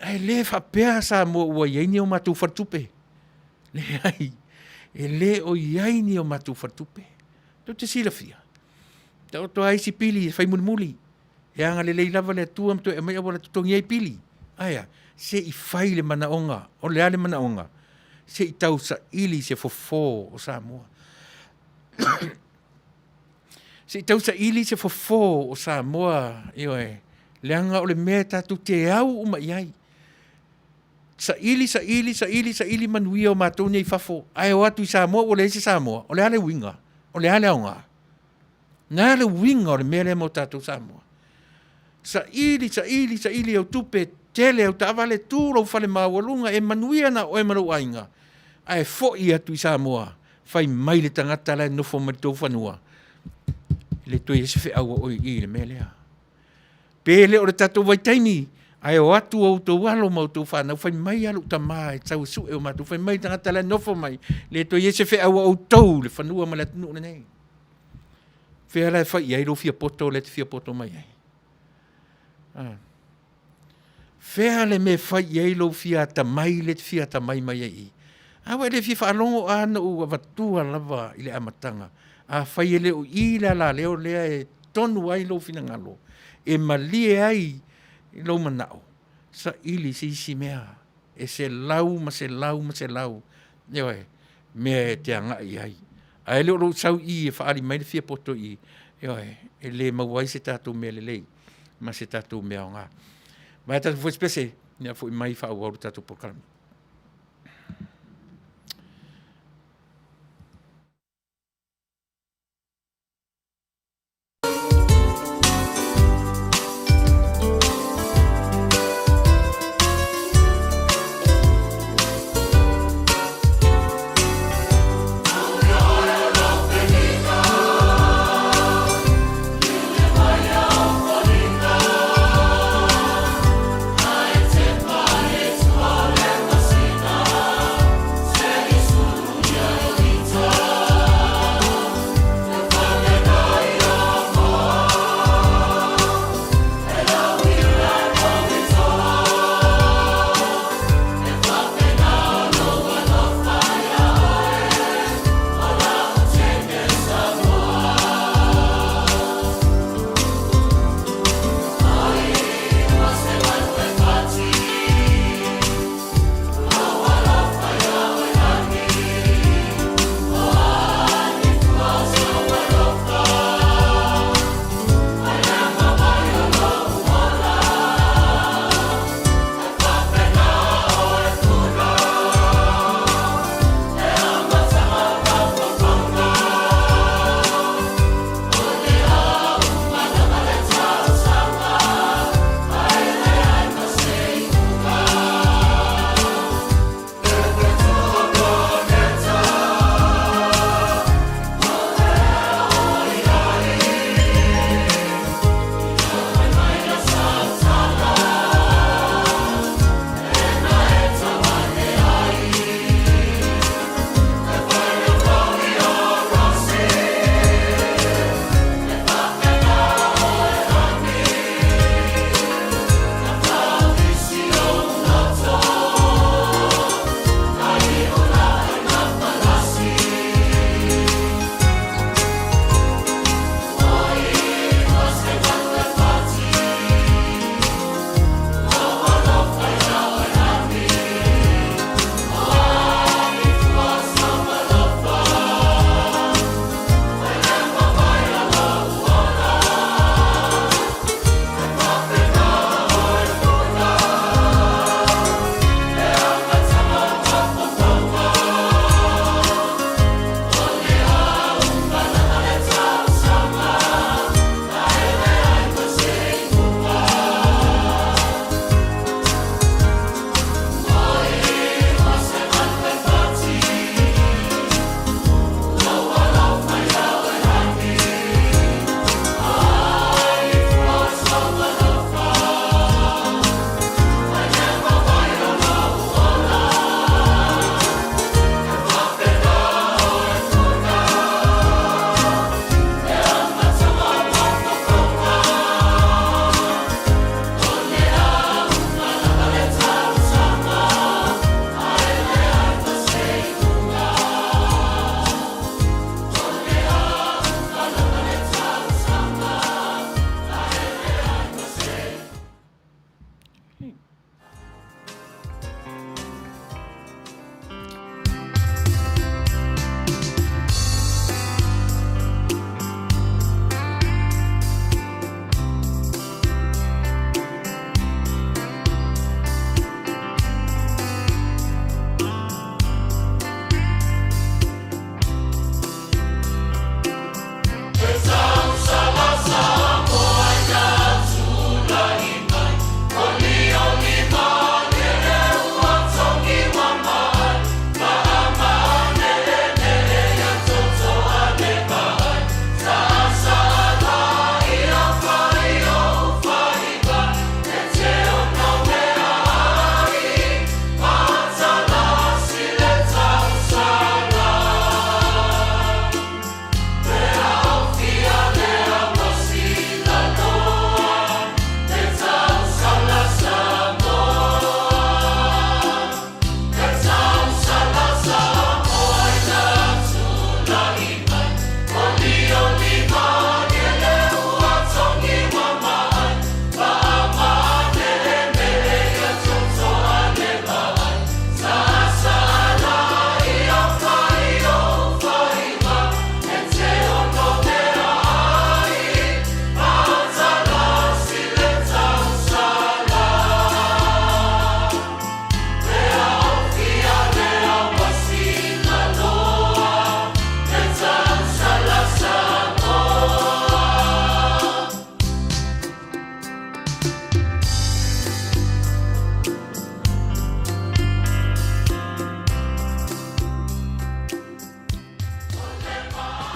Ai le whapea sa mo ua iaini o matu whatupe. Le ai. E le o iaini o matu whatupe. Tau te silafia. Tau to aisi pili e whaimunimuli. E anga le lava le tuam to e mai awala tutongi ai pili. Aia, se i whai le manaonga, o le ale manaonga. Se i tau sa ili se fofo o Samoa. Se i tau sa ili se fofo o Samoa. Leanga o le mea tatu te au uma iai. Sa ili Manuia o mātou nei fafo. Ai o atu i Samoa, o le ese Samoa. O le ale winga. O le ale aonga. Nā le winga o le mea le mo tātou Samoa. Sa ili au tupe tele au tāwale tūrau whale māwalunga e Manuia na o e marau ainga. Ai fo i atu i Samoa. Whai mai le tangata lai nofo maritou whanua. Le toi ese whi aua oi i le mea lea. Pele o le tātou waitaini. Ai o atu au tau alo mau tau whanau, whai mai alu ta mai, tau su e o matu, whai mai tangata la nofo mai, le to iese whai au au tau, le whanua ma le tunu na nei. Whai ala whai iai ro fia poto, le te fia poto mai ai. Whai ala me whai iai ro fia ta mai, le te fia ta mai mai ai. Awa le fia whaalongo ana u avatua lava i le amatanga. A whai ele o i la leo lea e tonu ai lo fina ngalo. E malie ai, i lau manao, sa ili si isi mea, e se lau, ma se lau, mea e te anga i ai. A ele o sau i e whaari mai le fia poto i, e le mawai se tātou mea le lei, ma se tātou mea o ngā. Mai tātou fwoi spese, nea fwoi mai whaau auru tātou pokalami.
Te pare tu ale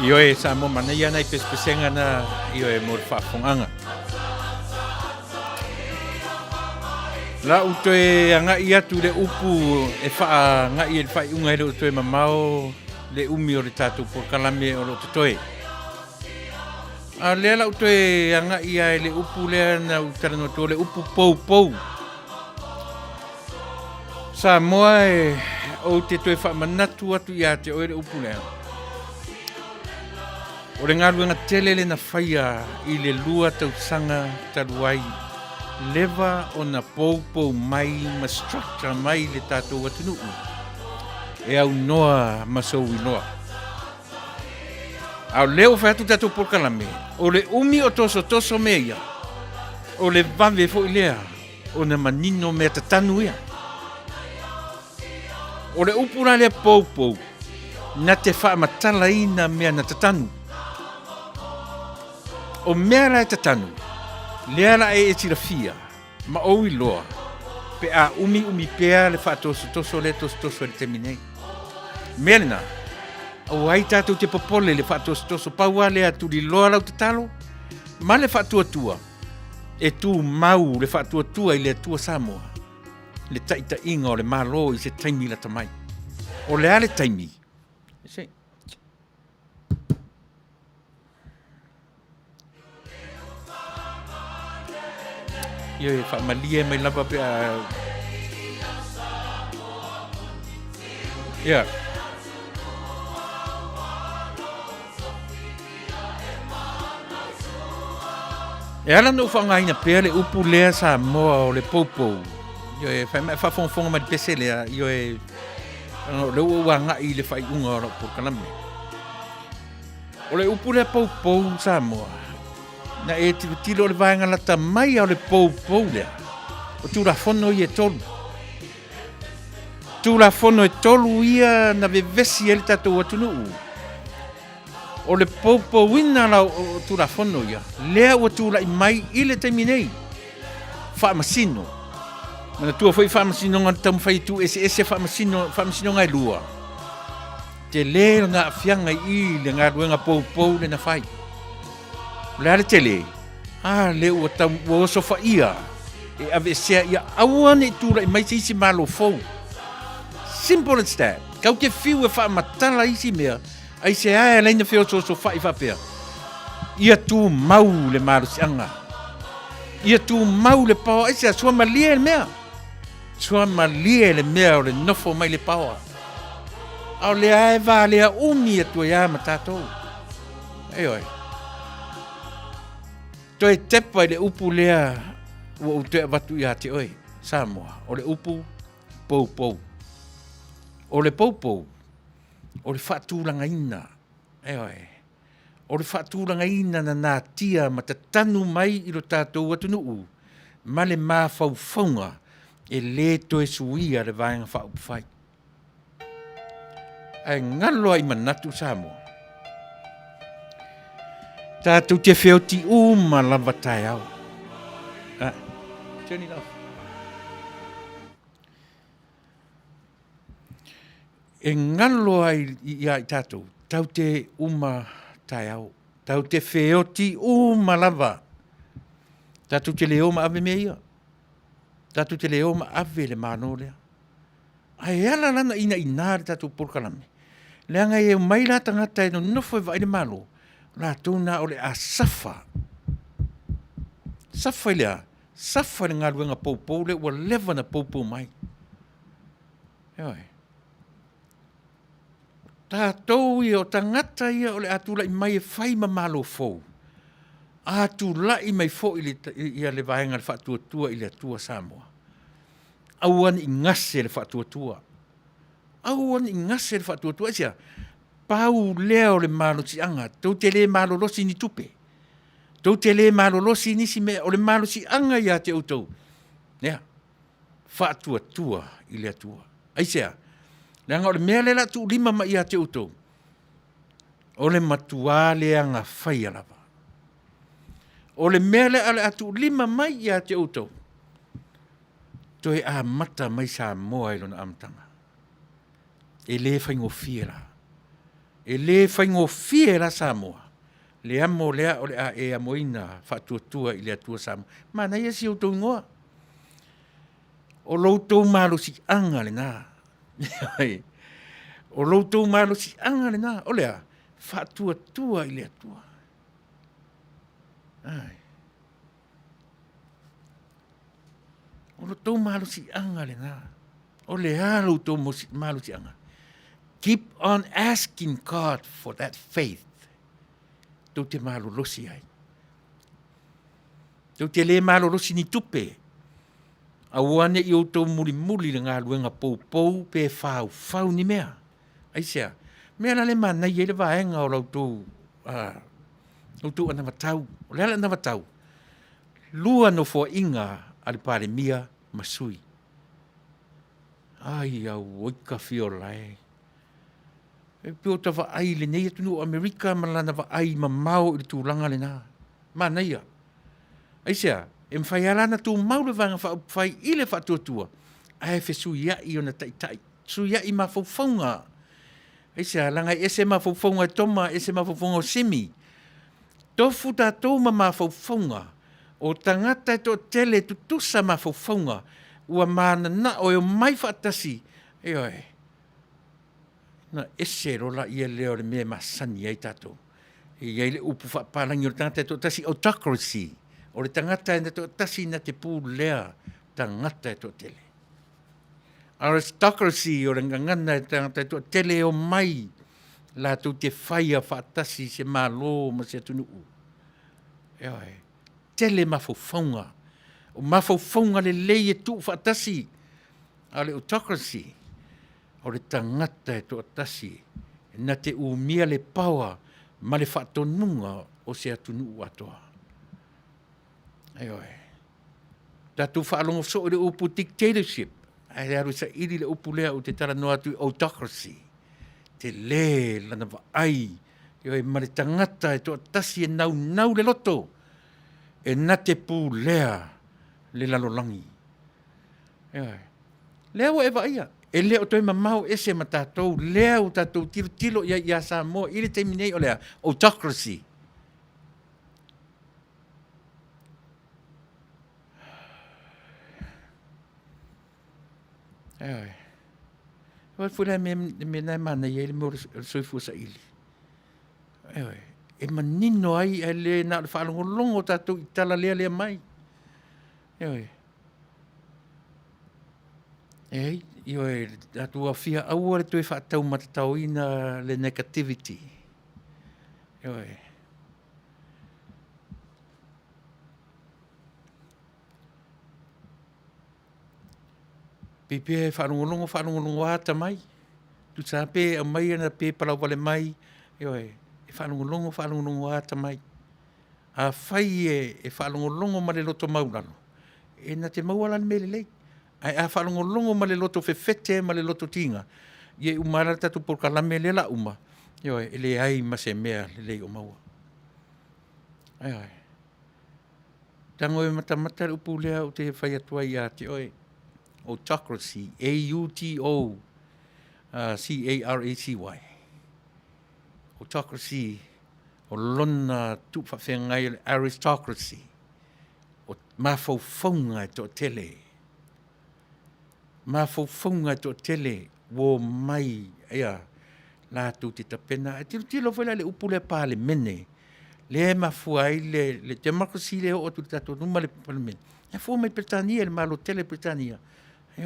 Io e sa mo Manuia nei pespesenga na io e mo whaafonganga. La uto e anga ia tu le upu e wha nga i e whai unga e le uto e mamao le umi o le tātou por kalame o lo totoe. A lea la uto e anga ia e le upu lea na utara no to le upu pou pou. Sa moa e o te toe wha manatu atu ia te o e le upu lea. O le ngaruenga tele na whaia i le lua tau sanga taruai. Leva o na pou mai ma structure mai le tātou atunuu. E au noa masou i noa. Au leo whaiatu tātou porkalame. O le umi o toso mea. O le vave fo i lea. O na manino mea tatanu ia. O le upura lea pou. Na te wha matala ina mea na tatanu. O mea la e tatanu. Lea la e tirafia, ma oui loa, pe a umi pea le wha toso le toso le teminei. Melina, o ai tātou te popole le wha toso paua le atu li loa lau te talo, ma le wha tua, e tu mau le wha tua i le tua Samoa, le taita inga o le malo i se taimi la tamai. O le ale taimi. Se. Io e wha malie mai lava pe a... Ia. E ala no whangaina pea le upu lea sa moa o le poupou. Io e wha fonfonga ma di pese lea. Io e... Le ua ngai le whai unga ora por kalame. O le upu lea poupou sa moa. Na e tilo le vaenga lata mai au le pou lea. O tu la fono i e tolu. Tu la fono e tolu ia na vevesi e le tatou atunuu. O le pou ina la o tu la fono ia. Lea ua tu la i mai i le taiminei. Wha masino. Mana tua foi wha masino ngā tamu whai tu ese wha masino ngai lua. Te le ngā fianga i le ngā ruenga pou le na whai. Le ale tele, le ua tau ua sofa ia, e ave sea ia awane tura i mai isi malo fou. Simple as that. Kau ke fiu e wha matala isi mea, ai se ae leina feo sofa i whapea. Ia tu mau le malo sianga. Ia tu mau le pawa, ai se a sua malie le mea. Sua malie le mea o le nofo mai le pawa. Au le ae va le a umi e tua ia matatou. Oi. Toi tepa i le upu lea ua utea watu ia te oi, Samoa. O le upu pou. O le pou. O le whaatūranga ina. O le whaatūranga ina na nā tia ma te tanu mai i lo tātou atunuu. Ma le mā whauwhaunga e le toe suia le vaenga whaupwhai. Ai ngaloa i manatu Samoa. Tātou te wheo ti uma lava tai au. Turn it off. E ngaloa i tātou. Tau te uma tai au. Tau te wheo ti uma lava. Tātou te leo ma ave mea ia. Tātou te leo ma ave le mano lea. Ai ala lana ina inare tātou porkalame. Leanga e mai la tangata e no nofo e vai le malo. La tūna o le a safa. Safa i lea. Safa le ngā ruenga pou le ua lewa na pou mai. Tātou i o tangata ia o le atula i mai e whai ma malo fou. Atula i mai fo i le vaenga le whatuatua i le atua Samoa. Auan i ngase le whatuatua. Auan i ngase le whatuatua. Isia, pau leo le malo si anga, tau te le malo losi ni tupe. Tau te le malo losi ni si mea, o le malo si anga ia te utou. Nea, whaatua i le atua. Aisea, leanga o le mea le la tu lima ma ia te utou. O le matua le anga whai alava. O le mea le ale atu lima mai ia te utou. Toi a mata mai sa moa ilo na amtanga. E le whaingo whiera. E le whaingo fie la Samoa. Le amo lea o le a e amoina whatuatua i le atua Samoa. Mana ia si o tau ngoa. O loutou malo si anga le nā. O loutou malo si anga le nā. O lea, whatuatua i le atua. Ai. O loutou malo si anga le nā. O lea loutou malo si anga. Keep on asking God for that faith. Tau te malo losi ai. Tau te le malo losi ni tupe. Awane i o tau muli le ngā luenga pou pe whau ni mea. Aisea, mea la le mana i ele vaenga o lautou ana matau. O lea ana matau. Lua no fo inga ale pare mia masui. Ai au oika fiola e. E pio ta wa ai le nei atunu Amerika malana wa ai mamau i tūlanga le nā. Mana ia. Aisea, e mwhai alana tū maule vanga whai ile whatuatua. Ai fe suia i ona tai. Suia i ma faufaunga. Aisea, langa ese ma faufaunga toma, ese ma faufaunga simi. Tofu tātou ma faufaunga. O tangata e to tele tutusa ma faufaunga. Ua mana na o mai whaatasi. E oi. Na ese rola ia leo le mea masani ai tātou. E iai le upu whaapalangi o le tangata e to tasi autocracy. O le tangata e to tasi na te pū lea tangata e to tele. Aristocracy o le ngangana e tangata e to tele o mai la tu te whaia whaatasi se malo ma se atunuu. E oi. Tele mawhauwhaunga. O mawhauwhaunga le lei e tu whaatasi. A le autocracy. O le tangata e to atasi, na te umia le paua, ma le whaatonunga o se atunuu atoa. Ai oi. Tatu whaalongo so o le upu dictatorship, ai le aru sa iri le upu lea o te tara noa tu autocracy. Te le lana wa ai, oi ma le tangata e to atasi e nau le loto, e na te pū lea le lalolangi. Ai oi. Lea wa e wa ia. E lea o toi mamau ese ma tātou, lea o tātou tilo ia Samoa, ili te minei o lea, autocracy. Ai. Wa fula me nai mana ia ili mo soifu sa ili. Ai. E manino ai e le na le whaalongolongo tātou i tala lea mai. Ai. Ei, io e la tua fia aua le tue whaatau matatau ina le negativity. Io e. Pepe e whanungolongo ata mai. Tu sa pe a mai ana pe palau wale mai. Io e. E whanungolongo ata mai. A whai e whanungolongo ma le loto maunano. E na te maualan me le lei. Ai a whalongolongo ma le loto fefete ma le loto tinga. Ie umara tatu por kalame le la uma. Io e le ai ma se mea le lei o maua. Ai ai. Tango e matamata upu lea o te whai atua i ate oi. Autocracy. A-U-T-O-C-A-R-A-C-Y. Autocracy. O lona tu whawhengai aristocracy. O mawhauwhaunga e to tele. Ma faufunga to tele wo mai ia la tu te tapena e tilo foi le upule pa le mene le ma fuai le democracy le o tu tato numa le parlement e fu mai Britania le malo tele Britania e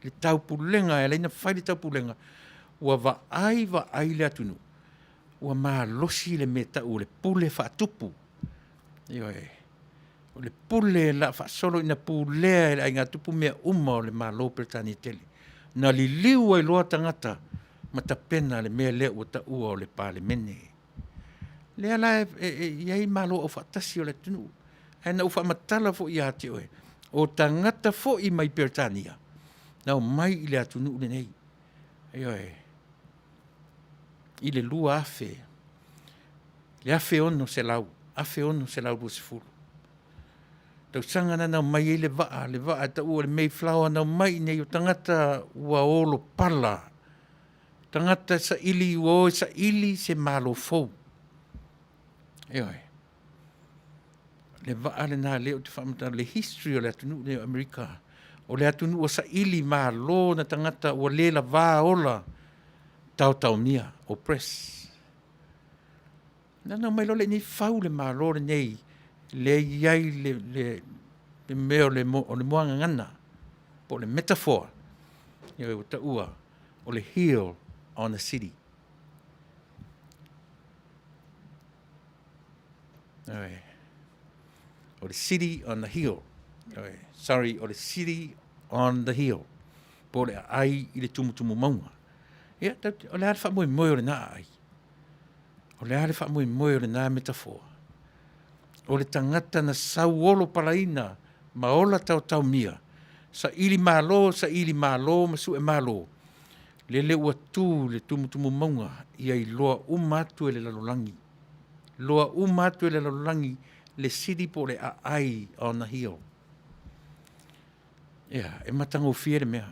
le tau pulenga e le na fai le tau pulenga wa va ai le atunu wa ma losi le meta o le pule fa tupu e o le pule la fa solo ina pule ai nga tupu mea uma o le malo Britania tele. Na li liu ai loa tangata ma ta pena le mea lea o ta ua o le palemene. Lea la iai malo o fatasi o le tunu. Ai na ufa matala fo i ate oe. O tangata fo i mai Britania. Na o mai i le atunu le nei. Ai oe. I le lua afe. Le afe ono se lau. Afe ono se lau bu se fulu. Tau sanga na mai le vaa ta ua le Mayflower na mai nei o tangata ua olo pala Tangata sa ili o sa ili se malo fou. Eoi. Le vaale na leo te whamata le history o le atunu ne Amerika. O le atunu o sa ili malo na tangata o lela vā ola tau mia o press. Nana mai lo le ni fau le malo le nei le iai le meo le moanga ngana po le metaphor. Eoi o ta ua o le hill on the city. Eoi. Or the city on the hill. Sorry, or the city on the hill. Po le ai i le tumu maunga. Ia, o le hale wha moe o le nā ai. O le hale wha moe o le nā metaphor. O le tangata na sauolo palaina ma ola tau mia. Sa ili malo, ma su e malo. Le ua tū le tumu maunga ia i loa umatu e le lalolangi. Loa umatu e le lalolangi le city po le ai on the hill. Ia, e matango fiere mea.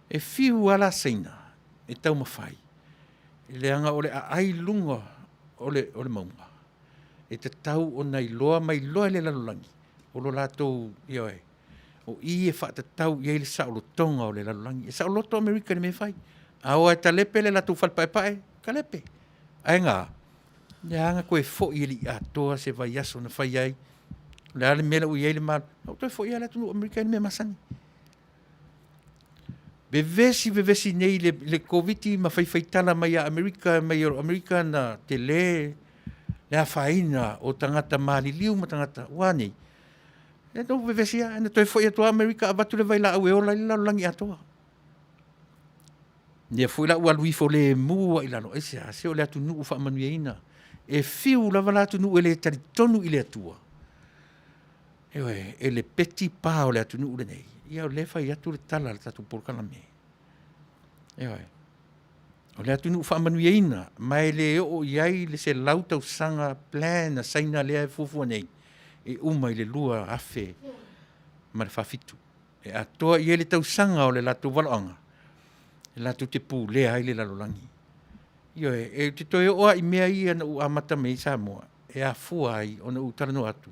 E fiu ala seina, e tau mawhai. E le anga o le ai lunga o le maunga. E te tau o nei loa mai loa le lalolangi. O lo lato ioe. O i e wha te tau i le saolo tonga o le lalolangi. E saolo to Amerika ni me whai. Aoa e ta lepe le lato whalpaepae, ka lepe. Ai ngā. Le anga koe fo i li atoa se vai aso na whai ai. Le ale mele ui eile maa. Au toi fo i ala tunu Amerika ni me masani. Bevesi nei le COVID ma whai tala mai a Amerika, mai o Amerika na te le a whaina o tangata maali liu ma tangata wani. E tau bevesi a, ena toi fo i atoa Amerika a batu le vai la au e ola i langi atoa. Nia fo i la ua lui fo le mua i lano. Ese a, se o le atu nuu wha Manuia ina. E fiu lava la atu nuu e le tari tonu i le atua. Ewe, e le peti pā o le atu nuu le nei. Ia o le whai atu le tala le tatu porkala me. Ewe. O le atu nuu wha Manuia ina. Mai le o iai le se lautau sanga plan na saina lea e fufua nei. E uma i le lua afe ma le whawhitu. E atoa i le tau sanga o le latu waloanga. E latu te pū lea i le lalolangi. Io e te toi oa i mea i ana u amata me i Samoa. E a fua ai ona u tarano atu.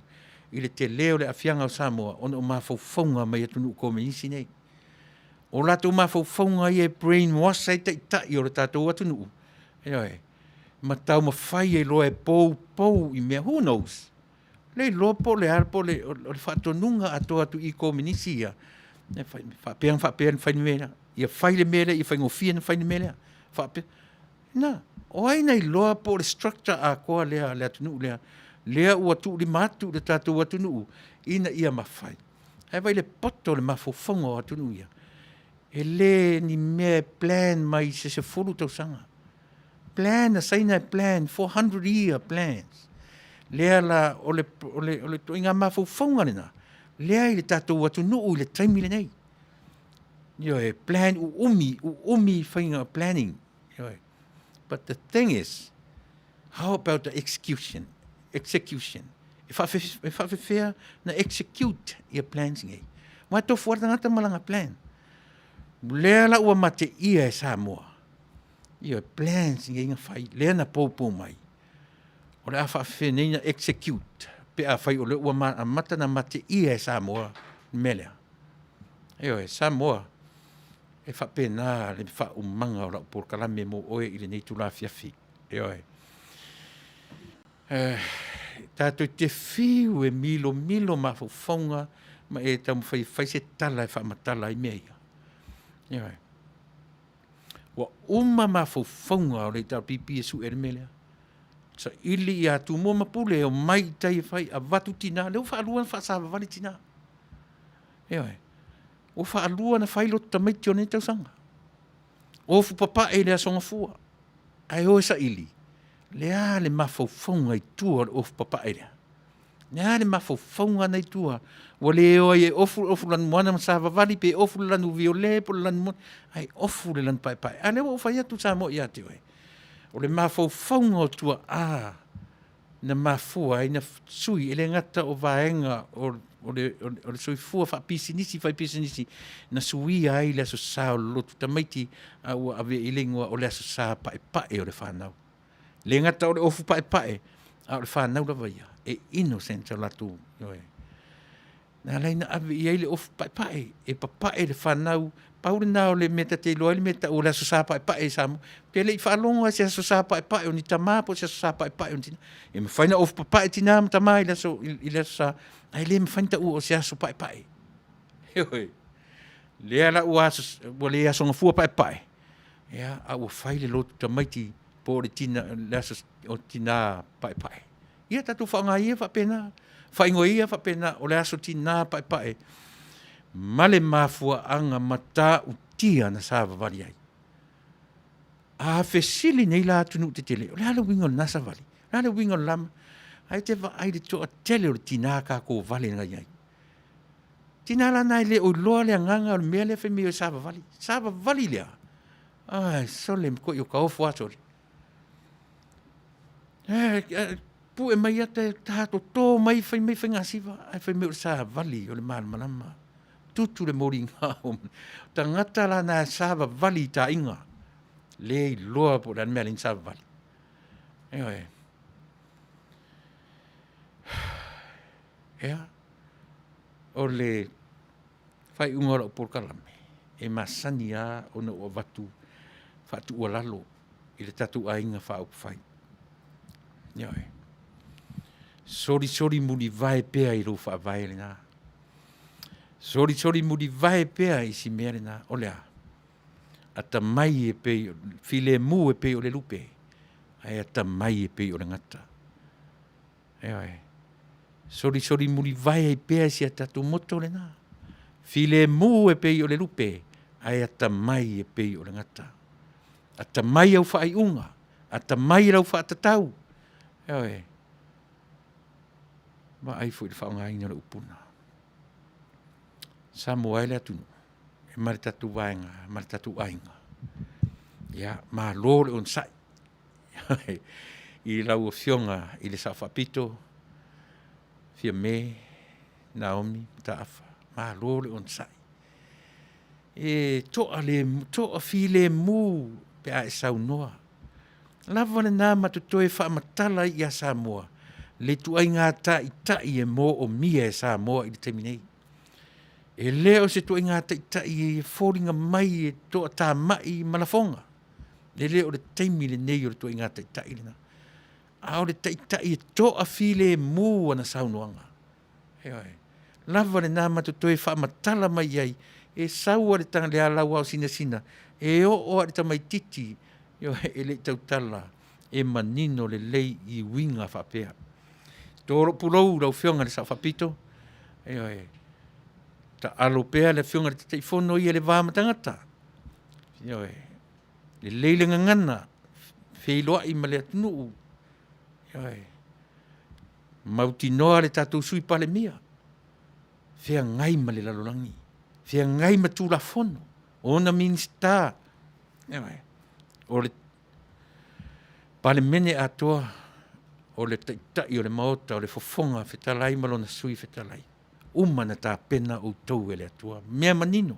I le te leo le afianga o Samoa ona u mawhauwhaunga mai atu nu kome isi nei. O lato mawhauwhaunga i e brainwash ai ta i o le tātou atu nu. Io ma tau ma whai e loa e pou i mea. Who knows? Le loa po le arpo le whatonunga ato atu i kome nisi ia. Whapeang whai ni mea. Ia whai le mea i whai ngofia na whai ni mea. Whapeang. Na, o ai nei loa po le structure a koa lea atunu lea ua tu li matu le tātou atunu ina ia mawhai. Hei vai le poto le mawhauwhanga o atunu ia. E le ni mea plan mai se fulu tau sanga. Plan, a saina plan, 400 year plans. Lea la o le toinga mawhauwhanga nina. Lea i le tātou atunu i le taimi le nei. Yo e plan umi whainga planning. Yo But the thing is, how about the execution? If I fair na execute your plans ngai. Mai to fuar ngata malanga plan. Lea la ua mate ia e Samoa. Ia plans ngai nga fai. Lea na popo mai. O le a fair nei na execute. Pe a fai o le ua mata na mate ia e Samoa. Melea. Io e Samoa. E whapena le wha umanga o lau por kalame mo oe i le nei tu la fiafi. E oe. Tātou te whiu e milo ma whaunga ma e tau whai se tala e whamatala i mea ia. E oe. Wa ma whaunga o le tau pipi e su e melea. Sa ili i atu mo mapule o mai tai whai a watu tina. Leo wha aluan wha sa wawani tina. E oe. O whaalua na whailo tamaiti o nei tau sanga. O fu papa e lea songa fua. Ai o sa ili. Lea le mawhauwhaunga i tua o fu papa e lea. Lea le mawhauwhaunga nei tua. Wa leo e ofu lanu moana ma sa vavali pe ofu lanu viole po lanu moana. Ai ofu le lanu pai. A leo o whai atu sa mo i ate oe. O le mawhauwhaunga o tua na mafua ina sui ele ngata o vaenga o le sui fua fa pisinisi na sui ai le so sa lo tu tamaiti a o ave ilingwa o le so sa pa o le fanau le ngata o le ofu pa a le fanau la vai e innocent la tu yoe na leina ave i le ofu pa e pa le fanau paule na o le meta te loa le meta o le so sa pa samu pe le fa longa se so sa pa o ni tama po se so sa pa o ni e me faina ofu pa tina tama ile so ile sa ai le me faina o se so pa yoe le ala o aso le aso fu pa ya a o fai le lo tamaiti po le tina le so o tina pa ia tatu fa ngai fa pena fa ingoia fa pena o le aso tina pa male mafua anga mata utia na sava vali ai a fesili nei la tunu te tele o le ala wingo na sa vali ala wingo lam ai te va ai de to tele o tina ka ko vali ngai ai tina la nai le o lo le nganga o mele fe mi sava vali le ai solem ko yo ka ofu atori pu e mai ate tato to mai fai ngasiva ai fai me sa vali o le mal manama tutu le moringa tangata la na sava vali ta inga le loa po dan melin sava vali anyway o le fai unga o por kalame e masania o no o vatu fatu o lalo i le tatu ainga fa o fai sori muli vai pea i rufa vai le na sori muli vai pea i si mere na olea ata mai e pe file mu e pe o le lupe ai ata mai e pe o le ngata sori muli vai e pea si ata tu moto le na file mu e pe o le lupe ai ata mai e pe o le ngata ata mai au fa ai unga ata mai rau fa tatau ma ai foi fa ngai na upuna Samoa le atunu e maritatu vaenga maritatu ainga ya ma lo le on sai i la o fionga i le safapito fia me Naomi tafa ma lo le on sai e to a file mu pe a saunoa lava le na matutoe fa matala i a Samoa le tu ai ngā ta i e mo o mia e Samoa i le teminei. E leo se tu ai ngā ta i e fōringa mai e to a tā mai malafonga. Le leo le teimi le nei o le tu ai ngā ta i le na. A o le ta i e to a file mu ana saunoanga. Lava le nā matutoe wha matala mai ai e saua le tanga le alau au sina. E o le tamai titi e le tautala e manino le lei i winga whapea. Tōro pulou rau whionga le sa whapito. Ta alo pea le whionga le te whono i le wāmatangata. Le leilenga ngana. Wheiloa i male atunuu. Mauti noa le tātou sui pale mia. Whia ngai male lalolangi. Whia ngai matula whono. Ona minsta. O le pale mene atoa. O le tai o le maota o le fofonga fetalai malona sui fetalai. Umana tā pena o tau ele atua. Mea manino.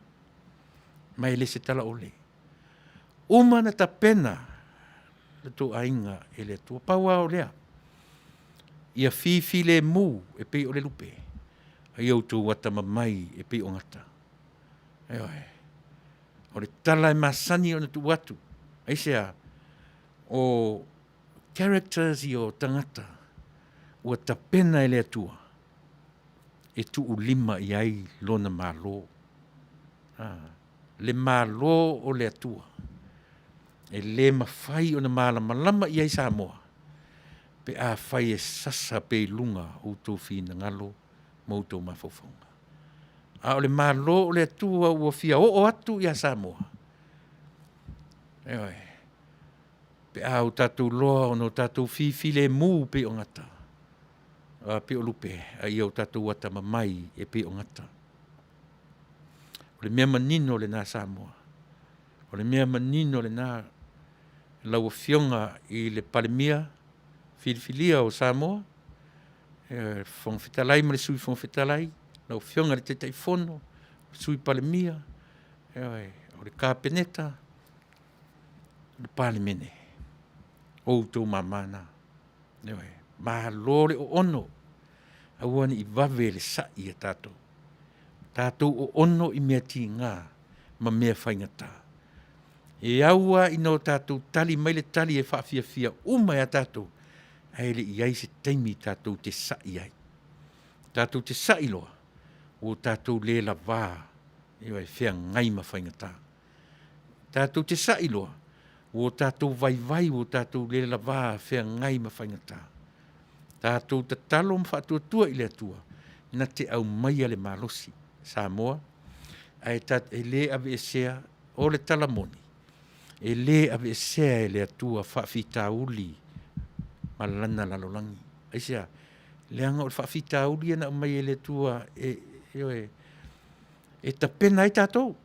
Mai le se tala ole. Umana tā pena le tō ainga ele atua. Paua o lea. Ia fifi le mu e pei o le lupe. Ai au tō wata mamai e pei o ngata. O le tala e masani o na tu watu. Ai sea o characters i o tangata ua tapena e le atua e tu ulima i ai lona malo le malo o le atua e le mawhai o na malama i ai Samoa pe a whai e sasa pe lunga o tō whina ngalo mo tō mawhauwhaunga a o le malo o le atua ua fia o atu i a Samoa pe au tatou loa o no tatou fifi le mu pe o ngata. Pe o lupe, ai au tatou wata mamai e pe o ngata. O le mea manino le nā Samoa. O le mea manino le nā lau fionga i le palemia, filifilia o Samoa, whangwhitalai ma le sui whangwhitalai, lau whionga le te teifono, sui palemia, o le kāpeneta, le palemene, o tō mamana. Ma lore o ono, awane I wawe le sai a tātou. Tātou o ono I mea ti ngā, ma mea whaingata. E aua ino tātou tali, mai le tali e whaafia umai a tātou, ai le iai se teimi tātou te sai ai. Tātou te sai loa, o tātou le la wā, e wai whea ngai ma whaingata. Tātou te sai loa, o tātou vai o tātou le la wā, whea ngai ma whaingata. Tātou ta talo ma whaatua I le atua, na te au mai ale malosi, Samoa, ai e le ave e sea, o le talamoni, e le ave e sea e le atua whaafita uli, malana lalolangi. Ai sea, le anga o le whaafita uli ana mai e le atua, e ta pena I tātou,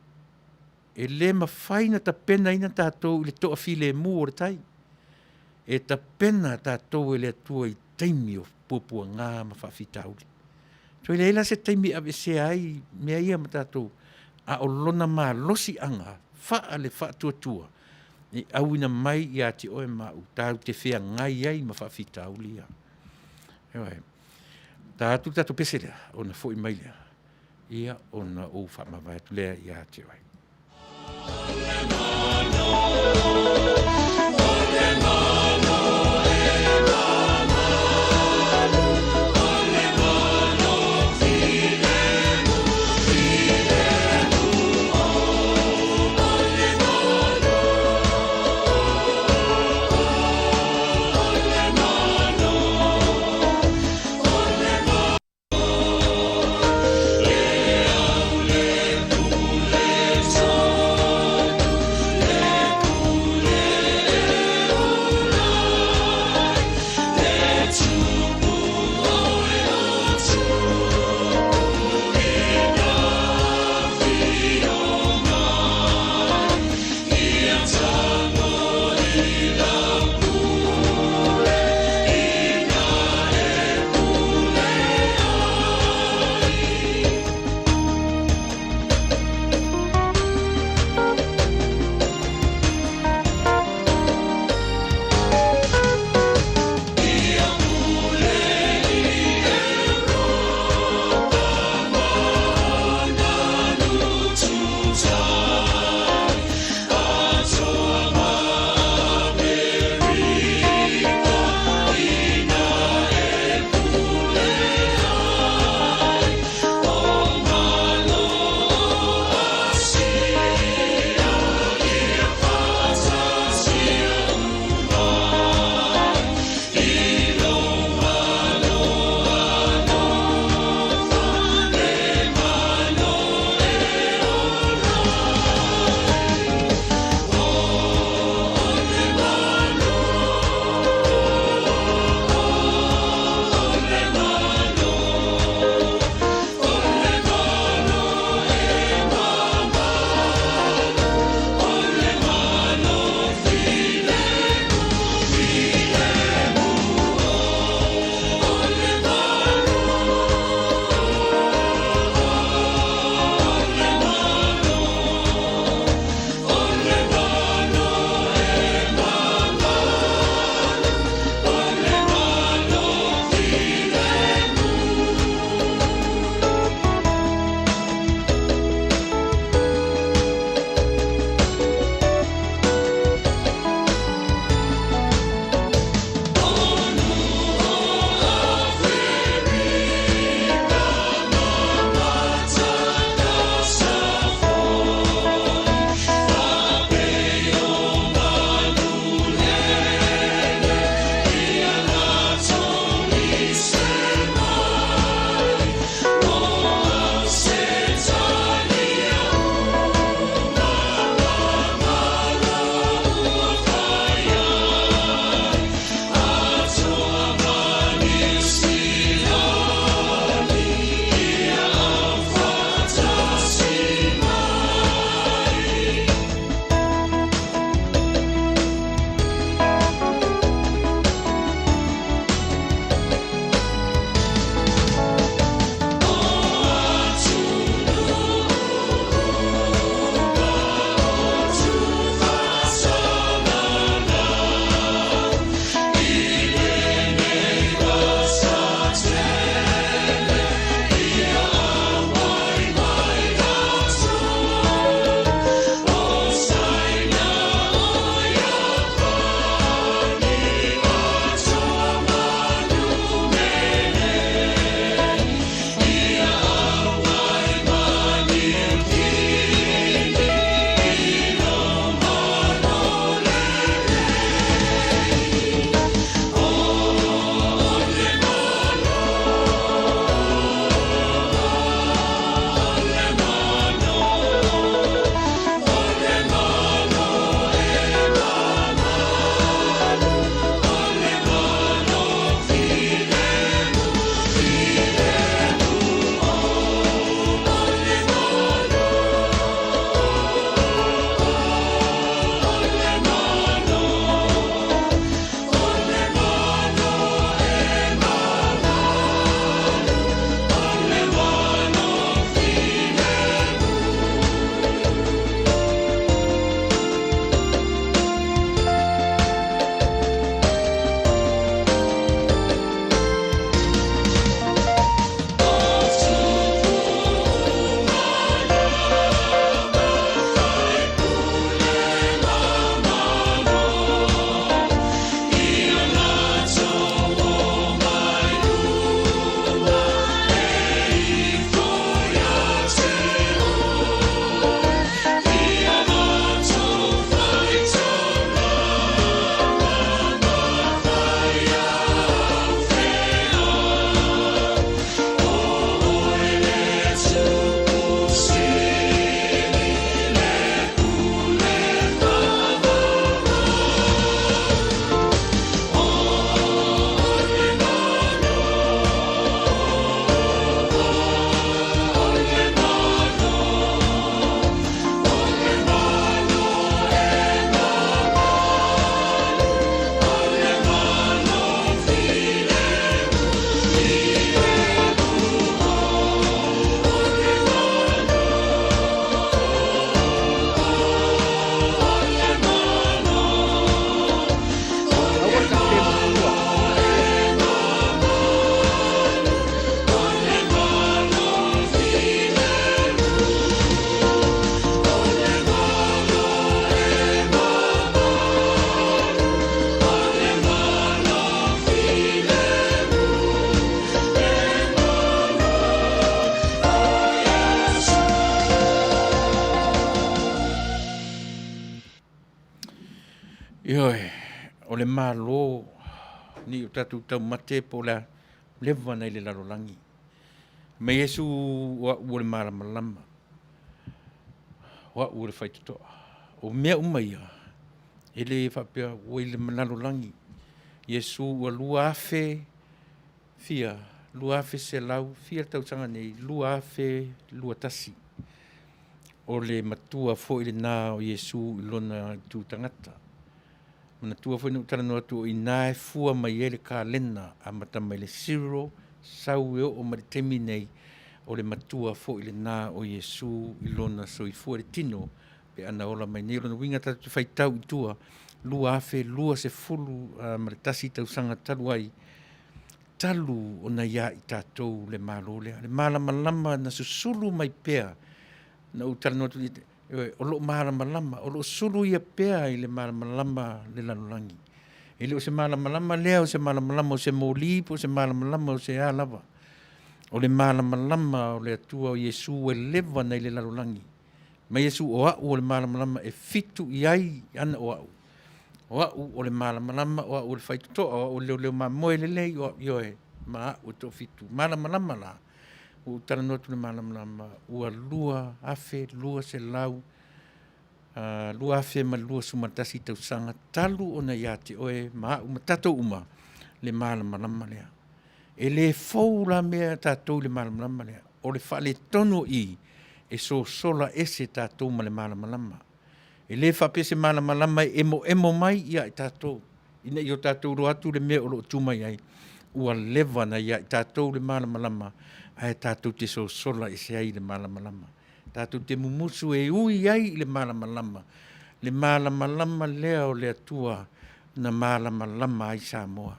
e le mawhaina ta pena ina tātou I le toa file mu o le tai, e ta pena tātou e le atua I taimi o pupua ngā ma whaafita uli. Toi leila se taimi ave se ai, mea ia ma tātou, a o lona mā losi anga, wha le wha tua, I awina mai I ati oe mau, tāu te whea ngai ai ma whaafita uli ia. Tātou pese lea, ona fo I mai lea, ia ona o wha mawai tu lea I ati oe. o le malo ni o tatu tau mate po la lewa nei le lalolangi. Me Yesu wa ua le malamalama. Wa ua le whaitutoa. O mea umaia. Ele whapea ua i le lalolangi. Yesu ua lua afe fia. Lua afe se lau. Fia tautanga nei. Lua afe lua tasi. O le matua fo i le nā o Yesu i lona tu tangata. Mana tua fo i nukutara noa tu o i nāe fua mai ele ka lena a mata mai le siro sau eo o maritemi nei o le matua fo i le nā o Yesu i lona so i fua le tino pe ana ola mai nei lona winga tatu whaitau i tua lua afe lua se fulu maritasi tausanga talu ai talu o na ia i tātou le malo lea le malamalama na susulu mai pea na utara noa tu o lo malamalama, o lo sulu ia pea i le malamalama le lalolangi. Ele o se malamalama lea, o se malamalama o se molipo, o se malamalama o se alava. O le malamalama o le atua o Yesu e lewa nei le lalolangi. Ma Yesu o au o le malamalama e fitu i ai ana o au. O au o le malamalama, o au o le whaitutoa, o leo mamoe lelei, o ioe, ma au to fitu. Malamalama la. O tara notu le malamalama, ua lua afe, lua se lau, lua afe ma lua sumatasi tausanga, talu o na iate oe, maa uma tatou uma, le malamalama lea. E le fau la mea tatou le malamalama lea, o le whale tono i, e so sola ese tatou ma le malamalama. E le whapese malamalama emo mai ia i tatou. Ina i o tatou roatu le mea o lo tumai ai, ua lewa na ia i tatou le malamalama, ai tātou te so sola e se ai le malamalama. Tātou te mumusu e ui ai le malamalama. Le malamalama lea o le atua na malamalama ai Samoa.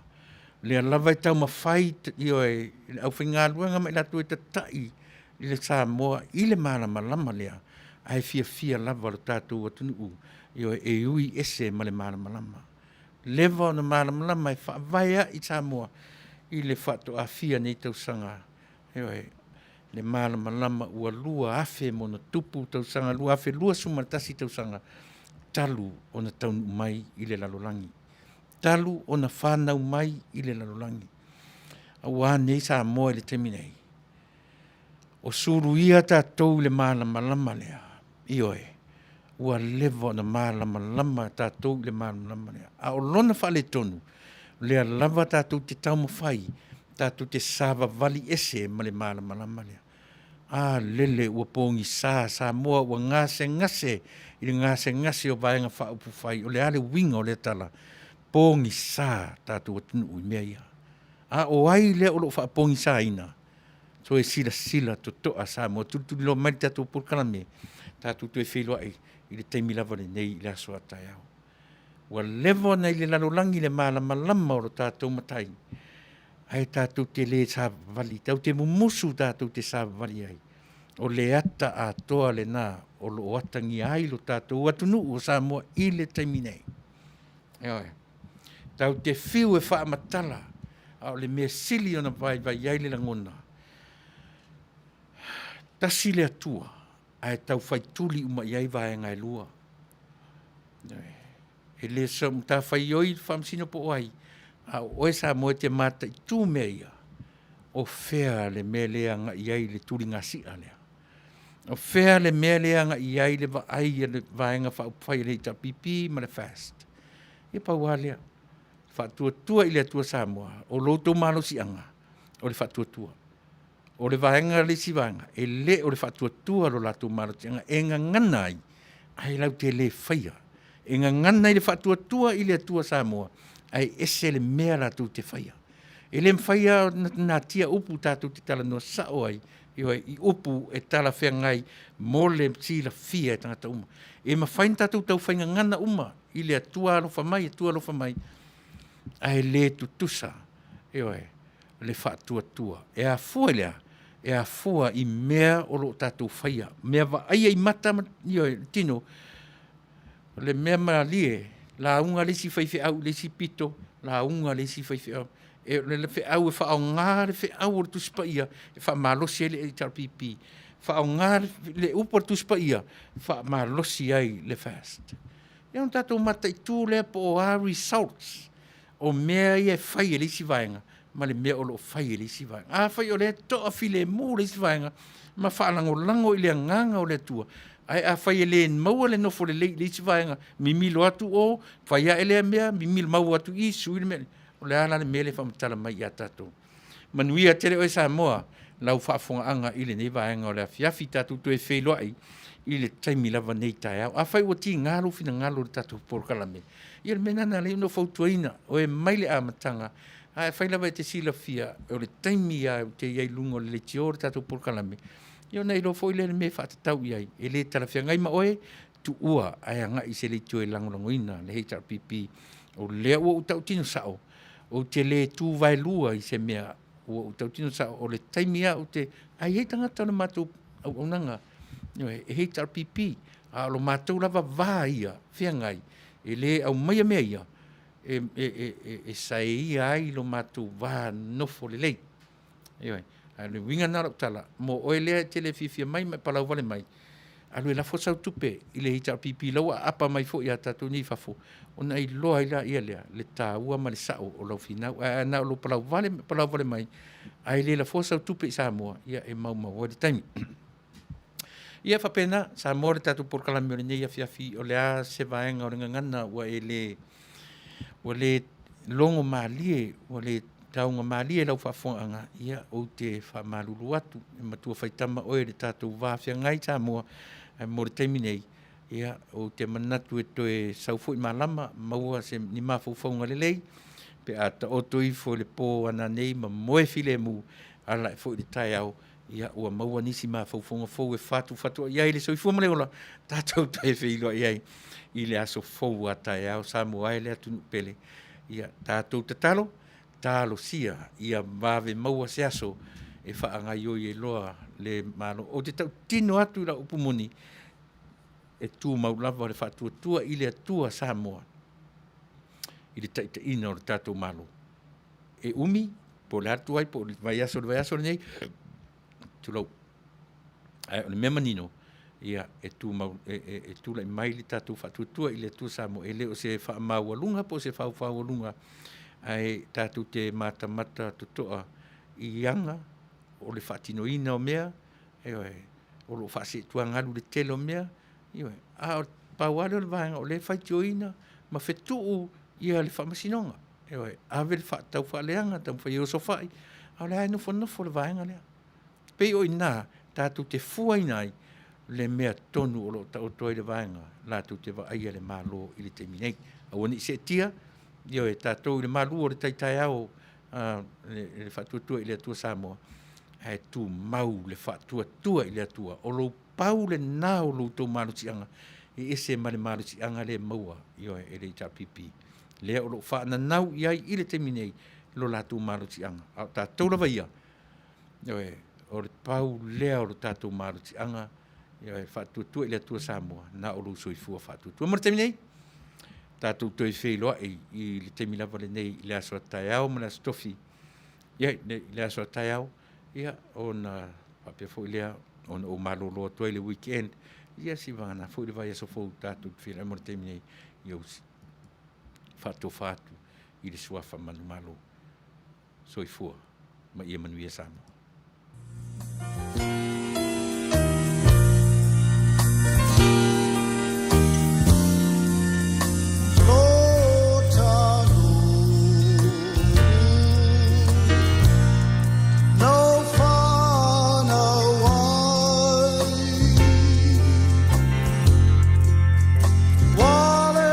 Le lava i tau mawhai i oe, au whinga luanga mai latu e tatai i le Samoa i le malamalama lea. Ai fia lava lo tātou atunuu i oe e ui ese ma le malamalama. Lewa o na malamalama e whaavaia i Samoa i le whato a fia nei tausanga. Le malamalama ua lua afe mo na tupu tausanga, lua afe lua sumatasi tausanga, talu o na taunu mai i le lalolangi. Talu o na whanau mai i le lalolangi. Awa nei sa moe le teminei. O suru ia tātou le malamalama lea, i oe, ua lewa na malamalama tātou le malamalama lea. A o lona whale tonu, lea lava tātou te tau mawhai, tātou te sāwa vali ese ma le malamalama lea. A lele ua pōngi sā moa ua ngase i le ngase o vaenga whaupu whai o le ale winga o le tala. Pōngi sā tātou atunu ui mea ia. A o ai lea o lo wha pōngi sā ina. So e sila to toa sā moa. Tuli lo mai tātou purkana me. Tātou tu e whelua i le teimi lava le nei i le aso atai au. Ua lewa nei le lalolangi le malamalama o lo tātou matai. Ai tātou te le sāwali, tau te mumusu tātou te sāwali ai. O le ata a toa le nā, o lo atangi ai lo tātou atunu o Samoa i le taiminei. Eoi, tau te whiu e whaamatala, a o le mea sili o na vai ai le langona. Tasi le atua, ai tau whaituli uma iai vai ngai lua. E le sa mta whai oi whamsino po ai, a oe sa moe te mata i tū mea ia, o whea le mea lea nga iai le tūri ngā sia lea. O whea le mea lea nga iai le vaai le vaenga whaupai le ita pipi ma le fast. E pau alea, whaatua i le atua Samoa, o loutou malo si anga, o le whaatua. O le vaenga le si vaenga, e le o le whaatua lo latou malo si anga, e nga nganai, ai lau te le whaia. E nga nganai le whaatua i le atua Samoa, ai ese le mea la tu te whaia. E le mwhaia nā tia upu tātou te tala noa sao ai, i upu e tala whea ngai mō le tila fia e tangata uma. E ma whain tātou tau whainga ngana uma, i le atua alofa mai, ai le tutusa, le whaatua. E a fua lea, e a fua i mea o lo tātou whaia. Mea wa aia i mata, tino, le mea maa lie, la unga lesi whaiwhi au, lesi pito, la unga lesi whaiwhi au. E le whi au e whaau ngāre, whi au o tuspa ia, e wha malosi ai le HRPP. Whaau ngāre, le upor tuspa ia, wha malosi ai le fast. Ia on tātou mata I tū lea po o a results. O mea ia whai e lisi vaenga. Ma le mea o lo whai e lisi vaenga. A whai o lea toa file mō lisi vaenga. Ma whaalango lango I lea nganga o lea tua. Ai a whai e le maua le nofo le lisi vaenga. Mi milo atu o, whai a elea mea, mi milo mau atu I sui le mea. O le ala le mea le whamatala mai I a tātou. Manuia tere o e Samoa. Lau whaafonga anga I le nei vaenga o lea fiafi tātou to e wheloa I le taimi lava nei tai au. A whai o ti ngalo fina ngalo le tātou porkalame. Ia le menana le ino fautuaina o e maile a matanga. A whai lava e te sila fia o le taimi a te iai lungo le tio le tātou porkalame. Ia nei lo foi le me whaatatau iai. E le talawhia ngai ma oe tu ua ai anga I se le tio e langolangoina le HRPP. O lea ua utau tino sao. O te le tu vai lua I se mea ua utau tino sao. O le taimi a o te ai hei tangata na mātou au nanga. E HRPP, a lo mātou lava vā ia, whia ngai, e le au maia mea ia, e sae ia ai lo mātou vā nofo le lei. Ioi, a le winga nara utala, mo oe lea te le fifia mai, mai palau vale mai, a lo e la fosau tupe, I le HRPP, laua apa mai fo ia tātou ni fafo, o na I loa ila ia lea, le tā ua ma le sao o lau finau, a na lo palau vale mai, a le la fosau tupe I Samoa, ia e mau o le taimi. Ia whapena, sa mōre tātou porkalami o le nei a fiafi o le a se vaenga o le ngangana ua e le longo mālie, o le taunga mālie lau whafonga ia o te whamalulu atu, e matua whaitama oe le tātou wāwhia ngai tā mua, mō le taimi nei, ia o te manatu e toe saufo I malama, maua se ni mawhauwhaunga le lei, pe a ta oto I fo le pō ana nei, ma moe file mu, ala e fo I le tai au, ia ua maua nisi ma faufonga fau e fatu ia ile soifua male ola tātou tae whiloa iai I le aso fau a tae au Samoa e le atunu pele ia tātou talo sia ia mawe maua se aso e whaangai oi e loa le malo o te tau tino atu la upumoni e tū maulava le whatuatua I le atua Samoa I le taita ina o le tātou malo e umi po le atu ai po le vai aso nei tulau ai o le mea manino ia e tu la mai li tatu fatutua I le tu Samoa ele o se fa maua po se fa lunga ai tatu te mata tutoa I anga o le fatinoina o mea e o lo fa se tuangalu le telo mea ia a pauale o le vanga o le faitioina ma fetu ia le fa masinonga e a ver fa tau fa leanga tau fa yo sofai a le ai no fo le vanga le Pei o ina, tātou te fua inai, le mea tonu o lo tau toi le vaenga, la tu te vaia le malo I le teminei. A wani se tia, io e tātou le malu o le taitai au, le whatuatua I le atua Samoa, e tu mau le whatuatua I le atua, o lo pau le nā o lo tau malu tianga, e ese ma le malu tianga le maua, io e le HRPP. Lea o lo whaana nau iai I le teminei, lo la tu malu tianga. A tātou la vaia, io e, o le pau lea o le tātou maruti anga ia e whatuatua I le atua Samoa na o lo soifua whatuatua. Mara temi nei, tātou toi wheloa I le temi lava le nei I le aso a tai au ma le aso tofi. Ia le aso a tai au, ia o na papia fo lea o na o malolo atua I le weekend. Ia si vana fo I le vai aso fo tātou wheloa mara temi nei ia usi. Whatu I le suafa manu malo soifua ma ia Manuia Samoa.
Vale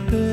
te